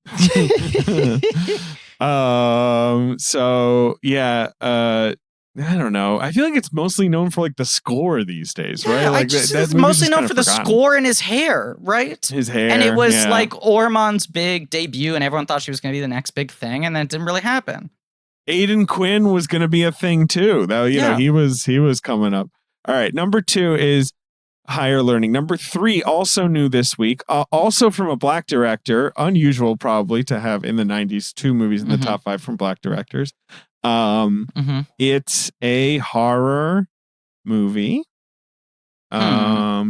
So yeah, I don't know. I feel like it's mostly known for like the score these days, right? Like it's mostly known for the score and his hair, right? His hair. And it was like Ormond's big debut, and everyone thought she was going to be the next big thing, and then it didn't really happen. Aidan Quinn was going to be a thing too. Though, you know, he was coming up. All right, number 2 is Higher Learning. Number 3, also new this week, also from a Black director. Unusual, probably, to have in the 90s 2 movies in the top 5 from Black directors. It's a horror movie. I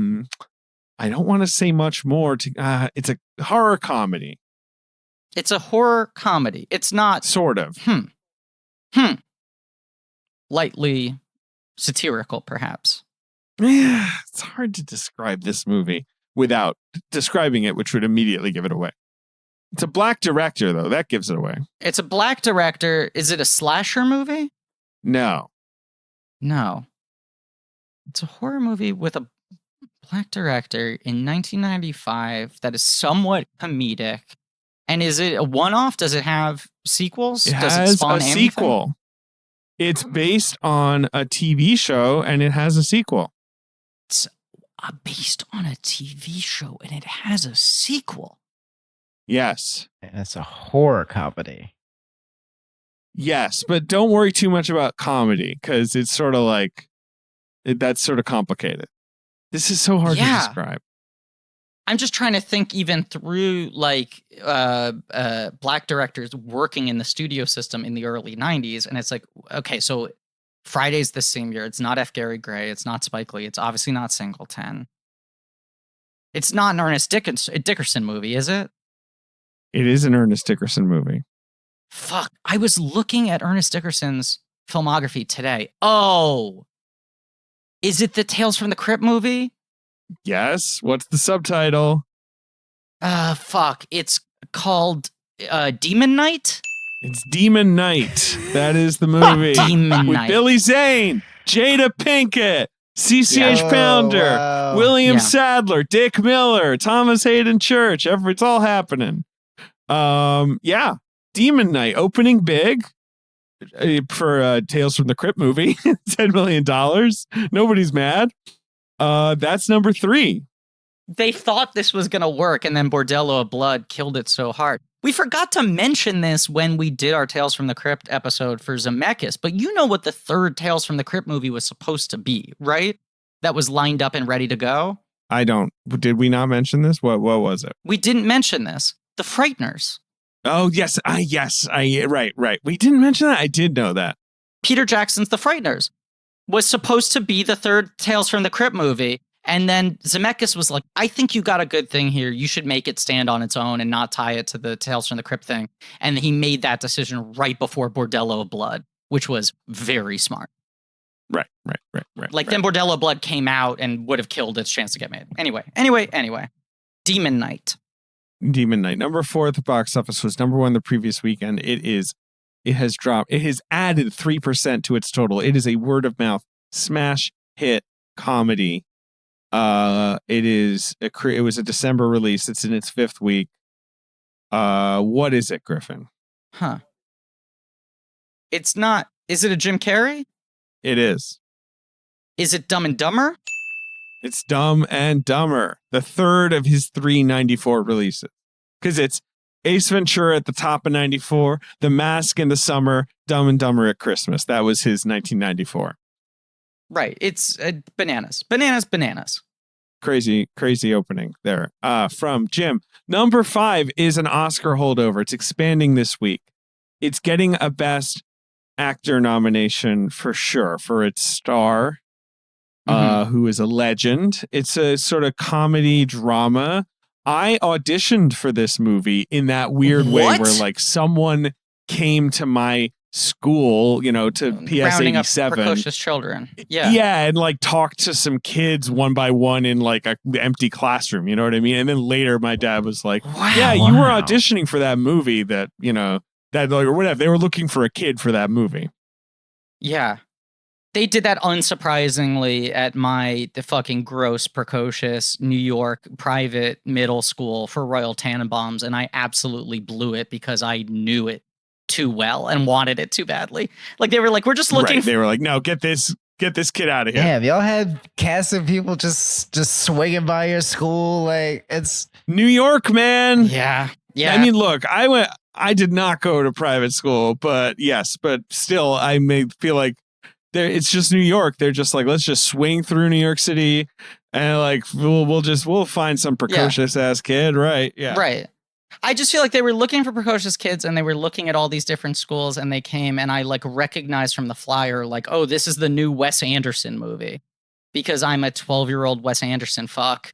don't want to say much more. It's a horror comedy. It's a horror comedy. It's not sort of. Lightly satirical, perhaps. Yeah, it's hard to describe this movie without describing it, which would immediately give it away. It's a black director, though. That gives it away. It's a black director. Is it a slasher movie? No. No. It's a horror movie with a black director in 1995 that is somewhat comedic. And is it a one-off? Does it have sequels? Does it spawn a sequel. It's based on a TV show, and it has a sequel. It's based on a TV show, and it has a sequel. Yes. And it's a horror comedy. Yes, but don't worry too much about comedy, because it's sort of like, that's sort of complicated. This is so hard to describe. I'm just trying to think even through like black directors working in the studio system in the early 90s. And it's like, okay, so Friday's the same year. It's not F. Gary Gray. It's not Spike Lee. It's obviously not Singleton. It's not an Ernest Dickerson movie, is it? It is an Ernest Dickerson movie. Fuck. I was looking at Ernest Dickerson's filmography today. Oh, is it the Tales from the Crypt movie? Yes. What's the subtitle? Fuck. It's called Demon Knight? It's Demon Knight. That is the movie. Demon With Knight. Billy Zane, Jada Pinkett, CCH Pounder, wow. William Sadler, Dick Miller, Thomas Hayden Church. It's all happening. Yeah. Demon Knight opening big for Tales from the Crypt movie. $10 million. Nobody's mad. That's number 3. They thought this was going to work, and then Bordello of Blood killed it so hard. We forgot to mention this when we did our Tales from the Crypt episode for Zemeckis, but you know what the third Tales from the Crypt movie was supposed to be, right? That was lined up and ready to go? I don't. Did we not mention this? What was it? We didn't mention this. The Frighteners. Oh, yes. Right. We didn't mention that. I did know that. Peter Jackson's The Frighteners was supposed to be the third Tales from the Crypt movie. And then Zemeckis was like, I think you got a good thing here. You should make it stand on its own and not tie it to the Tales from the Crypt thing. And he made that decision right before Bordello of Blood, which was very smart. Right. Then Bordello of Blood came out and would have killed its chance to get made. Anyway. Demon Knight. Number 4 at the box office was number 1 the previous weekend. It has dropped. It has added 3% to its total. It is a word of mouth smash hit comedy. It was a December release. It's in its 5th week. What is it, Griffin? Huh. It's not. Is it a Jim Carrey? It is. Is it Dumb and Dumber? It's Dumb and Dumber, the third of his 3 94 releases. Because it's Ace Ventura at the top of 94, The Mask in the summer, Dumb and Dumber at Christmas. That was his 1994. Right. It's bananas. Crazy opening there. From Jim. Number 5 is an Oscar holdover. It's expanding this week. It's getting a Best Actor nomination for sure for its star, who is a legend. It's a sort of comedy drama. I auditioned for this movie in that weird way where like someone came to my school, to PS 87. Precocious children. Yeah. Yeah. And like talked to some kids one by one in like an empty classroom. You know what I mean? And then later my dad was like, you were auditioning for that movie that, or whatever. They were looking for a kid for that movie. Yeah. They did that unsurprisingly at the fucking gross, precocious New York private middle school for Royal Tannenbaums, and I absolutely blew it because I knew it too well and wanted it too badly. Like they were like, we're just looking. Right. They were like, no, get this kid out of here. Damn, y'all had casts of people just swinging by your school. Like it's New York, man. Yeah. I mean, look, I did not go to private school, but still, I may feel like it's just New York. They're just like, let's just swing through New York City and like, we'll find some precocious ass kid. Right. Yeah. Right. I just feel like they were looking for precocious kids and they were looking at all these different schools and they came and I like recognized from the flyer, like, oh, this is the new Wes Anderson movie because I'm a 12-year-old Wes Anderson fuck.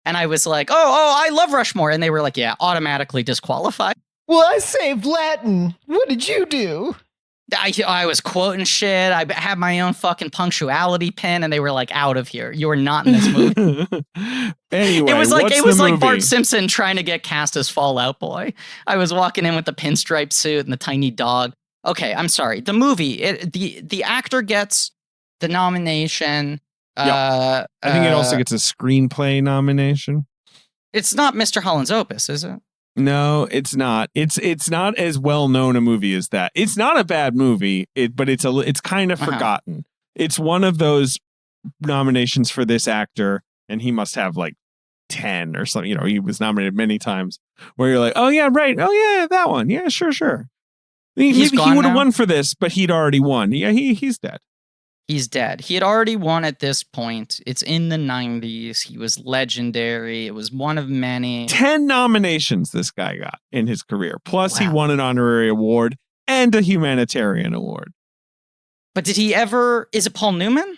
And I was like, oh, I love Rushmore. And they were like, yeah, automatically disqualified. Well, I saved Latin. What did you do? I was quoting shit. I had my own fucking punctuality pin, and they were like, "Out of here! You are not in this movie." Anyway, it was like Bart movie? Simpson trying to get cast as Fall Out Boy. I was walking in with the pinstripe suit and the tiny dog. Okay, I'm sorry. The movie, the actor gets the nomination. I think it also gets a screenplay nomination. It's not Mr. Holland's Opus, is it? No, it's not. It's not as well known a movie as that. It's not a bad movie, but it's kind of forgotten. It's one of those nominations for this actor, and he must have like 10 or something. You know, he was nominated many times. Where you're like, oh yeah, right, oh yeah, that one, yeah, sure. He would have won for this, but he'd already won. Yeah, he's dead. He's dead. He had already won at this point. It's in the 90s. He was legendary. It was one of many. 10 nominations this guy got in his career. Plus, he won an honorary award and a humanitarian award. But did he ever... Is it Paul Newman?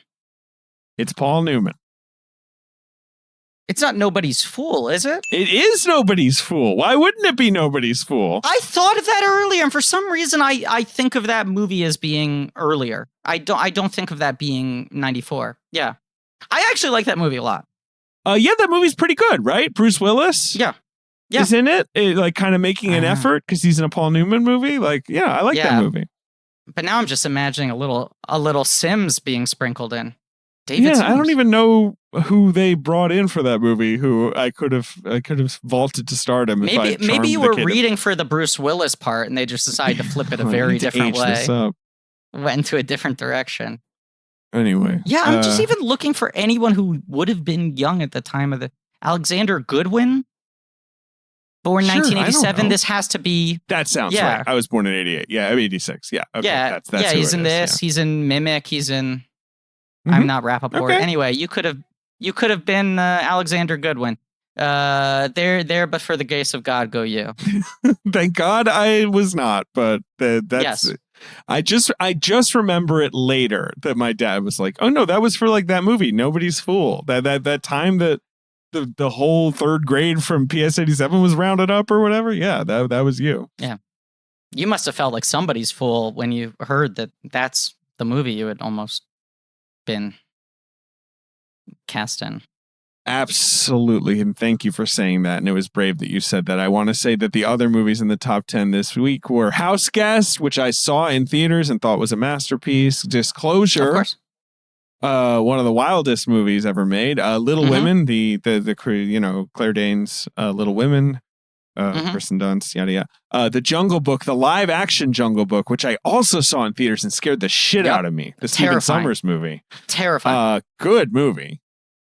It's Paul Newman. It's not Nobody's Fool, is it? It is Nobody's Fool. Why wouldn't it be Nobody's Fool? I thought of that earlier, and for some reason, I think of that movie as being earlier. I don't think of that being 94. Yeah. I actually like that movie a lot. Yeah, that movie's pretty good, right? Bruce Willis? Yeah. Is in it? Like kind of making an effort because he's in a Paul Newman movie? Like, yeah, I like that movie. But now I'm just imagining a little Sims being sprinkled in. David Sims. I don't even know who they brought in for that movie. Who I could have vaulted to stardom. Maybe you were reading for the Bruce Willis part, and they just decided to flip it a very different way. Went into a different direction. Anyway, yeah, I'm just even looking for anyone who would have been young at the time of the Alexander Goodwin, born 1987. This has to be. That sounds right. I was born in 88. Yeah, I'm 86. Yeah, okay, that's he's in this. Yeah. He's in Mimic. He's in. I'm not Rappaport. Okay. Anyway, you could have been Alexander Goodwin. There, but for the grace of God, go you. Thank God I was not, but that's. Yes. I just remember it later that my dad was like, "Oh no, that was for like that movie, Nobody's Fool." That time that the whole third grade from PS 87 was rounded up or whatever. Yeah, that was you. Yeah, you must have felt like somebody's fool when you heard that that's the movie you had almost been cast in. Absolutely, and thank you for saying that. And it was brave that you said that. I want to say that the other movies in the top 10 this week were House Guest, which I saw in theaters and thought was a masterpiece. Disclosure, of course. One of the wildest movies ever made. Little Women, the Claire Danes, Little Women, Kristen Dunst, yada yada. The Jungle Book, the live action Jungle Book, which I also saw in theaters and scared the shit out of me. The Stephen Sommers movie. Terrifying. Good movie.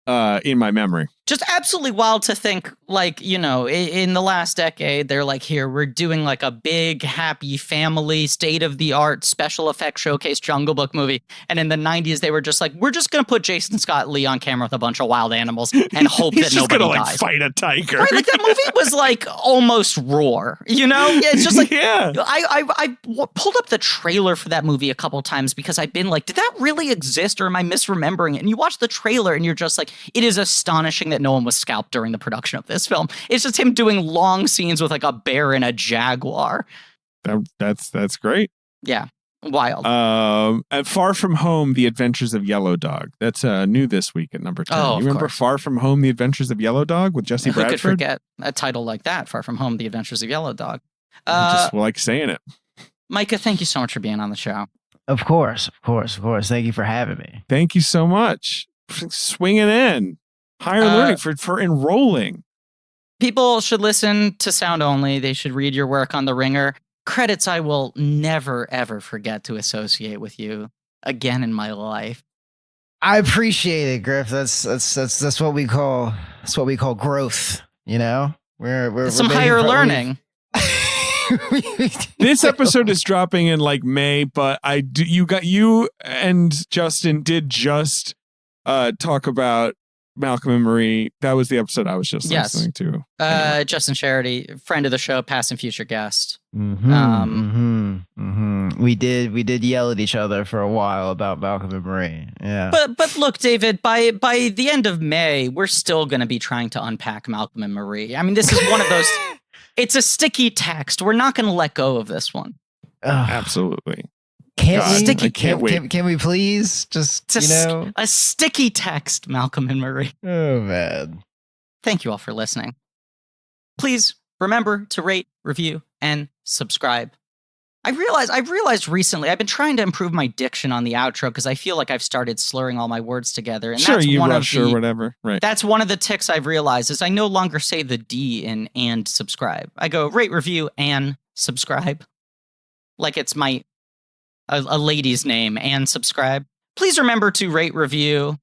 In my memory. Just absolutely wild to think, like, you know, in the last decade, they're like, here, we're doing like a big, happy family, state-of-the-art special effects showcase Jungle Book movie. And in the 90s, they were just like, we're just going to put Jason Scott Lee on camera with a bunch of wild animals and hope that nobody dies. Like, fight a tiger. Right, like that movie was like almost Roar, you know? It's just like, I pulled up the trailer for that movie a couple times because I've been like, did that really exist or am I misremembering it? And you watch the trailer and you're just like, it is astonishing that no one was scalped during the production of this film. It's just him doing long scenes with like a bear and a jaguar. That's great. Yeah, wild. At Far From Home, The Adventures of Yellow Dog. That's new this week at number 10. You remember Far From Home, The Adventures of Yellow Dog with Jesse Bradford? Who could forget a title like that, Far From Home, The Adventures of Yellow Dog? I just like saying it. Micah, thank you so much for being on the show. Of course. Thank you for having me. Thank you so much. Swinging in. Higher learning for enrolling. People should listen to Sound Only. They should read your work on The Ringer. Credits I will never, ever forget to associate with you again in my life. I appreciate it, Griff. That's what we call growth. You know, we're some higher learning. This episode is dropping in like May, but you and Justin did just talk about Malcolm and Marie. That was the episode I was just listening to. Anyway. Justin Charity, friend of the show, past and future guest. We did yell at each other for a while about Malcolm and Marie. Yeah. But look, David, by the end of May, we're still going to be trying to unpack Malcolm and Marie. I mean, this is one of those. It's a sticky text. We're not going to let go of this one. Absolutely. Can't we please just, a sticky text, Malcolm and Marie. Oh, man. Thank you all for listening. Please remember to rate, review, and subscribe. I realized recently I've been trying to improve my diction on the outro because I feel like I've started slurring all my words together. And sure, you rush or whatever. Right. That's one of the tics I've realized is I no longer say the D in and subscribe. I go rate, review, and subscribe. Like it's a lady's name, and subscribe. Please remember to rate, review,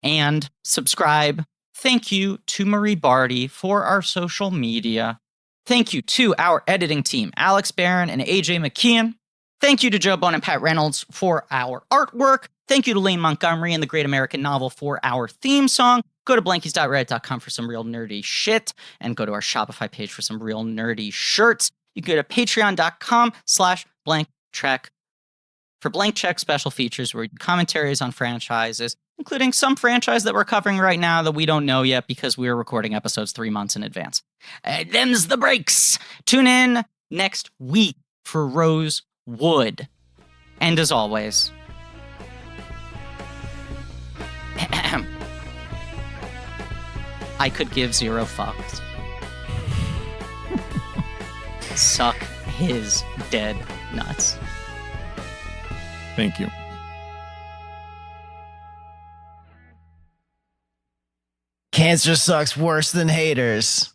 and subscribe. Thank you to Marie Barty for our social media. Thank you to our editing team, Alex Barron and AJ McKeon. Thank you to Joe Bone and Pat Reynolds for our artwork. Thank you to Lane Montgomery and the Great American Novel for our theme song. Go to blankies.reddit.com for some real nerdy shit, and go to our Shopify page for some real nerdy shirts. You can go to patreon.com/blankcheck for Blank Check special features where commentaries on franchises, including some franchise that we're covering right now that we don't know yet because we're recording episodes 3 months in advance. Them's the breaks. Tune in next week for Rosewood. And as always, I could give 0 fucks. Suck his dead nuts. Thank you. Cancer sucks worse than haters.